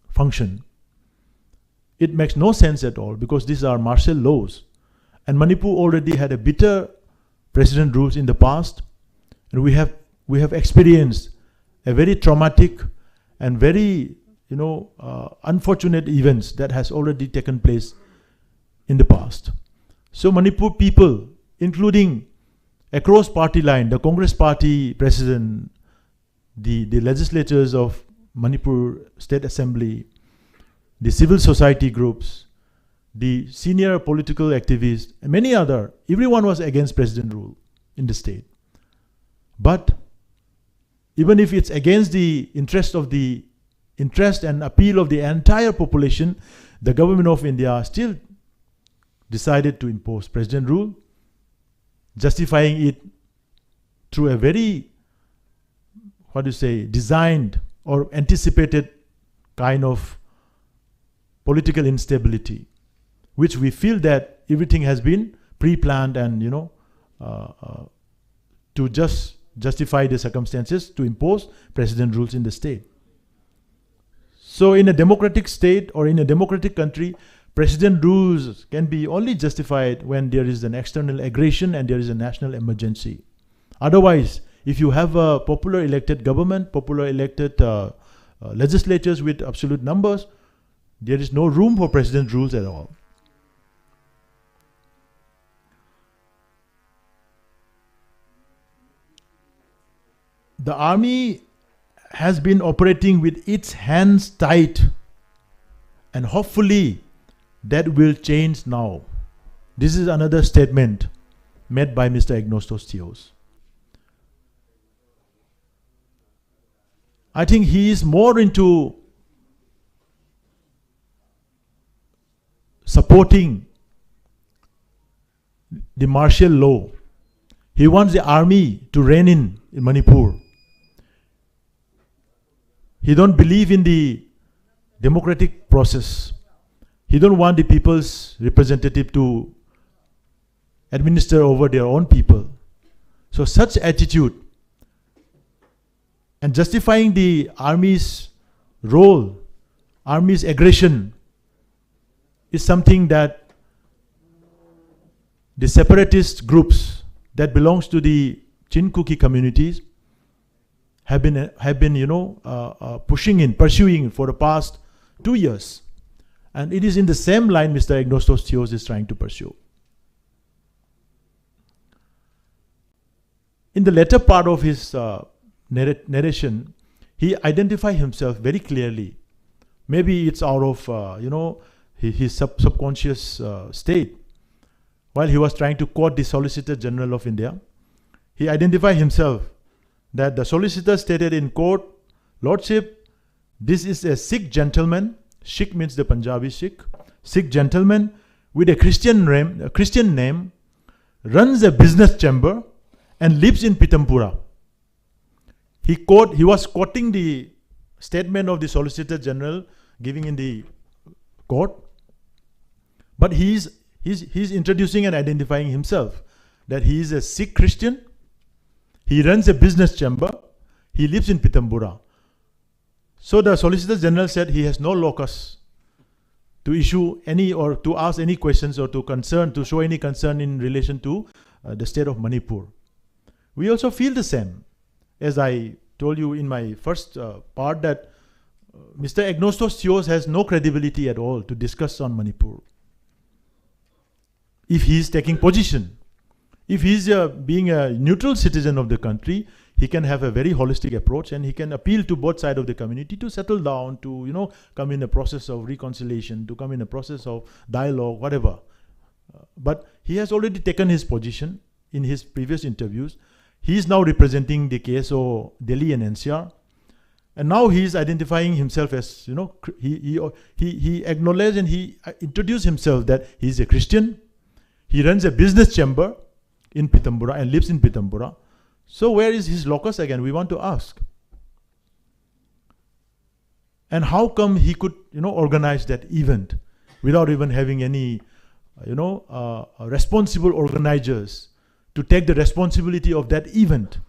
function, it makes no sense at all, because these are martial laws. And Manipur already had a bitter president rules in the past, and we have experienced a very traumatic and very, unfortunate events that has already taken place in the past. So Manipur people, including across party line, the Congress party president, the legislators of Manipur State Assembly, the civil society groups, the senior political activists, and many other, everyone was against president rule in the state. But even if it's against the interest and appeal of the entire population, the government of India still decided to impose president rule, justifying it through a very, designed or anticipated kind of political instability, which we feel that everything has been pre-planned and, to just justify the circumstances to impose president rules in the state. So in a democratic state or in a democratic country, president rules can be only justified when there is an external aggression and there is a national emergency. Otherwise, if you have a popular elected government, popular elected legislatures with absolute numbers, there is no room for president rules at all. The army has been operating with its hands tied, and hopefully that will change now. This is another statement made by Mr. Agnostos Theos. I think he is more into supporting the martial law. He wants the army to reign in Manipur. He don't believe in the democratic process. He don't want the people's representative to administer over their own people. So such attitude and justifying the army's role, army's aggression, is something that the separatist groups that belongs to the Chinkuki communities have been pursuing for the past 2 years. And it is in the same line Mr. Agnostos Theos is trying to pursue. In the latter part of his narration, he identified himself very clearly. Maybe it's out of, his subconscious state. While he was trying to quote the Solicitor General of India, he identified himself that the solicitor stated in court, Lordship, this is a Sikh gentleman, Sikh means the Punjabi Sikh gentleman with a Christian name, runs a business chamber and lives in Pitampura. He was quoting the statement of the Solicitor General giving in the court, but he's introducing and identifying himself that he is a Sikh Christian. He runs a business chamber. He lives in Pitambura. So the Solicitor General said he has no locus to issue any or to ask any questions or to show any concern in relation to the state of Manipur. We also feel the same. As I told you in my first part that Mr. Agnostos Theos has no credibility at all to discuss on Manipur. If he is taking position, if he is being a neutral citizen of the country, he can have a very holistic approach and he can appeal to both sides of the community to settle down, to come in a process of reconciliation, to come in a process of dialogue, whatever. But he has already taken his position in his previous interviews. He is now representing the KSO Delhi and NCR. And now he is identifying himself as, he acknowledged and he introduced himself that he is a Christian. He runs a business chamber in Pitambura and lives in Pitambura. So where is his locus again? We want to ask. And how come he could, organize that event without even having any, responsible organizers to take the responsibility of that event?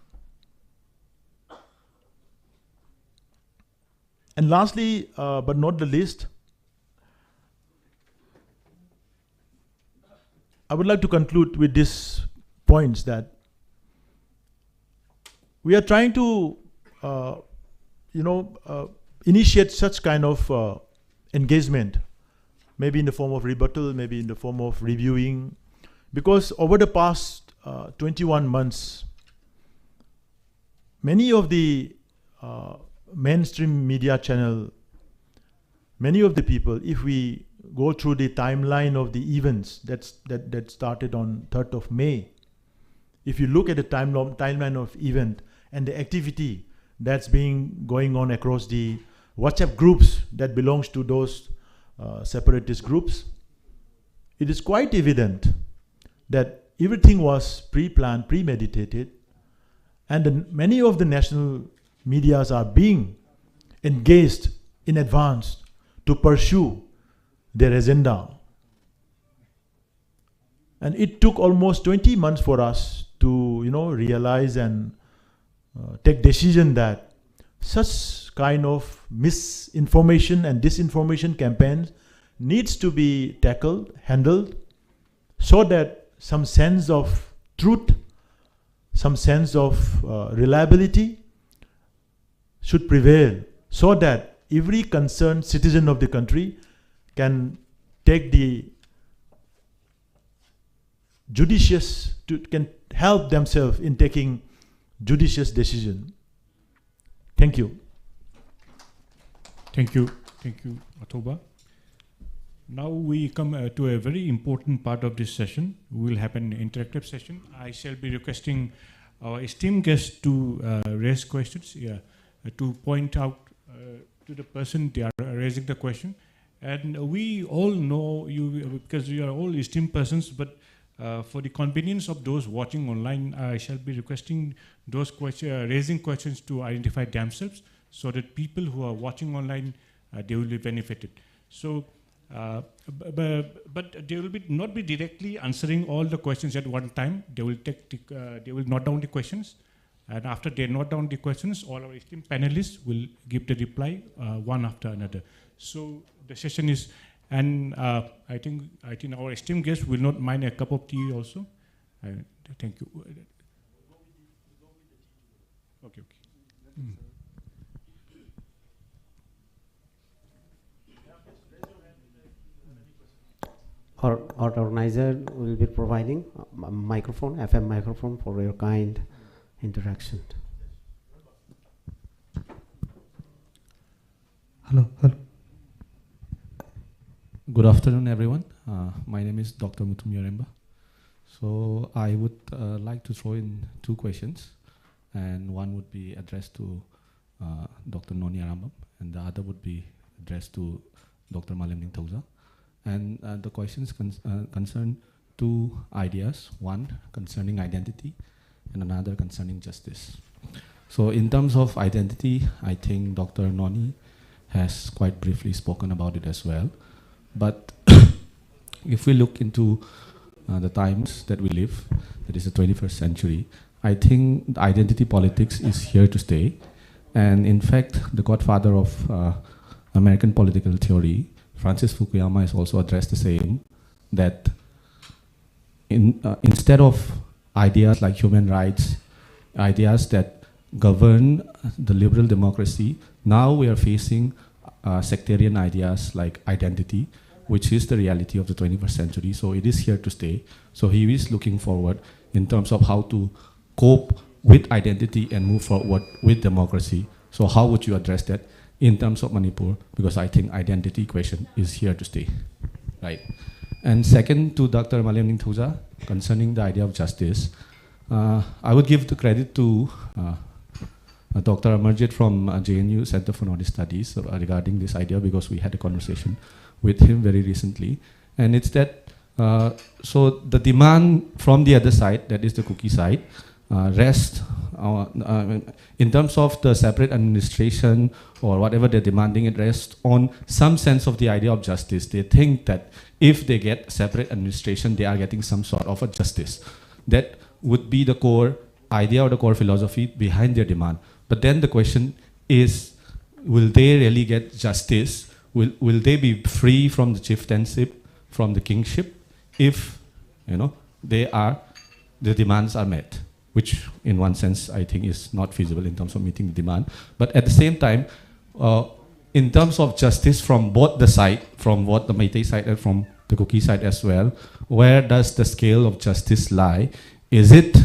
And lastly, but not the least, I would like to conclude with these points that we are trying to initiate such kind of engagement, maybe in the form of rebuttal, maybe in the form of reviewing, because over the past 21 months, many of the mainstream media channel, many of the people, if we go through the timeline of the events that started on 3rd of May, if you look at the timeline of event and the activity that's going on across the WhatsApp groups that belongs to those separatist groups, it is quite evident that everything was pre-planned, premeditated, and many of the national medias are being engaged in advance to pursue their agenda. And it took almost 20 months for us to realize and take decision that such kind of misinformation and disinformation campaigns needs to be tackled, handled, so that some sense of truth, some sense of reliability should prevail, so that every concerned citizen of the country can take the can help themselves in taking judicious decision. Thank you. Thank you, Atoba. Now we come to a very important part of this session. We will have an interactive session. I shall be requesting our esteemed guests to raise questions, to point out to the person they are raising the question. And we all know you because you are all esteemed persons, but for the convenience of those watching online, I shall be requesting those raising questions to identify themselves, so that people who are watching online, they will be benefited. So, but they will not be directly answering all the questions at one time. They will they will note down the questions, and after they note down the questions, all our esteemed panelists will give the reply one after another. So the session is, and I think our esteemed guests will not mind a cup of tea also. Thank you. Okay. Mm. Our organizer will be providing a microphone, FM microphone, for your kind interaction. Hello. Good afternoon, everyone. My name is Dr. Mutumyaremba. So I would like to throw in two questions, and one would be addressed to Dr. Noni Arambam, and the other would be addressed to Dr. Malemning Thauza. And the questions concern two ideas, one concerning identity and another concerning justice. So in terms of identity, I think Dr. Noni has quite briefly spoken about it as well. But if we look into the times that we live, that is the 21st century, I think identity politics is here to stay. And in fact, the godfather of American political theory, Francis Fukuyama, has also addressed the same, that instead of ideas like human rights, ideas that govern the liberal democracy, now we are facing sectarian ideas like identity, which is the reality of the 21st century. So it is here to stay. So he is looking forward in terms of how to cope with identity and move forward with democracy. So how would you address that in terms of Manipur? Because I think identity question is here to stay, right? And second, to Dr. Malemning Thauza, concerning the idea of justice, I would give the credit to Dr. Amarjit from JNU Center for Nordic Studies regarding this idea, because we had a conversation with him very recently. And it's that, so the demand from the other side, that is the cookie side, rests in terms of the separate administration or whatever they're demanding, it rests on some sense of the idea of justice. They think that if they get separate administration, they are getting some sort of a justice. That would be the core idea or the core philosophy behind their demand. But then the question is, will they really get justice? Will they be free from the chieftainship, from the kingship, if the demands are met? which in one sense I think is not feasible in terms of meeting the demand. But at the same time, in terms of justice from both the side, from both the Meitei side and from the Kuki side as well, where does the scale of justice lie? Is it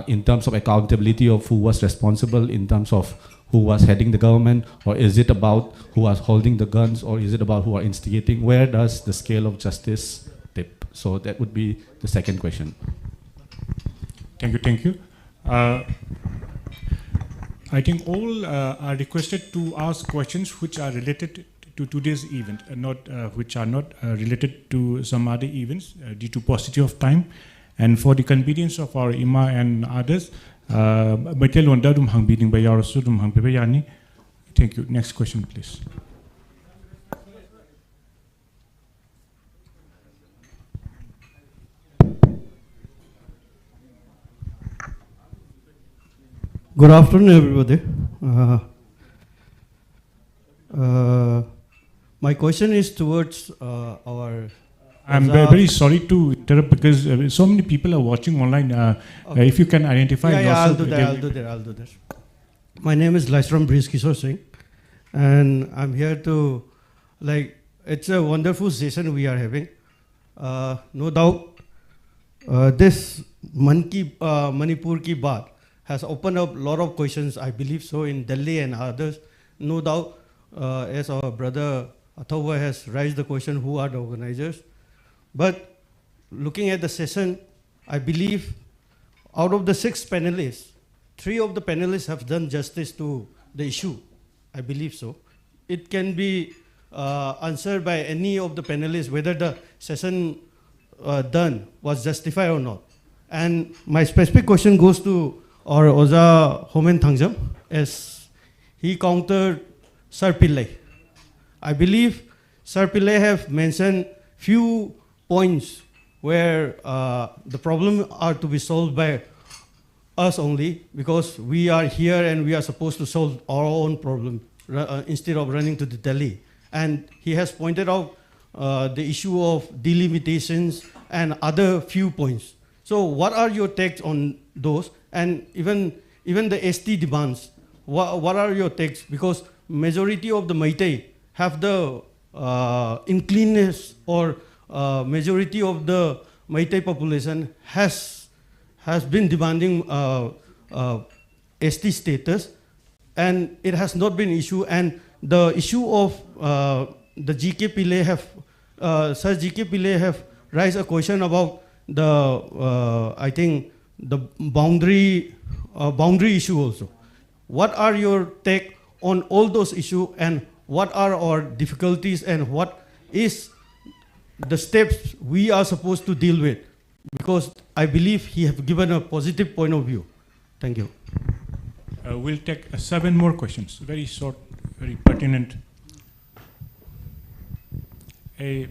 in terms of accountability of who was responsible, in terms of who was heading the government, or is it about who was holding the guns, or is it about who are instigating? Where does the scale of justice tip? So that would be the second question. Thank you, thank you. I think all are requested to ask questions which are related to today's event, not which are not related to some other events due to paucity of time. And for the convenience of our IMA and others, thank you. Next question, please. Good afternoon, everybody. My question is towards our... I'm very sorry to interrupt because so many people are watching online. Okay. If you can identify yourself. I'll do that. My name is Laisram Breeze Kishore Singh, and I'm here to, it's a wonderful session we are having. No doubt, this Manipur ki Baat has opened up a lot of questions, I believe so, in Delhi and others. No doubt, as our brother Athoba has raised the question, who are the organizers? But looking at the session, I believe out of the 6 panelists, 3 of the panelists have done justice to the issue. I believe so. It can be answered by any of the panelists whether the session done was justified or not. And my specific question goes to our Oza Homen Thangjam, as he countered Sir Pillai. I believe Sir Pillai have mentioned few points where the problem are to be solved by us only, because we are here and we are supposed to solve our own problem instead of running to the Delhi. And he has pointed out the issue of delimitations and other few points. So what are your takes on those? And even the ST demands, what are your takes? Because majority of the Meitei have the inclination, or majority of the Meitei population has been demanding ST status, and it has not been issue. And the issue of the GK Pillai have, Sir GK Pillai have raised a question about the, I think, the boundary issue also. What are your take on all those issues, and what are our difficulties, and what is the steps we are supposed to deal with? Because I believe he have given a positive point of view. Thank you. We'll take 7 more questions, very short, very pertinent. A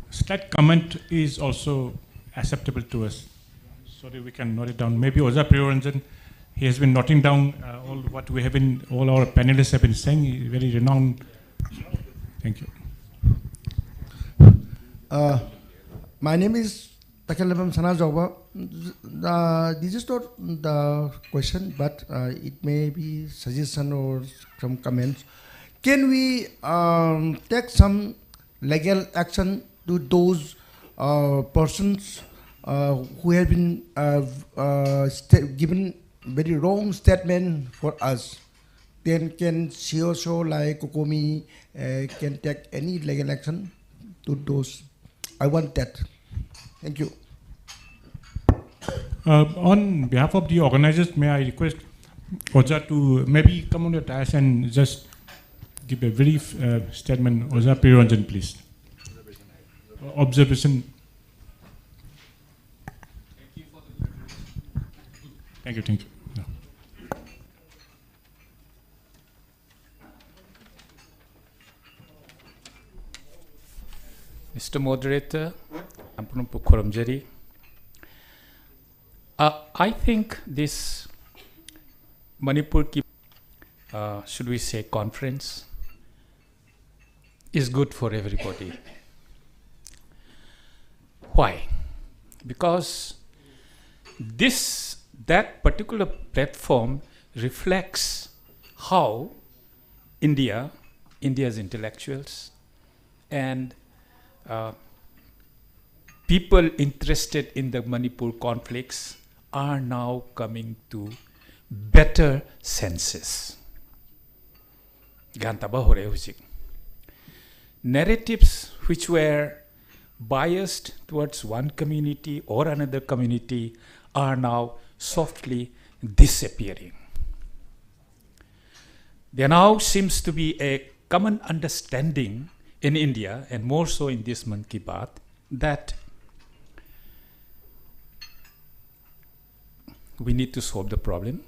slight comment is also acceptable to us, so that we can note it down. Maybe Oza Priyoranjan, he has been noting down all what we have been, all our panelists have been saying. He's very renowned. Thank you. My name is Takelabam Sanajogba. This is not the question, but it may be suggestion or some comments. Can we take some legal action to those persons who have been given very wrong statement for us? Then can COSO like Kokomi can take any legal action to those? I want that. Thank you. On behalf of the organizers, may I request Oza to maybe come on the dais and just give a brief statement. Oza Priyoranjan, please. Observation. Thank you, thank you. No. Mr. Moderator, Ampunum Pukoramjeri. I think this Manipur ki, should we say conference, is good for everybody. Why? Because that particular platform reflects how India's intellectuals and people interested in the Manipur conflicts are now coming to better senses. Narratives which were biased towards one community or another community are now softly disappearing. There now seems to be a common understanding in India, and more so in this Mann Ki Baat, that we need to solve the problem.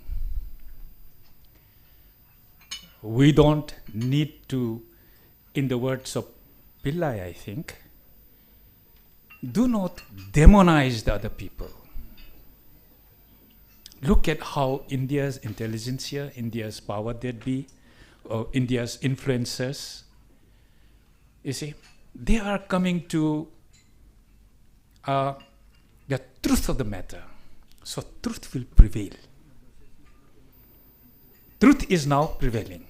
We don't need to, in the words of Pillai, I think, do not demonize the other people. Look at how India's intelligentsia, India's power that be, or India's influencers, you see, they are coming to the truth of the matter. So truth will prevail. Truth is now prevailing.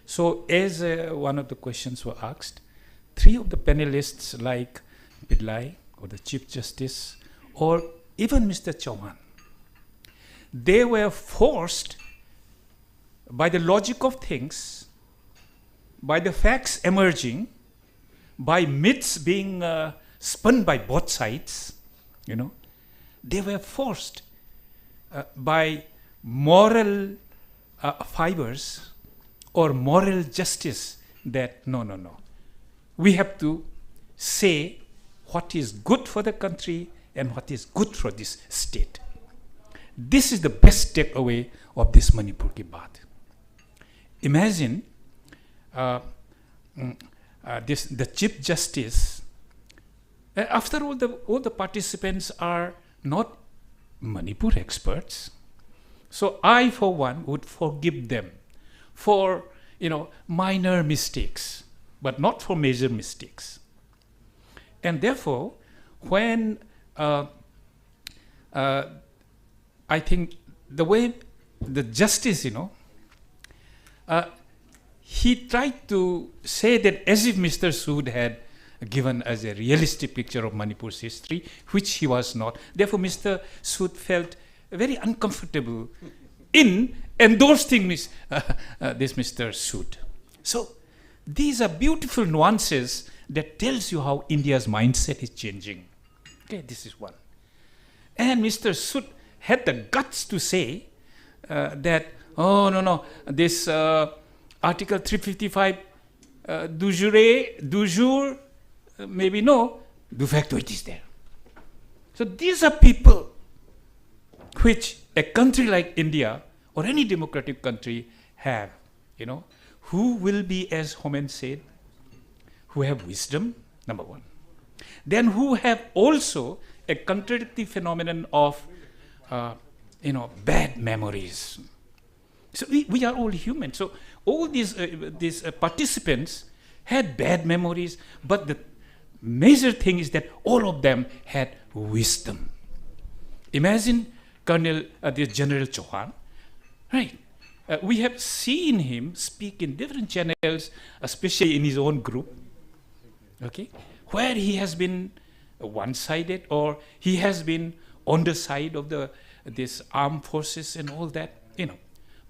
So as one of the questions were asked, 3 of the panelists like Pillai or the Chief Justice or even Mr. Chauhan, they were forced by the logic of things, by the facts emerging, by myths being spun by both sides, you know, they were forced by moral fibers or moral justice that no. We have to say what is good for the country and what is good for this state. This is the best takeaway of this Manipur Ki Baat. Imagine the Chief Justice. After all the participants are not Manipur experts, so I, for one, would forgive them for minor mistakes, but not for major mistakes. And therefore, when I think the way the justice, he tried to say that as if Mr. Sood had given us a realistic picture of Manipur's history, which he was not. Therefore, Mr. Sood felt very uncomfortable in endorsing this Mr. Sood. So these are beautiful nuances that tells you how India's mindset is changing. Okay, this is one. And Mr. Sood had the guts to say that, oh, no, this Article 355 du jour, maybe no, de facto it is there. So these are people which a country like India or any democratic country have, who will be, as Homen said, who have wisdom, number one. Then who have also a contradictory phenomenon of, bad memories. So we are all human. So all these participants had bad memories, but the major thing is that all of them had wisdom. Imagine this General Chauhan, right? We have seen him speak in different channels, especially in his own group, okay, where he has been one-sided or he has been on the side of this armed forces and all that,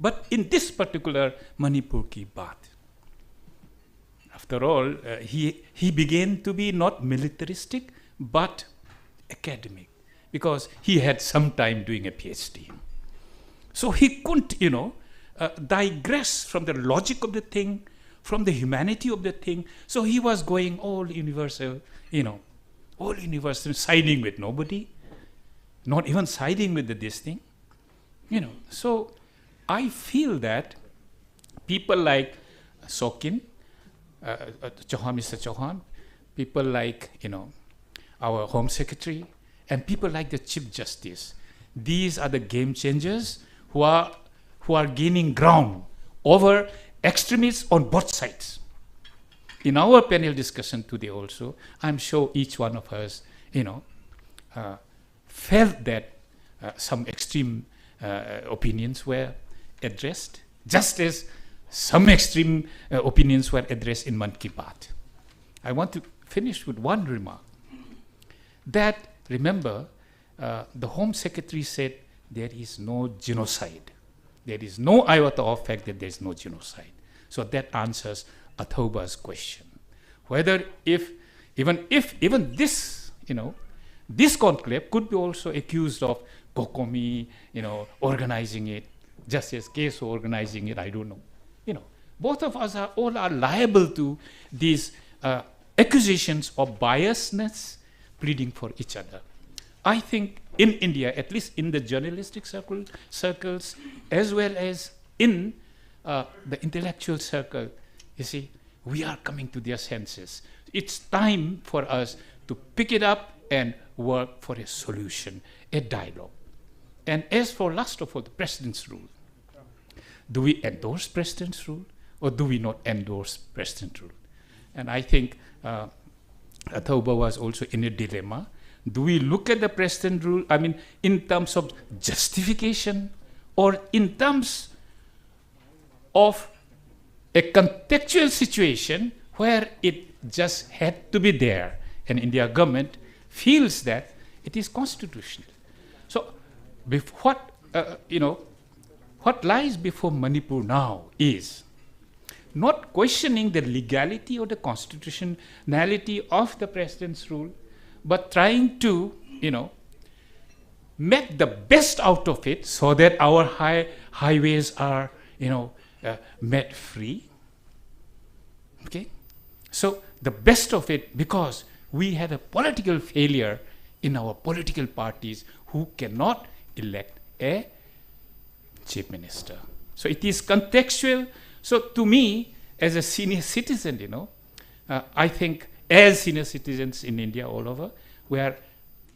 But in this particular Manipur Ki Baat, after all, he began to be not militaristic, but academic, because he had some time doing a PhD. So he couldn't, digress from the logic of the thing, from the humanity of the thing. So he was going all universal, siding with nobody, not even siding with this thing, So I feel that people like Sokin, Mr. Chauhan, people like, our Home Secretary, and people like the Chief Justice, these are the game changers who are gaining ground over extremists on both sides. In our panel discussion today also, I'm sure each one of us, felt that some extreme opinions were addressed, just as some extreme opinions were addressed in Man Ki Baat. I want to finish with one remark. That, remember, the Home Secretary said there is no genocide. There is no iota of fact that there is no genocide. So that answers Athoba's question. Whether even this, this conclave could be also accused of Kokomi, organizing it, just as Keso organizing it, I don't know. Both of us are liable to these accusations of biasness pleading for each other. I think in India, at least in the journalistic circles, as well as in the intellectual circle, you see, we are coming to their senses. It's time for us to pick it up and work for a solution, a dialogue. And as for last of all, the President's rule. Do we endorse President's rule or do we not endorse President's rule? And I think Athoba was also in a dilemma. Do we look at the President rule, in terms of justification or in terms of a contextual situation where it just had to be there and India government feels that it is constitutional. So what lies before Manipur now is not questioning the legality or the constitutionality of the President's rule, but trying to, make the best out of it so that our highways are, made free. Okay? So the best of it, because we had a political failure in our political parties who cannot elect a chief minister. So it is contextual. So to me, as a senior citizen, I think as senior citizens in India all over, we are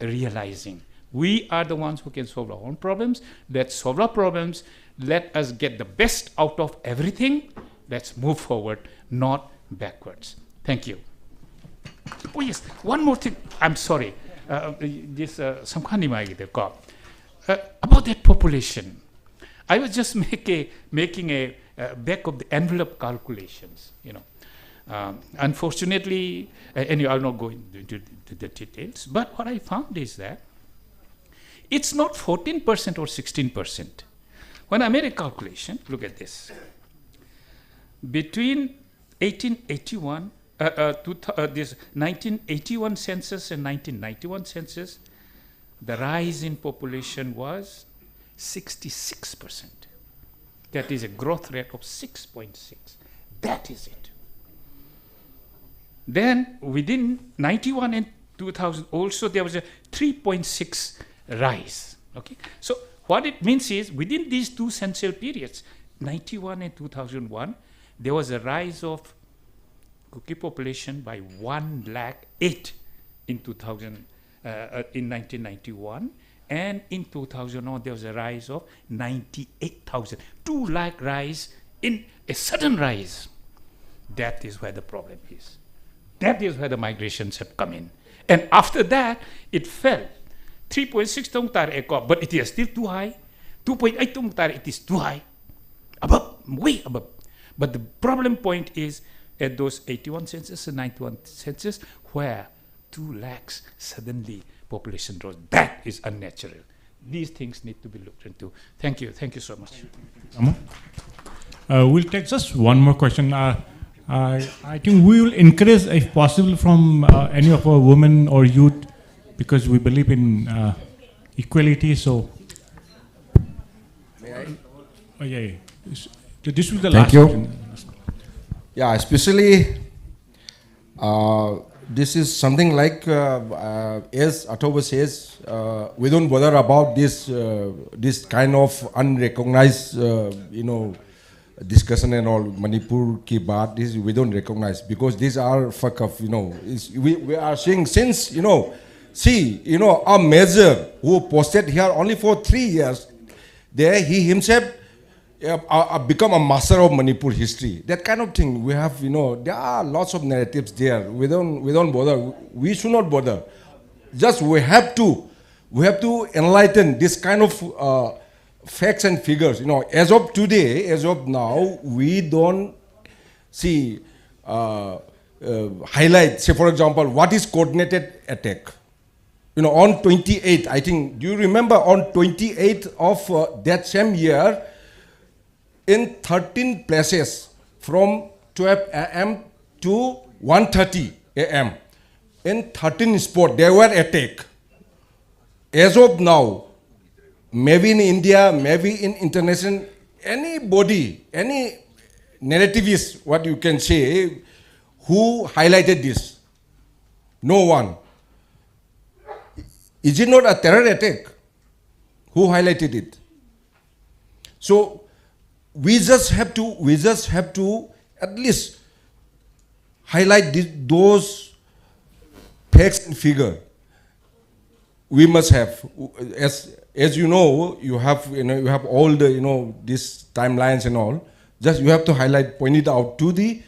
realizing we are the ones who can solve our own problems. Let's solve our problems. Let us get the best out of everything. Let's move forward, not backwards. Thank you. Oh yes, one more thing. I'm sorry. About that population. I was just making a back of the envelope calculations, Unfortunately, and I'll not go into the details, but what I found is that it's not 14% or 16%. When I made a calculation, look at this. Between 1881, this 1981 census and 1991 census, the rise in population was 66%. That is a growth rate of 6.6. That is it. Then within 91 and 2000 also there was a 3.6 rise. Okay, so what it means is within these two census periods, 91 and 2001, there was a rise of cookie population by 108 in 1991, and in 2001 there was a rise of 98,000. 2 lakh rise in a sudden rise. That is where the problem is. That is where the migrations have come in. And after that, it fell. 3.6 but it is still too high. 2.8 it is too high. Above, way above. But the problem point is at those 81 census and 91 census where 2 lakhs suddenly population rose. That is unnatural. These things need to be looked into. Thank you. Thank you so much. We'll take just one more question. I think we will encourage, if possible, from any of our women or youth, because we believe in equality. So, may I? Oh, yeah. This was the Thank last you. question. Yeah, especially this is something like, as Athoba says, we don't bother about this this kind of unrecognized, discussion and all. Manipur ki baat, this we don't recognize because these are fuck up. We are seeing since a measure who posted here only for 3 years, there he himself become a master of Manipur history. That kind of thing we have. There are lots of narratives there. We don't bother. We should not bother. Just we have to we have to enlighten this kind of facts and figures. You know, as of today, as of now, we don't see highlight, say for example, what is coordinated attack. You know, on 28th, I think, do you remember on 28th of that same year, in 13 places from 12 a.m. to 1:30 a.m., in 13 spots, there were attack. As of now, maybe in India, maybe in international, anybody, any narrativist, what you can say, who highlighted this? No one. Is it not a terror attack? Who highlighted it? So we just have to at least highlight those facts and figure. We must have, as you know, you have all the these timelines and all. Just you have to highlight, point it out to the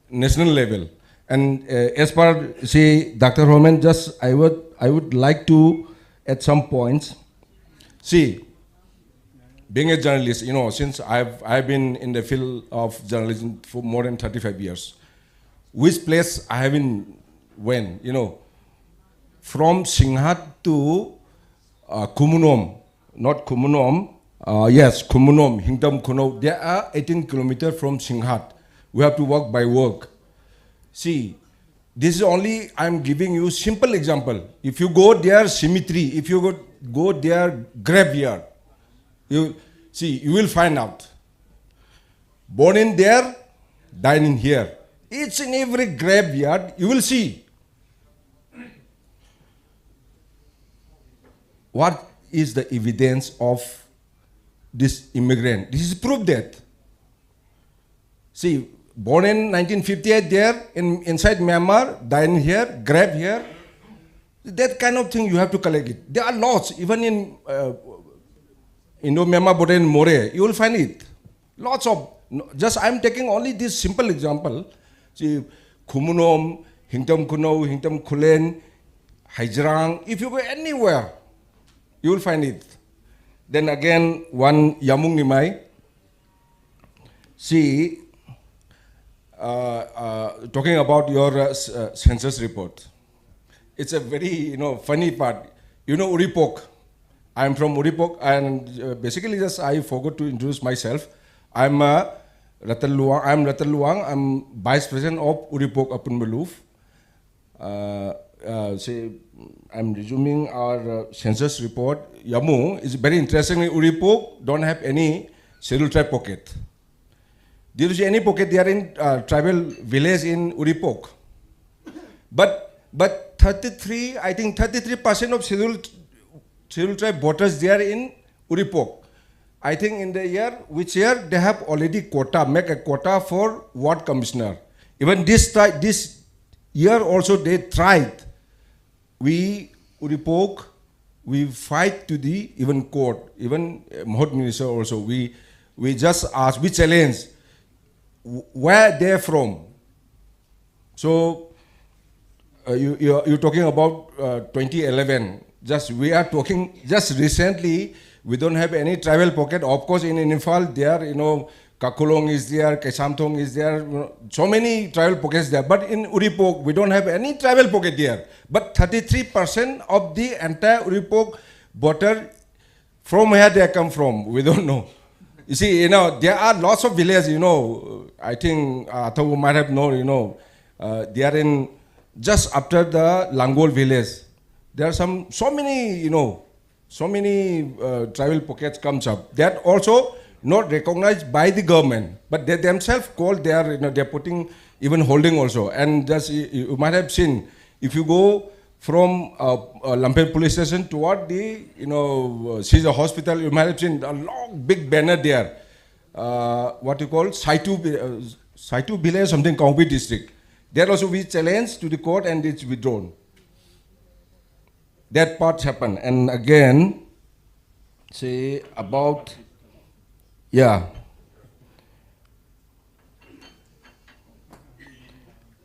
national level. And as per say Dr. Homan, just I would like to at some points see, being a journalist, since I've been in the field of journalism for more than 35 years. Which place I have been when, from Singhat to Kumunom, not Kumunom, yes, Kumunom, Hingdam Kuno, there are 18 kilometers from Singhat. We have to walk by walk. See, this is only, I'm giving you simple example. If you go there, cemetery, if you go there, graveyard, you will find out. Born in there, died in here. Each and every graveyard, you will see. What is the evidence of this immigrant? This is proof that. See, born in 1958 there, inside Myanmar, died in here, grave here. That kind of thing you have to collect it. There are lots, even in Indo-Myanmar border in More, you will find it. Lots of, just I'm taking only this simple example. See, Kumunom, Hingtam Kuno, Hingtam Kulen, Haijarang, if you go anywhere, you will find it. Then again, one Yamung Nimai. See, talking about your census report. It's a very, funny part. Uripok. I'm from Uripok, and basically just I forgot to introduce myself. I'm Ratan Luang. I'm Vice President of Uripok Upon Maloof. I'm resuming our census report. Yamu is very interesting. Uripok don't have any scheduled tribe pocket. Did you see any pocket there in tribal village in Uripok? But 33% of scheduled tribe voters there in Uripok. I think in the year, which year they have already make a quota for ward commissioner. Even this year also they tried. We, Uripok, we fight to the even court, even Mahot Minister also. We just ask, we challenge where they're from. So you're talking about 2011. We are talking just recently. We don't have any tribal pocket. Of course, in Imphal, there, Kakulong is there, Kesamthong is there, so many tribal pockets there. But in Uripok, we don't have any tribal pocket there. But 33% of the entire Uripok voter, from where they come from, we don't know. You see, there are lots of villages, I think Athawu might have known, they are in just after the Langol village. There are so many tribal pockets comes up. That also not recognized by the government, but they themselves call they're putting even holding also. And just you might have seen, if you go from Lamphel police station toward the Caesar hospital, you might have seen a long big banner there. What you call Saitu village, something Kaungpi district. There also we challenge to the court and it's withdrawn. That part happened. And again, say about,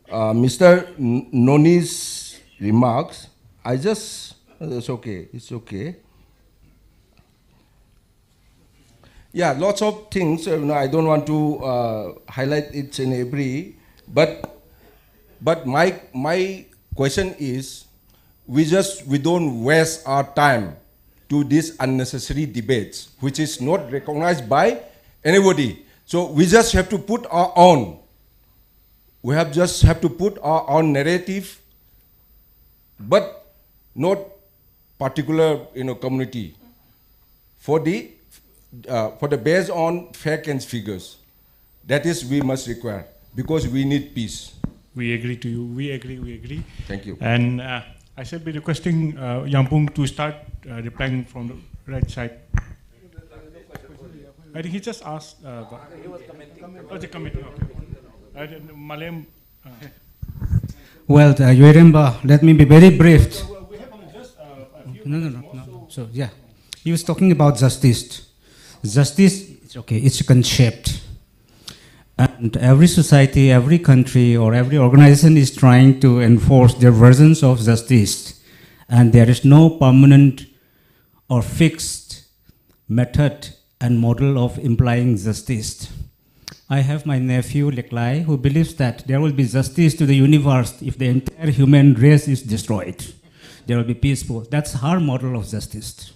Mr. Noni's remarks, I just It's okay. It's okay. Yeah, lots of things. I don't want to highlight it in every, but my question is, we don't waste our time to these unnecessary debates, which is not recognized by anybody. So we just have to put our own. We just have to put our own narrative, but not particular community for the based on facts and figures. That is we must require, because we need peace. We agree to you. We agree. Thank you. And I shall be requesting Yampung to start replying from the right side. I think he just asked. He was commenting. Oh, the commenting. Okay. Malem. Well, Yoremba, let me be very brief. No. So yeah, he was talking about justice. Justice, okay, it's a concept. And every society, every country, or every organization is trying to enforce their versions of justice. And there is no permanent or fixed method and model of implying justice. I have my nephew, Leklai, who believes that there will be justice to the universe if the entire human race is destroyed. There will be peaceful. That's her model of justice.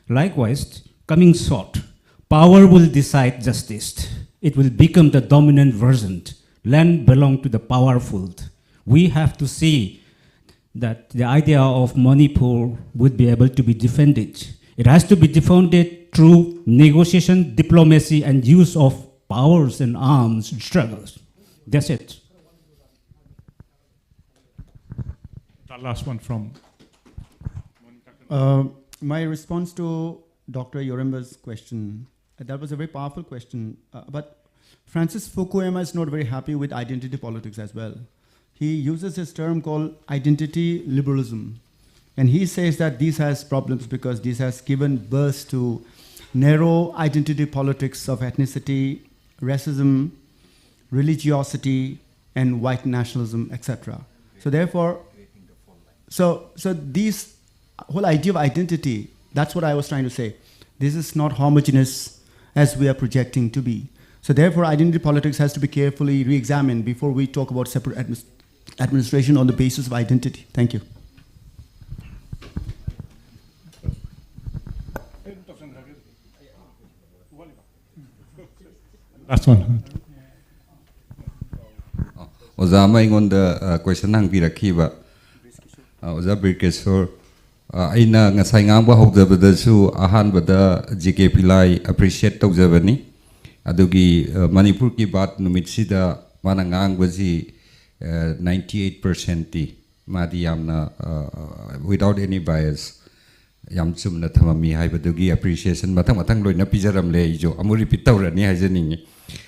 Likewise, coming short, power will decide justice. It will become the dominant version. Land belongs to the powerful. We have to see that the idea of Manipur would be able to be defended. It has to be defended through negotiation, diplomacy, and use of powers and arms struggles. That's it. The last one from my response to Dr. Yoremba's question, that was a very powerful question. But Francis Fukuyama is not very happy with identity politics as well. He uses this term called identity liberalism. And he says that this has problems because this has given birth to narrow identity politics of ethnicity, racism, religiosity, and white nationalism, etc. So therefore, so this whole idea of identity, that's what I was trying to say. This is not homogeneous as we are projecting to be. So therefore, identity politics has to be carefully re-examined before we talk about separate administration on the basis of identity. Thank you. Last one. Oza maingonda question hang pirakiba. Oza Birkesor aina ngasai ngangba hokjabadasu ahanbada GK Pillai appreciate tawjabani. Adugi Manipur ki baat numitsida mana ngangbaji 98% ti madi yamna without any bias. Yam sumna thamami haibadugi appreciation matang loina pijaram le jo amuri pitawrani haijaningi.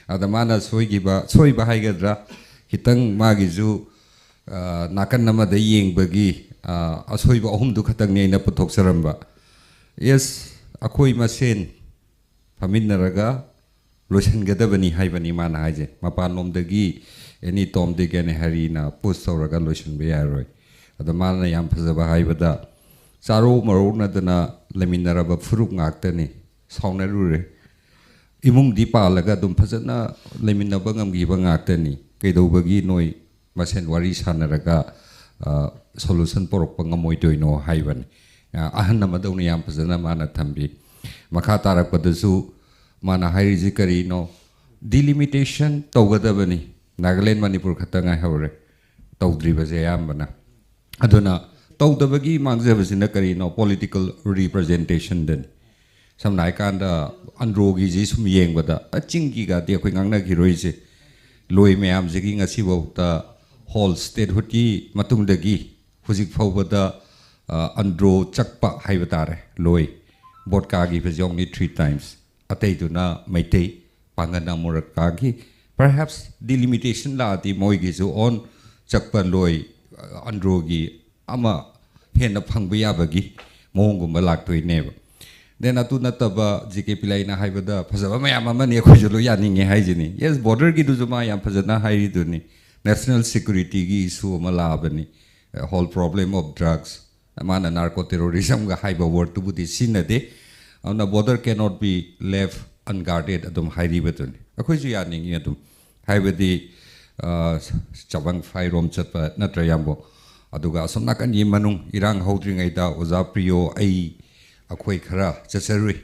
Adamana soiba haigadra hitang magiju nakan namada yengbagi asoiba ahumdu khatang neina puthoksaramba. Yes, akoi masen paminnaraga loisangadabani haibani mana haije mapanomdagi any tomdegane harina post tawraga loisanba yaroi. Adamana yam phajaba haibada Saro Marona dana Laminaraba Furuk Naktani, Saunarure. Imung Dipa Laga Dumpazana, Laminabangam Gibang Aktani, Kedobagi Noi, Masen Wari Sanaraga, Solution Poropangamoito no Haivan. Ahana Madoni Ampazana Mana Tambi. Makatara Padazu, Mana Harizikari no. Delimitation, Togadabani, Nagaland Manipur Katanga Hore, Togdribazayambana. Adona. Tawdabagi mangzabasina kari no political representation den samnai kanda androgi ji sum yengbada achingi ga de khoi ngangna gi roise loi mayam jegi ngasi bauta whole statehood ki matungdagi hujik phawbada andro chakpa haibatare loi bodka gi phajong ni 3 times atei duna maitei pangana moraka gi perhaps delimitation la di moi gi so on chakpa loi andro gi ama hena phangba bagi mongum balak toi neba then atu nataba GK Pillai na haibada phajaba mayam amani khoi julu yaninge haijini yes border gi duzuma yam phajana hairi duni national security gi issue malabani whole problem of drugs mana narco terrorism ga haiba word to budi sinade na border cannot be left unguarded adum hairi batun akhoi ju ya ningi adum haibadi chabang fai rom chatpa natra yambo aduga asomna kan yi manung irang hodring aida oza priyo ai akhoi khara chacharui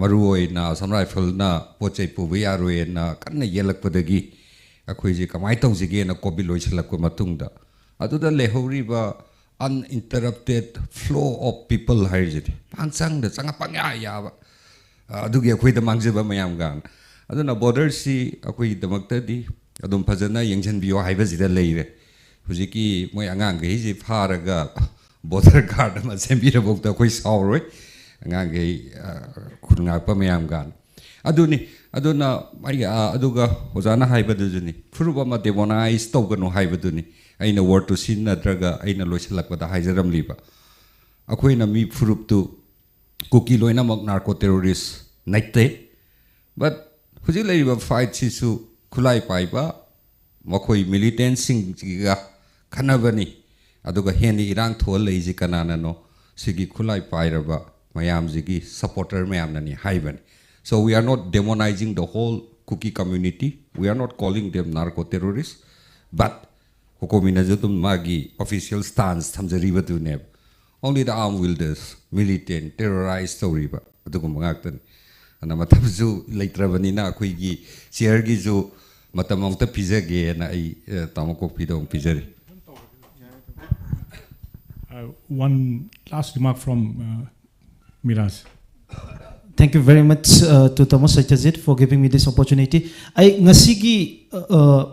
marui na samrai phul na pochai pubi arui na kan yelak padagi akhoi ji kamai tong ji ge na kobi loisalak ko matungda aduda lehori ba uninterrupted flow of people hairjidi pangsang da changa pangya ya ba adugi akhoi da mangjiba mayam gan aduna border si akhoi damakta di adum phajana yengchen biyo haiba jida leire hujiki moi angang ge ji pharaga border guard ma sembira bokta akhoi sauroi angang ge khunga pa mayam gan aduni aduna mai aduga hojana haiba dujuni furuba ma demonize togano haiba duni aina word to sin nadraga aina loisalakpada haijaram liba akoina mi furup tu cookie loina mak narco terrorist naite but huji leiba fight sisu khulai paiba makoi militant sing ga khanabani aduga hendi irang thol leiji kanana no sigi khulai pairaba mayam jigi supporter mayam nani haiban so we are not demonizing the whole cookie community we are not calling them narco terrorists but hukumina jutum magi official stance thamjari batune only the armed wielders militant terrorized story ba adugum ngaktan ana matamju leitrabani na khoi gi chair gi ju matamong ta pizage na ai tamako pidong pizari one last remark from Miraz. Thank you very much to Thomas Sajid for giving me this opportunity. I ngasigi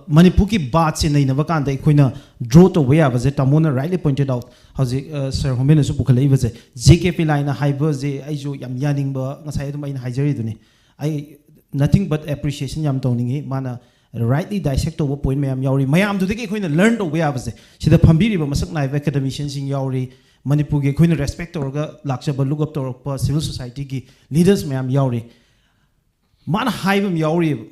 Manipur ki Baat in the Navakanda Equina draw to where was it Tamona rightly pointed out how Sir Homenas Bukale was a ZKP line a high verse Ajo Yam Yaning Nasayama in Hijariduni. I nothing but appreciation Yam Toning mana rightly dissect over point Mayam Yauri. Mayam to the Equina learned to where was it. She the Pambiri Masakna academicians in Yauri. Manipur के कोई respect और लाक्ष्य बल्लू गप तो civil society की leaders में हम यावरी मान high में यावरी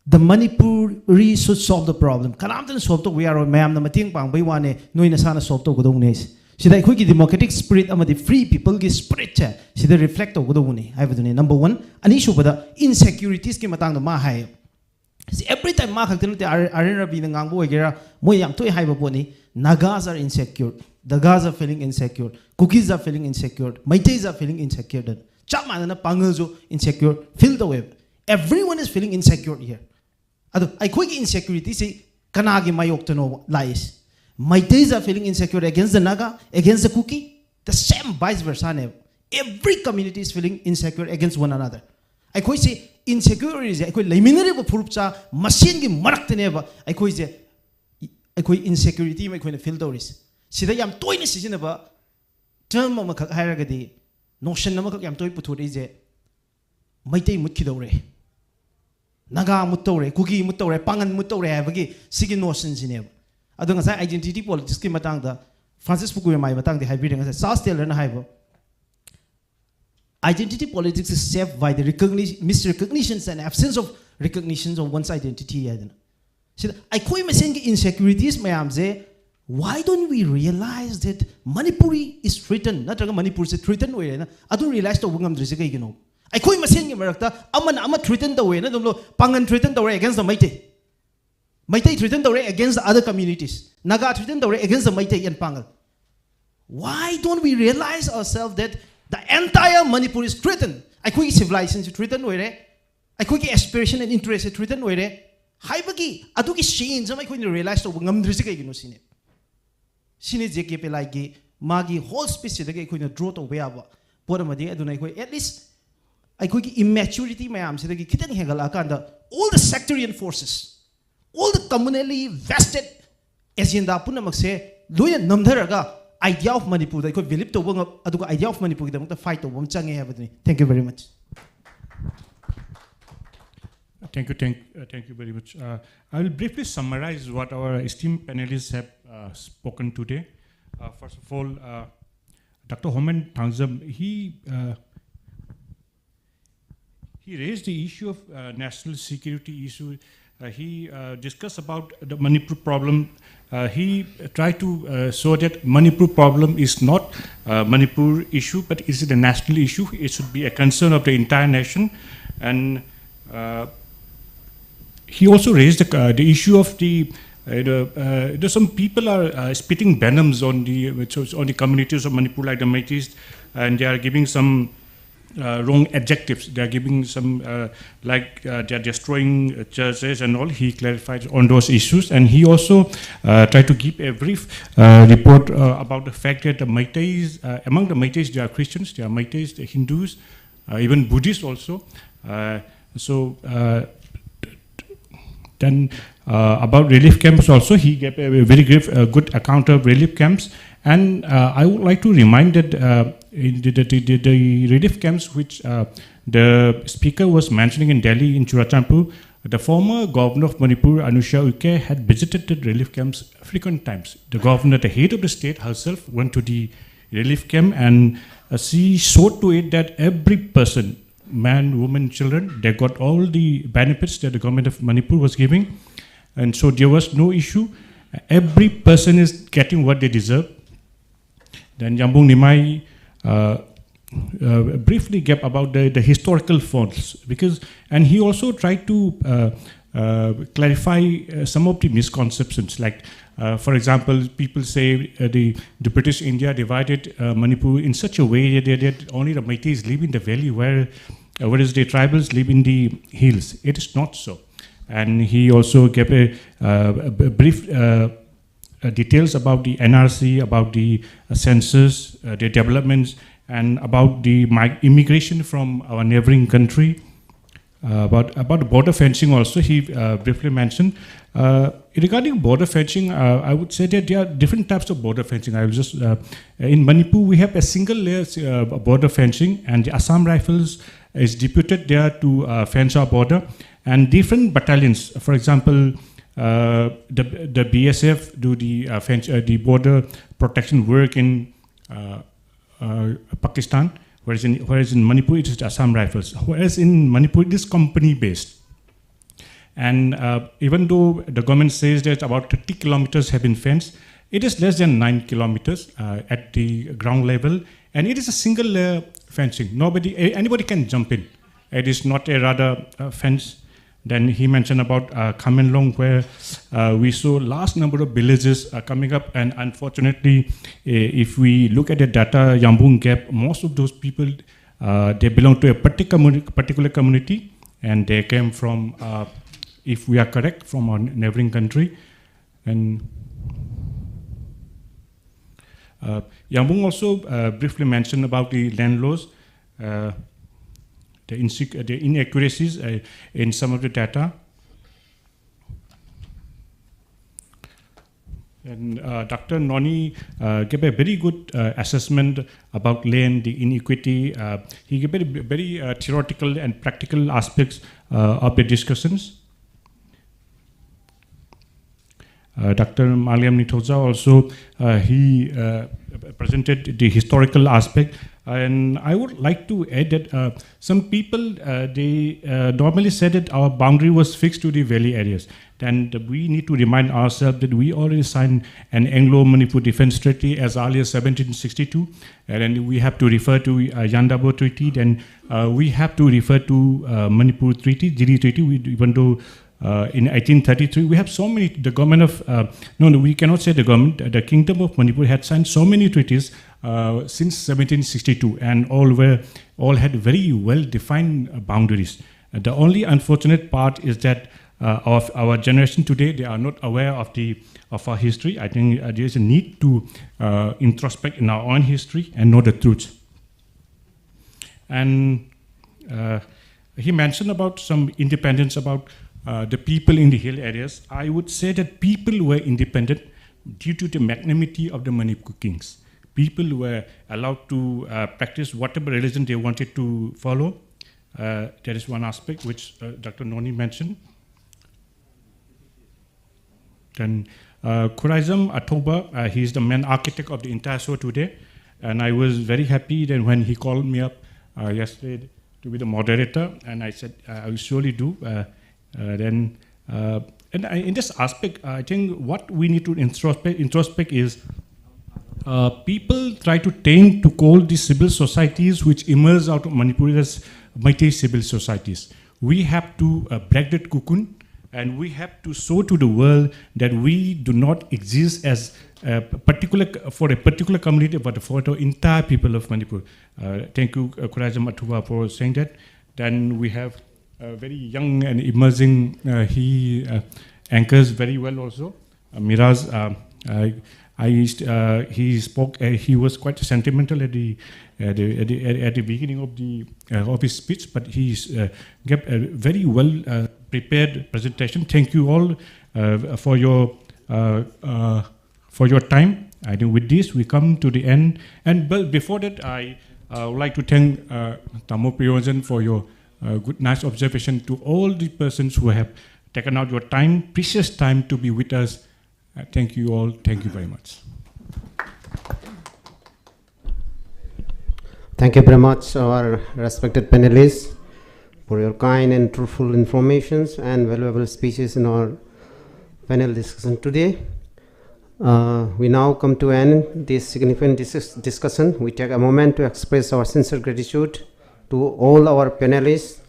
the Manipuri should solve the problem कलाम तो solve तो we are में हम न मतींग पांग भाई वाने नोई नसाना solve तो गुदों ने सिद्धा कोई की democratic spirit अमदी free people की spirit है सिद्धा reflect तो गुदों ने हाई बदुने number one अनीशु बदा insecurities के मतंग तो माँ है every time माँ खलते न ते आर्यन रबी न गांगबो वगैरह मोय याम तो high बपोनी Nagas are insecure. The Gas are feeling insecure. Cookies are feeling insecure. Maitais are feeling insecure. Chapman Pangazo insecure. Fill the web. Everyone is feeling insecure here. I quick insecurity say Kanagi Mayoktono lies. Maitais are feeling insecure against the Naga, against the Cookie. The same vice versa. Every community is feeling insecure against one another. I quite say insecurity is I quite liminary purupcha machine gi marakteneva. I quite say insecurity may feel those. See the yam toy decision about term of hierarchy, notion of yam toy put is a Maite Mukidore Naga Mutore, Cookie Mutore, Pangan Mutore, have a seeking notions in him. I don't say identity politics, Kimatanga, Francis Fuku, my Matang, the hybrid, and South Tail and Hiver. Identity politics is saved by the misrecognitions and absence of recognitions of one's identity. I quite saying insecurities, why don't we realize that Manipuri is threatened? Not Manipur is threatened way. I don't realize the Wungam Drisika, you know. I quite saying America, I'm threatened the way, Pangan threatened the way against the Maite. Maite threatened the way against the other communities. Naga threatened the way against the Maite and Pangal. Why don't we realize ourselves that the entire Manipur is threatened? I quite civilization is threatened way. I quite aspiration and interest is threatened way. Haibagi, Aduki Sheen, some I couldn't realize the Wungam Drisika, you know, seen it. Seen it, Zekepe like Magi, whole species, they couldn't draw to where Potamadi, I don't know, at least I could immaturity, my arms, all the sectarian forces, all the communally vested agenda, Punamak say, Luya Namdaraga, idea of Manipur, they could believe to one of idea of Manipur, the fight of Wamchang. Thank you very much. Thank you very much. I will briefly summarize what our esteemed panelists have spoken today. First of all, Dr. Homen Tangzam, he raised the issue of national security issue. He discussed about the Manipur problem he tried to show that Manipur problem is not a Manipur issue, but is it a national issue? It should be a concern of the entire nation. And he also raised the issue of some people are spitting venoms on the communities of Manipur, like the Meiteis, and they are giving some wrong adjectives. They are giving some they are destroying churches and all. He clarified on those issues, and he also tried to give a brief report about the fact that the Meiteis, among the Meiteis, there are Christians, there are Meiteis, there are Hindus, even Buddhists also. Then about relief camps also, he gave a very good account of relief camps. And I would like to remind that the relief camps which the speaker was mentioning in Delhi, in Churachandpur, the former governor of Manipur, Anusha Uke, had visited the relief camps frequent times. The governor, the head of the state herself, went to the relief camp, and she showed to it that every person, man, woman, children, they got all the benefits that the government of Manipur was giving. And so there was no issue. Every person is getting what they deserve. Then Yambung Nimai briefly gave about the historical faults, and he also tried to clarify some of the misconceptions. Like, for example, people say the British India divided Manipur in such a way that only the Meiteis live in the valley, whereas the tribals live in the hills. It is not so. And he also gave a brief details about the NRC, about the census, the developments, and about the immigration from our neighboring country. About border fencing also, he briefly mentioned. Regarding border fencing, I would say that there are different types of border fencing. I will just in Manipur we have a single layer border fencing, and the Assam Rifles is deputed there to fence our border, and different battalions. For example, the BSF do the border protection work in Pakistan, whereas in Manipur it is Assam Rifles. Whereas in Manipur it is company based. And even though the government says that about 30 kilometers have been fenced, it is less than 9 kilometers at the ground level, and it is a single layer fencing. Anybody can jump in. It is not a rather fence. Then he mentioned about Khamenlong, where we saw large number of villages coming up, and unfortunately, if we look at the data Yambung gap, most of those people, they belong to a particular community, and they came from, if we are correct, from our neighboring country. And Yambung also briefly mentioned about the land laws, the inaccuracies in some of the data. And Dr. Noni gave a very good assessment about land, the inequity. He gave a very theoretical and practical aspects of the discussions. Dr. Maliam Nitoza also, he presented the historical aspect. And I would like to add that some people, they normally said that our boundary was fixed to the valley areas. And we need to remind ourselves that we already signed an Anglo-Manipur Defense Treaty as early as 1762. And then we have to refer to Yandabo Treaty. Then we have to refer to Manipur Treaty, Jiri Treaty, even though in 1833, we have so many, the government of, we cannot say the government, the Kingdom of Manipur had signed so many treaties since 1762, and all had very well-defined boundaries. The only unfortunate part is that of our generation today, they are not aware of our history. I think there is a need to introspect in our own history and know the truth. And he mentioned about some independence about the people in the hill areas. I would say that people were independent due to the magnanimity of the Manipur kings. People were allowed to practice whatever religion they wanted to follow. There is one aspect which Dr. Noni mentioned. Then Kurazam Atoba, he is the main architect of the entire show today. And I was very happy that when he called me up yesterday to be the moderator, and I said, I will surely do. Then in this aspect, I think what we need to introspect is people try to tend to call these civil societies which emerge out of Manipur as mighty civil societies. We have to break that cocoon, and we have to show to the world that we do not exist as for a particular community, but for the entire people of Manipur. Thank you, Kurajam Atuwa, for saying that. Then we have very young and emerging, he anchors very well also. Miraz, he spoke, he was quite sentimental at the beginning of his speech, but he gave a very well prepared presentation. Thank you all for your time. I think with this we come to the end. And but before that, I would like to thank Tamo Priyojan for your good, nice observation, to all the persons who have taken out your time, precious time, to be with us. Thank you all. Thank you very much. Thank you very much, our respected panelists, for your kind and truthful informations and valuable speeches in our panel discussion today. We now come to end this significant discussion. We take a moment to express our sincere gratitude to all our panelists,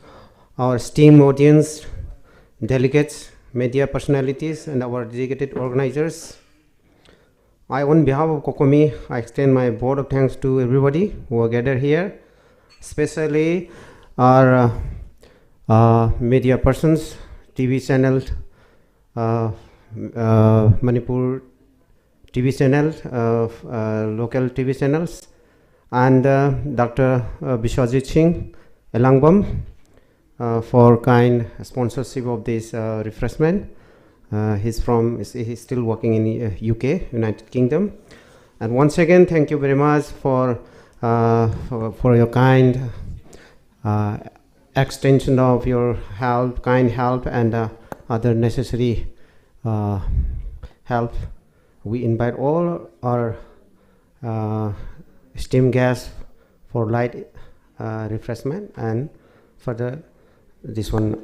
our esteemed audience, delegates, media personalities, and our dedicated organizers. On behalf of COCOMI, I extend my vote of thanks to everybody who are gathered here, especially our media persons, TV channel, Manipur TV channel, local TV channels, and Dr. Bishwajit Singh Elangbam for kind sponsorship of this refreshment. He's still working in UK, United Kingdom. And once again, thank you very much for your kind extension of your help, kind help, and other necessary help. We invite all our esteemed guests for light refreshment and further this one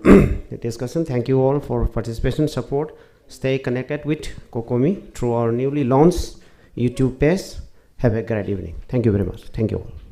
discussion. Thank you all for participation, support. Stay connected with COCOMI through our newly launched YouTube page. Have a great evening. Thank you very much. Thank you all.